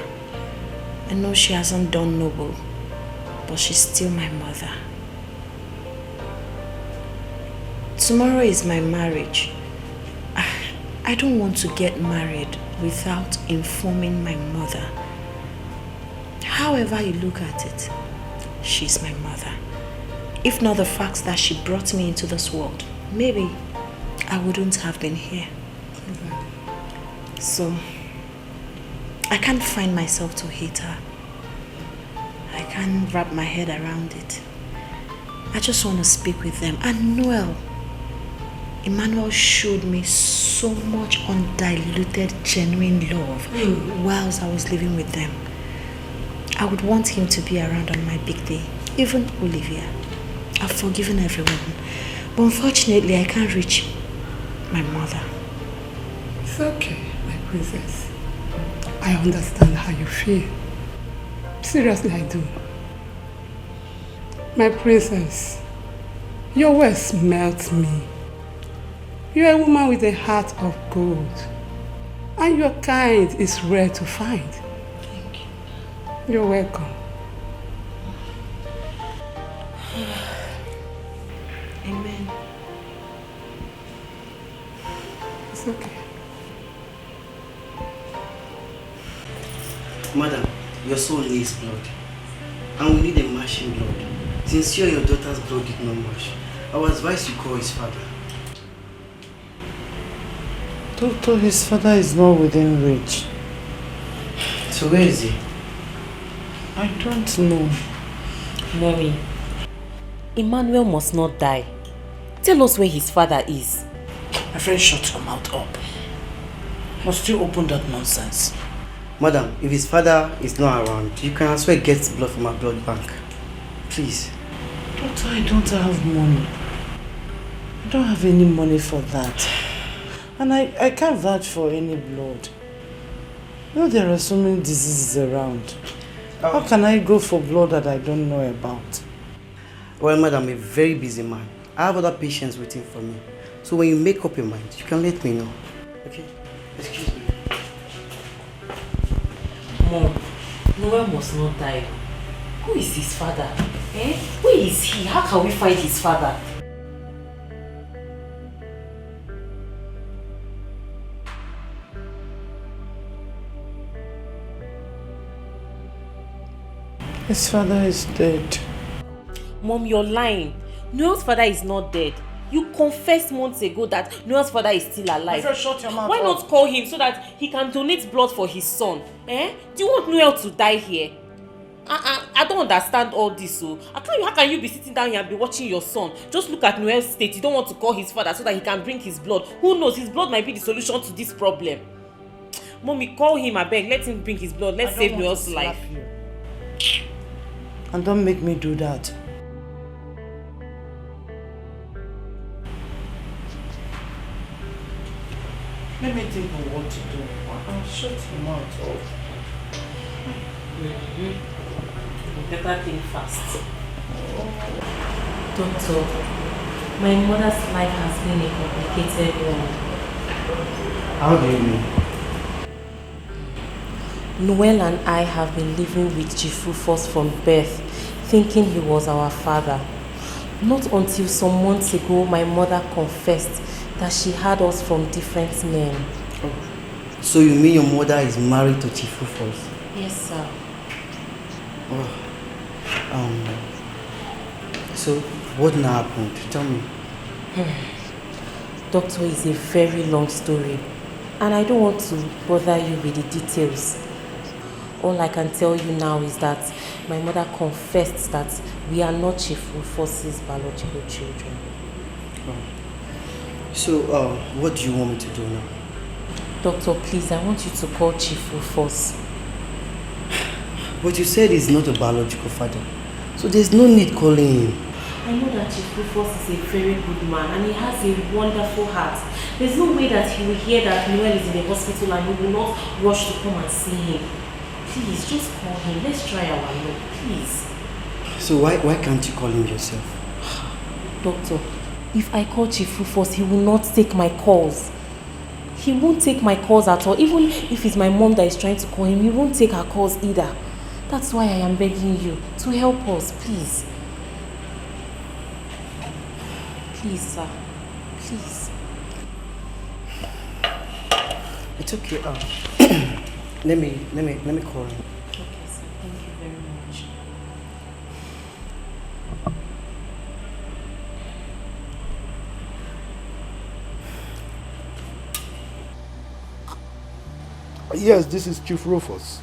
I know she hasn't done noble, but she's still my mother. Tomorrow is my marriage. I don't want to get married without informing my mother. However you look at it, she's my mother. If not the fact that she brought me into this world, maybe I wouldn't have been here. So, I can't find myself to hate her. I can't wrap my head around it. I just want to speak with them. And Noel, Emmanuel showed me so much undiluted, genuine love whilst I was living with them. I would want him to be around on my big day. Even Olivia. I've forgiven everyone. But unfortunately, I can't reach my mother. It's okay, my princess. I understand how you feel. Seriously, I do. My princess, your words melt me. You're a woman with a heart of gold. And your kind is rare to find. Thank you. You're welcome. Amen. son needs blood. And we need a matching blood. Since you and your daughter's blood did not match, I would advise you call his father. Doctor, his father is not within reach. So where is he? I don't know. Mommy, Emmanuel must not die. Tell us where his father is. My friend, shut your mouth up. Must you open that nonsense? Madam, if his father is not around, you can as well get blood from our blood bank. Please. Doctor, I don't have money. I don't have any money for that. And I can't vouch for any blood. You know, there are so many diseases around. How can I go for blood that I don't know about? Well, madam, I'm a very busy man. I have other patients waiting for me. So when you make up your mind, you can let me know. Okay? Excuse me. Mom, Noel must not die. Who is his father? Eh? Where is he? How can we find his father? His father is dead. Mom, you're lying. Noel's father is not dead. You confessed months ago that Noel's father is still alive. Shut your mouth. Why not call him so that he can donate blood for his son? Eh? Do you want Noel to die here? I don't understand all this. So how can you be sitting down here and be watching your son? Just look at Noel's state. You don't want to call his father so that he can bring his blood. Who knows? His blood might be the solution to this problem. Mommy, call him, I beg. Let him bring his blood. Let's save Noel's life. And don't make me do that. Let me think of what to do. I'll shut your mouth up. Better think fast. Doctor, my mother's life has been a complicated one. How do you mean? Noel and I have been living with Chief Rufus from birth, thinking he was our father. Not until some months ago my mother confessed that she had us from different men. Oh. So you mean your mother is married to Chief Rufus? Yes, sir. Oh. So what now happened? Tell me. Doctor, it's a very long story and I don't want to bother you with the details. All I can tell you now is that my mother confessed that we are not Chief Rufus's biological children. Oh. So, what do you want me to do now? Doctor, please, I want you to call Chief Rufus. But you said he's not a biological father, so there's no need calling him. I know that Chief Rufus is a very good man and he has a wonderful heart. There's no way that he will hear that Noel is in the hospital and he will not rush to come and see him. Please, just call him. Let's try our luck, please. So why can't you call him yourself? Doctor, if I call Chief Rufus, he will not take my calls. He won't take my calls at all. Even if it's my mom that is trying to call him, he won't take her calls either. That's why I am begging you to help us, please. Please, sir. Please. It's okay. Let me call him. Okay, sir. Thank you very much. Yes, this is Chief Rufus.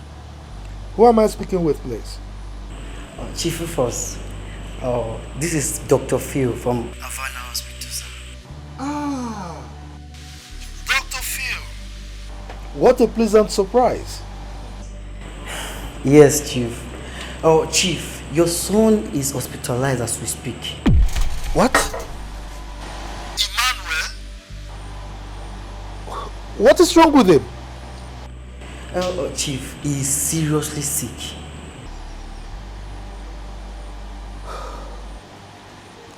Who am I speaking with, please? Chief Rufus. This is Dr. Phil from Havana Hospital, sir. Ah, Dr. Phil. What a pleasant surprise. Yes, Chief. Oh, Chief, your son is hospitalized as we speak. What? What is wrong with him? Chief, he is seriously sick.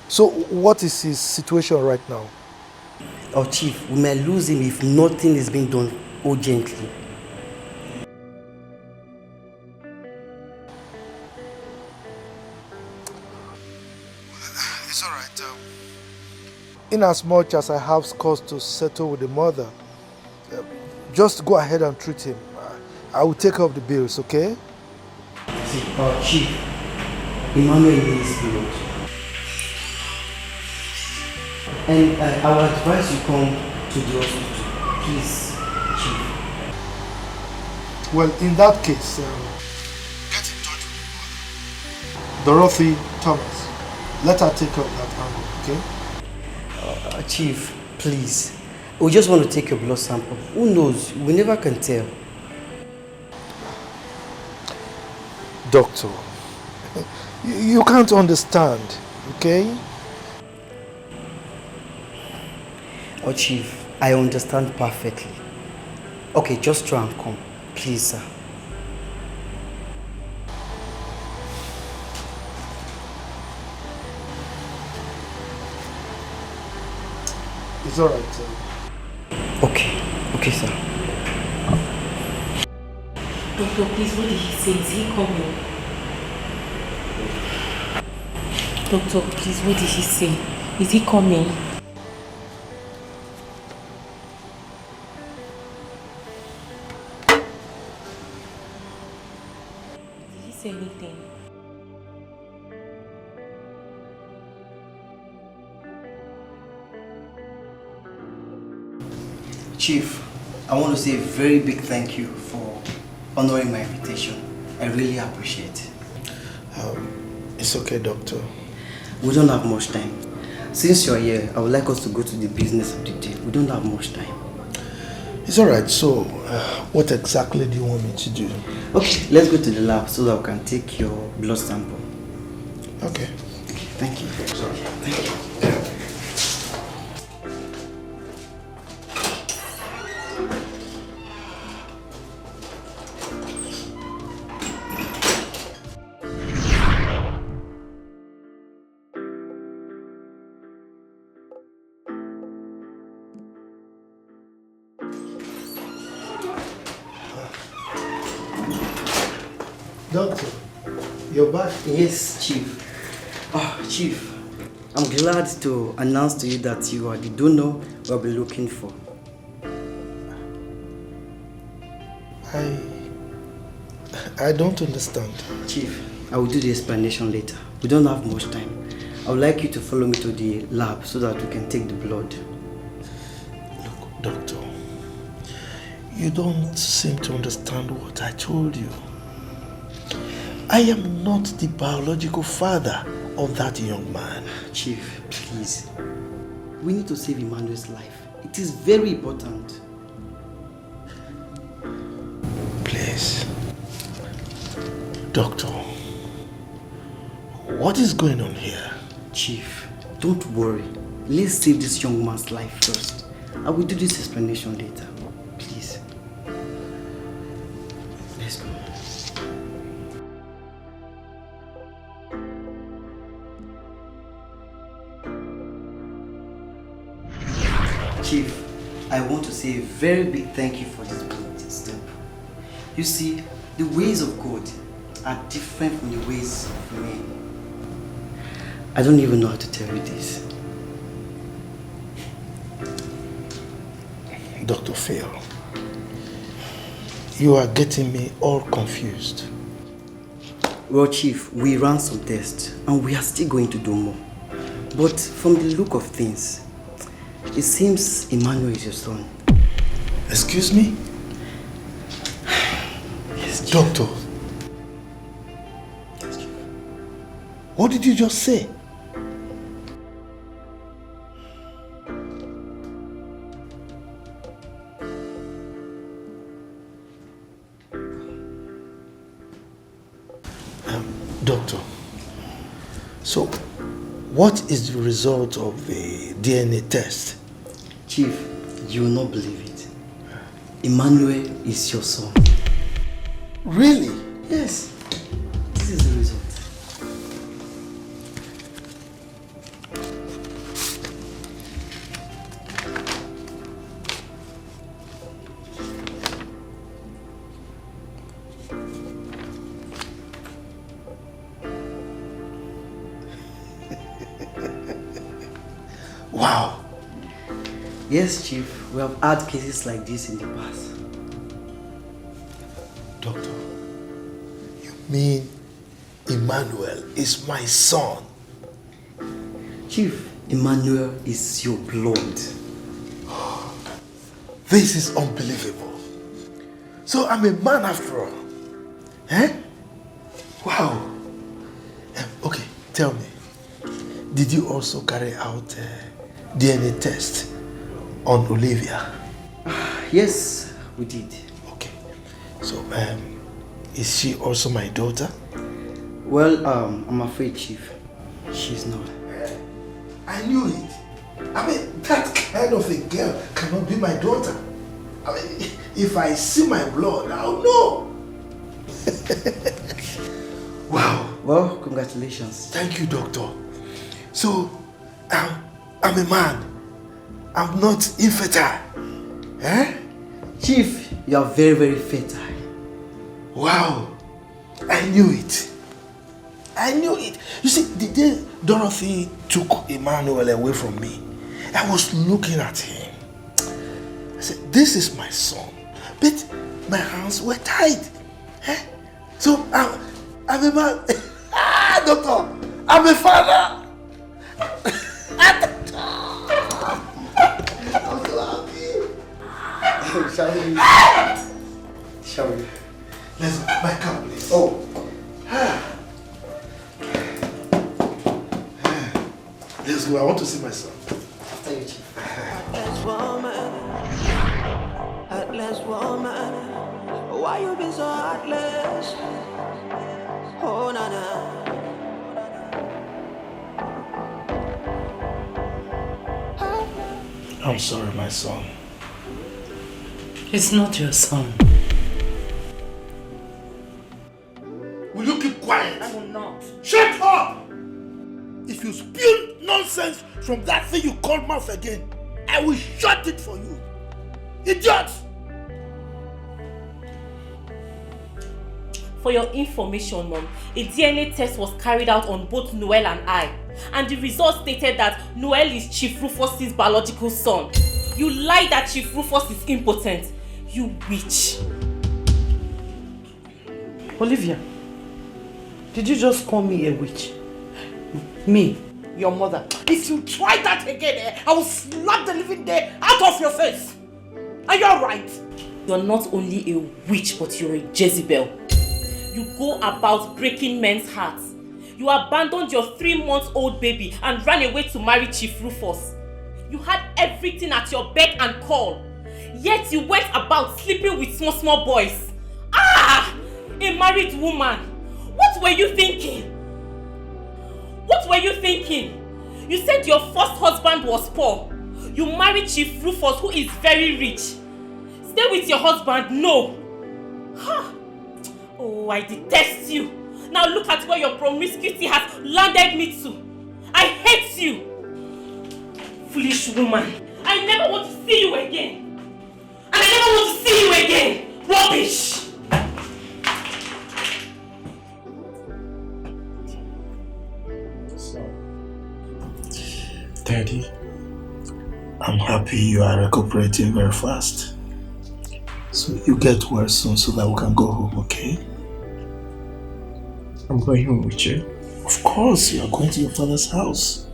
So, what is his situation right now? Oh, Chief, we may lose him if nothing is being done urgently. It's alright. In as much as I have scores to settle with the mother, just go ahead and treat him. I will take up the bills, okay? See, Chief, Emmanuel needs blood. And I will advise you come to the hospital. Please, Chief. Well, in that case, get in touch with Dorothy Thomas. Let her take care of that angle, okay? Chief, please. We just want to take your blood sample. Who knows? We never can tell. Doctor, you can't understand, okay? Oh, Chief, I understand perfectly. Okay, just try and come. Please, sir. It's alright, sir. Okay, sir. Doctor, please, what did he say? Is he coming? Doctor, please, what did he say? Is he coming? Did he say anything? Chief, I want to say a very big thank you for honoring my invitation. I really appreciate it. It's okay, Doctor. We don't have much time. Since you're here, I would like us to go to the business of the day. We don't have much time. It's alright, so what exactly do you want me to do? Okay, let's go to the lab so that we can take your blood sample. Okay. Thank you. Sorry. Thank you. Doctor, you're back? Yes, Chief. Chief, I'm glad to announce to you that you are the donor we'll be looking for. I don't understand. Chief, I will do the explanation later. We don't have much time. I would like you to follow me to the lab so that we can take the blood. Look, Doctor, you don't seem to understand what I told you. I am not the biological father of that young man. Chief, please. We need to save Emmanuel's life. It is very important. Please. Doctor, what is going on here? Chief, don't worry. Let's save this young man's life first. I will do this explanation later. Please. Let's go. Chief, I want to say a very big thank you for this blood step. You see, the ways of God are different from the ways of men. I don't even know how to tell you this. Dr. Phil, you are getting me all confused. Well, Chief, we ran some tests and we are still going to do more. But from the look of things, it seems Emmanuel is your son. Excuse me? Yes, Chief. Doctor. Yes, Chief. What did you just say? Doctor, so what is the result of the DNA test? Chief, you will not believe it. Emmanuel is your son. Really? Yes. This is the result. Wow. Yes, Chief. We have had cases like this in the past. Doctor, you mean Emmanuel is my son. Chief, Emmanuel is your blood. This is unbelievable. So I'm a man after all. Eh? Wow. Okay, tell me. Did you also carry out DNA test on Olivia? Yes, we did. Okay. So, is she also my daughter? Well, I'm afraid, Chief, she's not. I knew it. I mean, that kind of a girl cannot be my daughter. I mean, if I see my blood, I'll know. Wow. Well, congratulations. Thank you, doctor. So, I'm a man. I'm not infertile. Eh? Chief, you are very, very fertile. Wow. I knew it. I knew it. You see, the day Dorothy took Emmanuel away from me, I was looking at him. I said, this is my son. But my hands were tied. Eh? So I'm a man. Doctor, I'm a father. I'm so happy. Shall we? Let's go. My car, please. Oh. Let's go. I want to see my son. Thank you, Chief. Heartless woman, why you be so heartless? Oh, na na. I'm sorry, my son. It's not your son. Will you keep quiet? I will not. Shut up! If you spew nonsense from that thing you call mouth again, I will shut it for you. Idiot! For your information, Mom, a DNA test was carried out on both Noel and I, and the results stated that Noel is Chief Rufus's biological son. You lied that Chief Rufus is impotent. You witch. Olivia, did you just call me a witch? Me, your mother. If you try that again, I will slap the living day out of your face. Are you alright? You're not only a witch, but you're a Jezebel. You go about breaking men's hearts. You abandoned your 3-month-old baby and ran away to marry Chief Rufus. You had everything at your beck and call. Yet you went about sleeping with small boys. Ah! A married woman. What were you thinking? What were you thinking? You said your first husband was poor. You married Chief Rufus, who is very rich. Stay with your husband? No. Ha! Oh, I detest you. Now look at where your promiscuity has landed me to. I hate you. Foolish woman. I never want to see you again. And I never want to see you again. Rubbish. Daddy, I'm happy you are recuperating very fast. So you get well soon so that we can go home, okay? I'm going home with you. Of course, you are going to your father's house.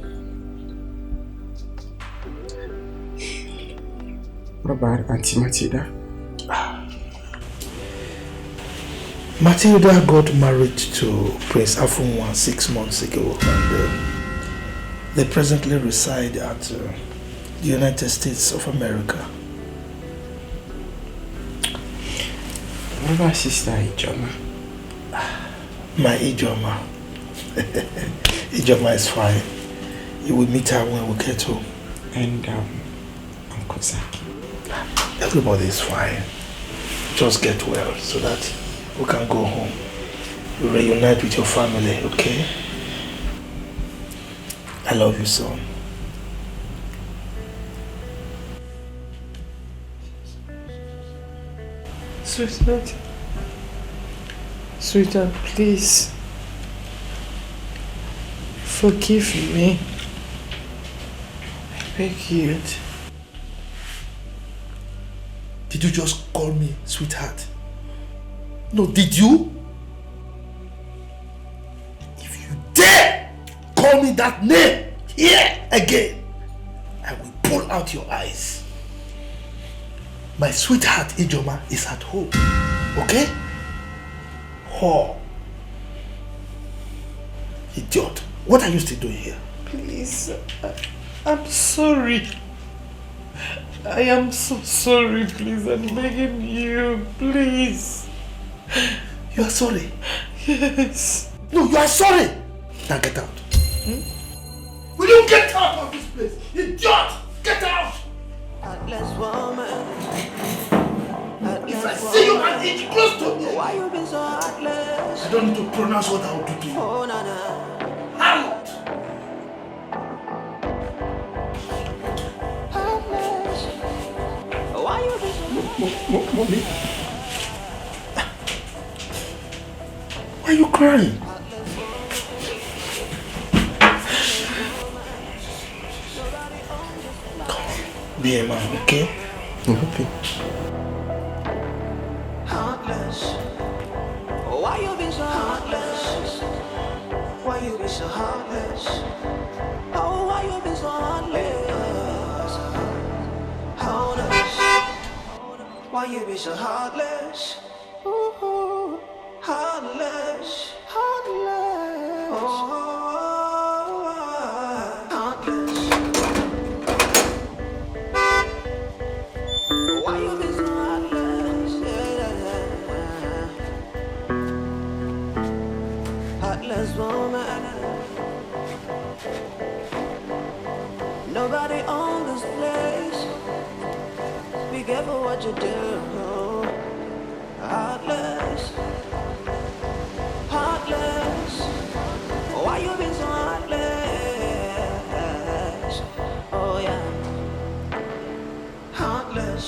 What about Auntie Matilda? Matilda got married to Prince Arum 6 months ago, and they presently reside at the United States of America. What about Sister Ijoma? My Ijoma. Ijoma is fine. You will meet her when we get home. And Uncle Zaki? Everybody is fine. Just get well so that we can go home. We reunite with your family, okay? I love you, son. Sweetheart. Sweetheart, please. Forgive me. I beg you. Did you just call me sweetheart? No, did you? call me that name here again, I will pull out your eyes. My sweetheart Ijoma is at home, okay? Oh, idiot. What are you still doing here? Please, I'm sorry. I am so sorry, please. I'm begging you, please. You are sorry? Yes. No, you are sorry. Now get out. Will you get out of this place? Idiot! Get out! Heartless woman. If I see you and inch close to me, why you been so heartless? I don't need to pronounce what I will do to you. Oh, Nana. Harlot! Heartless. Why you been so Mommy? Why are you crying? Be a man, okay? I'm happy. heartless? Why you been so heartless? Why you been so heartless? Oh, why you been so heartless? Heartless. Why you been so heartless? Ooh, heartless, heartless. Oh, heartless. Why you been so heartless? Heartless woman. Nobody owns this place. Be careful what you do. Heartless. Heartless. Why you been so heartless? Oh yeah. Heartless.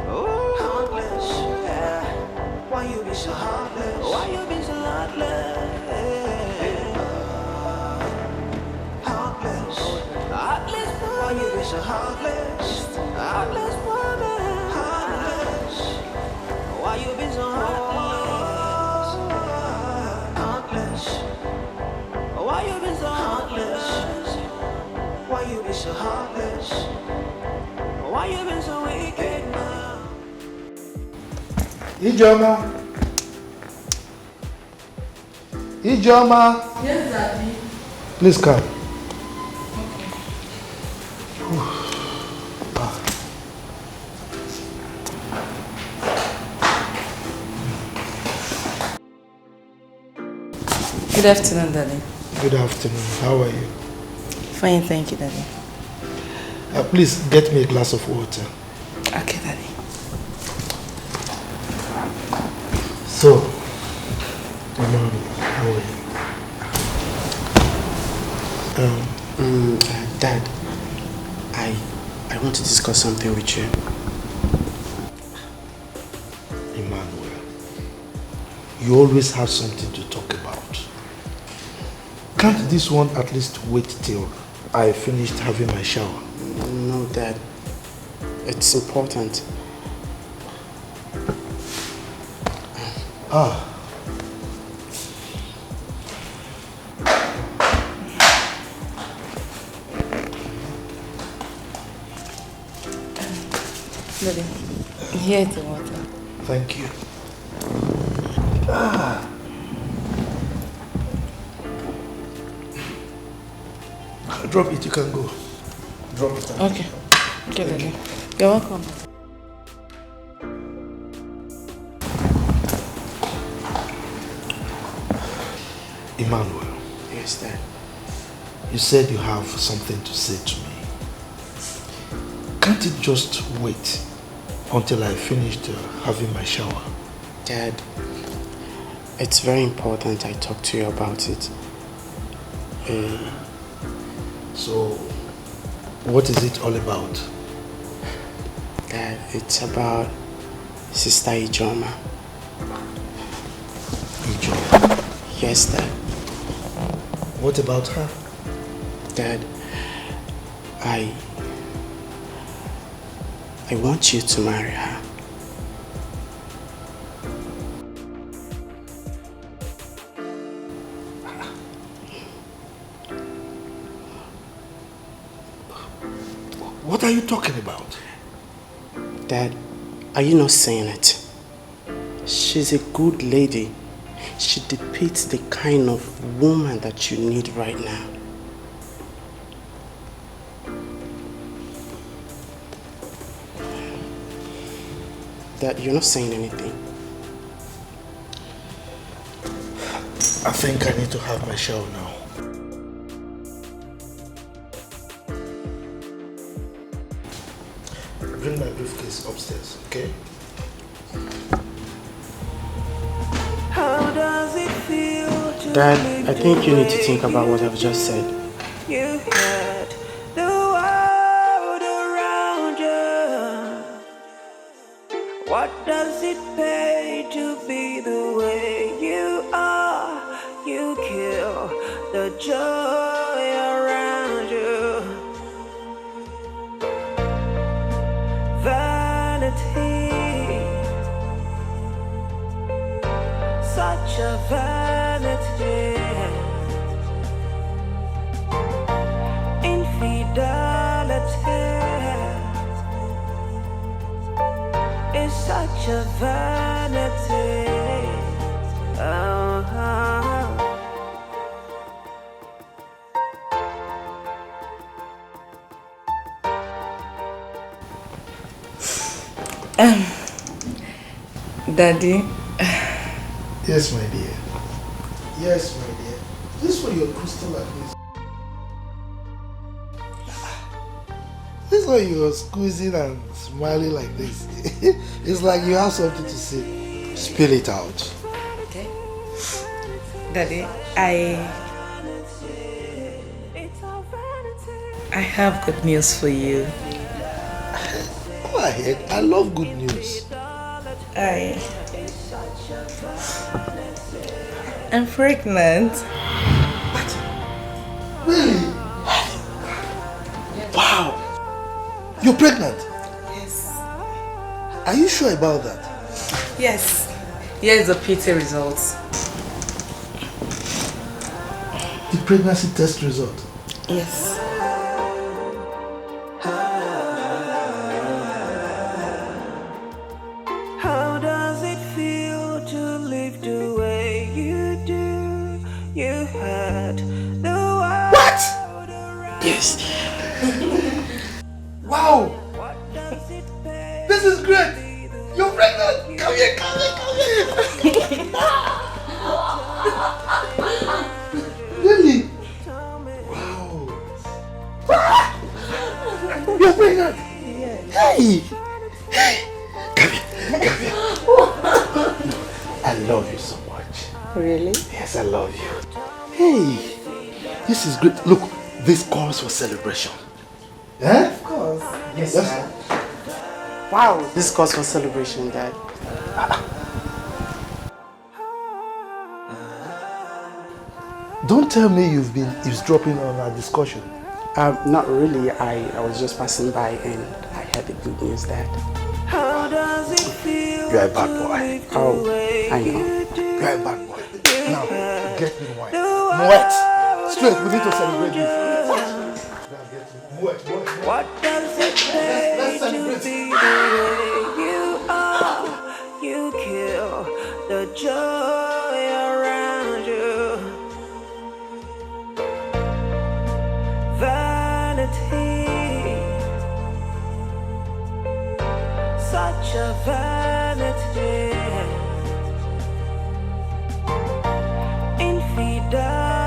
Oh, heartless. Yeah. Why you be so heartless? Why you be so heartless? Heartless. Heartless. Why you be so heartless? Heartless woman. Heartless. Why you be so heartless? Heartless. Why you be so heartless? Why you be so heartless? Why you been so wicked now? Ijoma. Ijoma. Yes, Daddy. Please come. Good afternoon, Daddy. Good afternoon. How are you? Fine, thank you, Daddy. Please get me a glass of water. Okay, Daddy. So, Mom, how are you? Dad, I want to discuss something with you. Emmanuel, you always have something to talk about. Can't this one at least wait till I finished having my shower? No, Dad. It's important. Daddy, here's the water. Thank you. Drop it, you can go. Drop it. Okay. Okay, Daddy. You're welcome. Emmanuel. Yes, Dad. You said you have something to say to me. Can't it just wait until I finished having my shower? Dad, it's very important I talk to you about it. So, what is it all about? Dad, it's about Sister Ijoma. Ijoma? Yes, Dad. What about her? Dad, I want you to marry her. What are you talking about? Dad, are you not saying it? She's a good lady. She depicts the kind of woman that you need right now. Dad, you're not saying anything. I think I need to have my shower now. Bring my briefcase upstairs, okay? How does it feel to Dad, I think you need to think about what I've just said. You had the world around you. What does it pay to be the way you are? You kill the joy around you. Vanity, such a vanity. Infidelity is such a vanity. Daddy. Yes, my dear. Yes, my dear. This one you're crystal like this. This one you're squeezing and smiling like this. It's like you have something to say. Spill it out. Okay. Daddy, I have good news for you. Go ahead. I love good news. I'm pregnant. Really? Wow. You're pregnant? Yes. Are you sure about that? Yes. Here is the PT results. The pregnancy test result? Yes. How does it feel to live the way you do? You had the world. What? Yes. Wow! This is great! You're pregnant! Come here, come here, come here! Really? Wow! You're pregnant! Hey! Hey! Come here, come here! I love you so much. Really? Yes, I love you. Hey! This is great. Look, this calls for celebration. Eh? Of course. Yes, Dad. Wow, this calls for celebration, Dad. Don't tell me you've been eavesdropping on our discussion. Not really. I was just passing by and I heard the good news, Dad. How does it feel? You're a bad boy. Oh, I know. You're a bad boy. Now, get me wine. Moet! Straight, we need to celebrate this. What does it take to be the way you are? You kill the joy around you. Vanity, such a vanity. Infidelity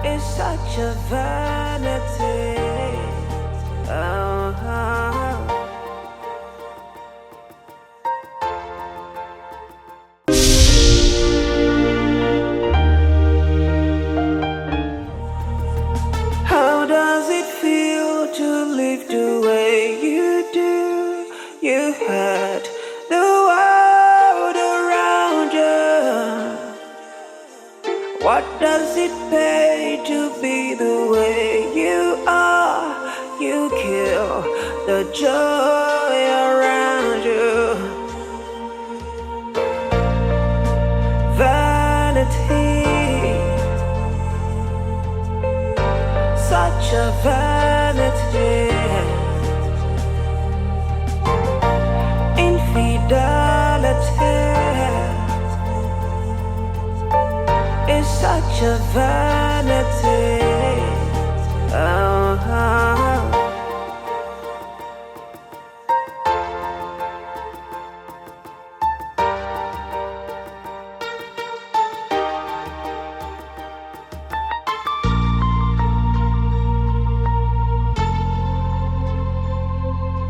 is such a vanity. How does it feel to live the way you do? You had the world around you. What does it pay to be the way you are? You kill the joy around you. Vanity, such a vanity. Infidelity is such a vanity. Oh,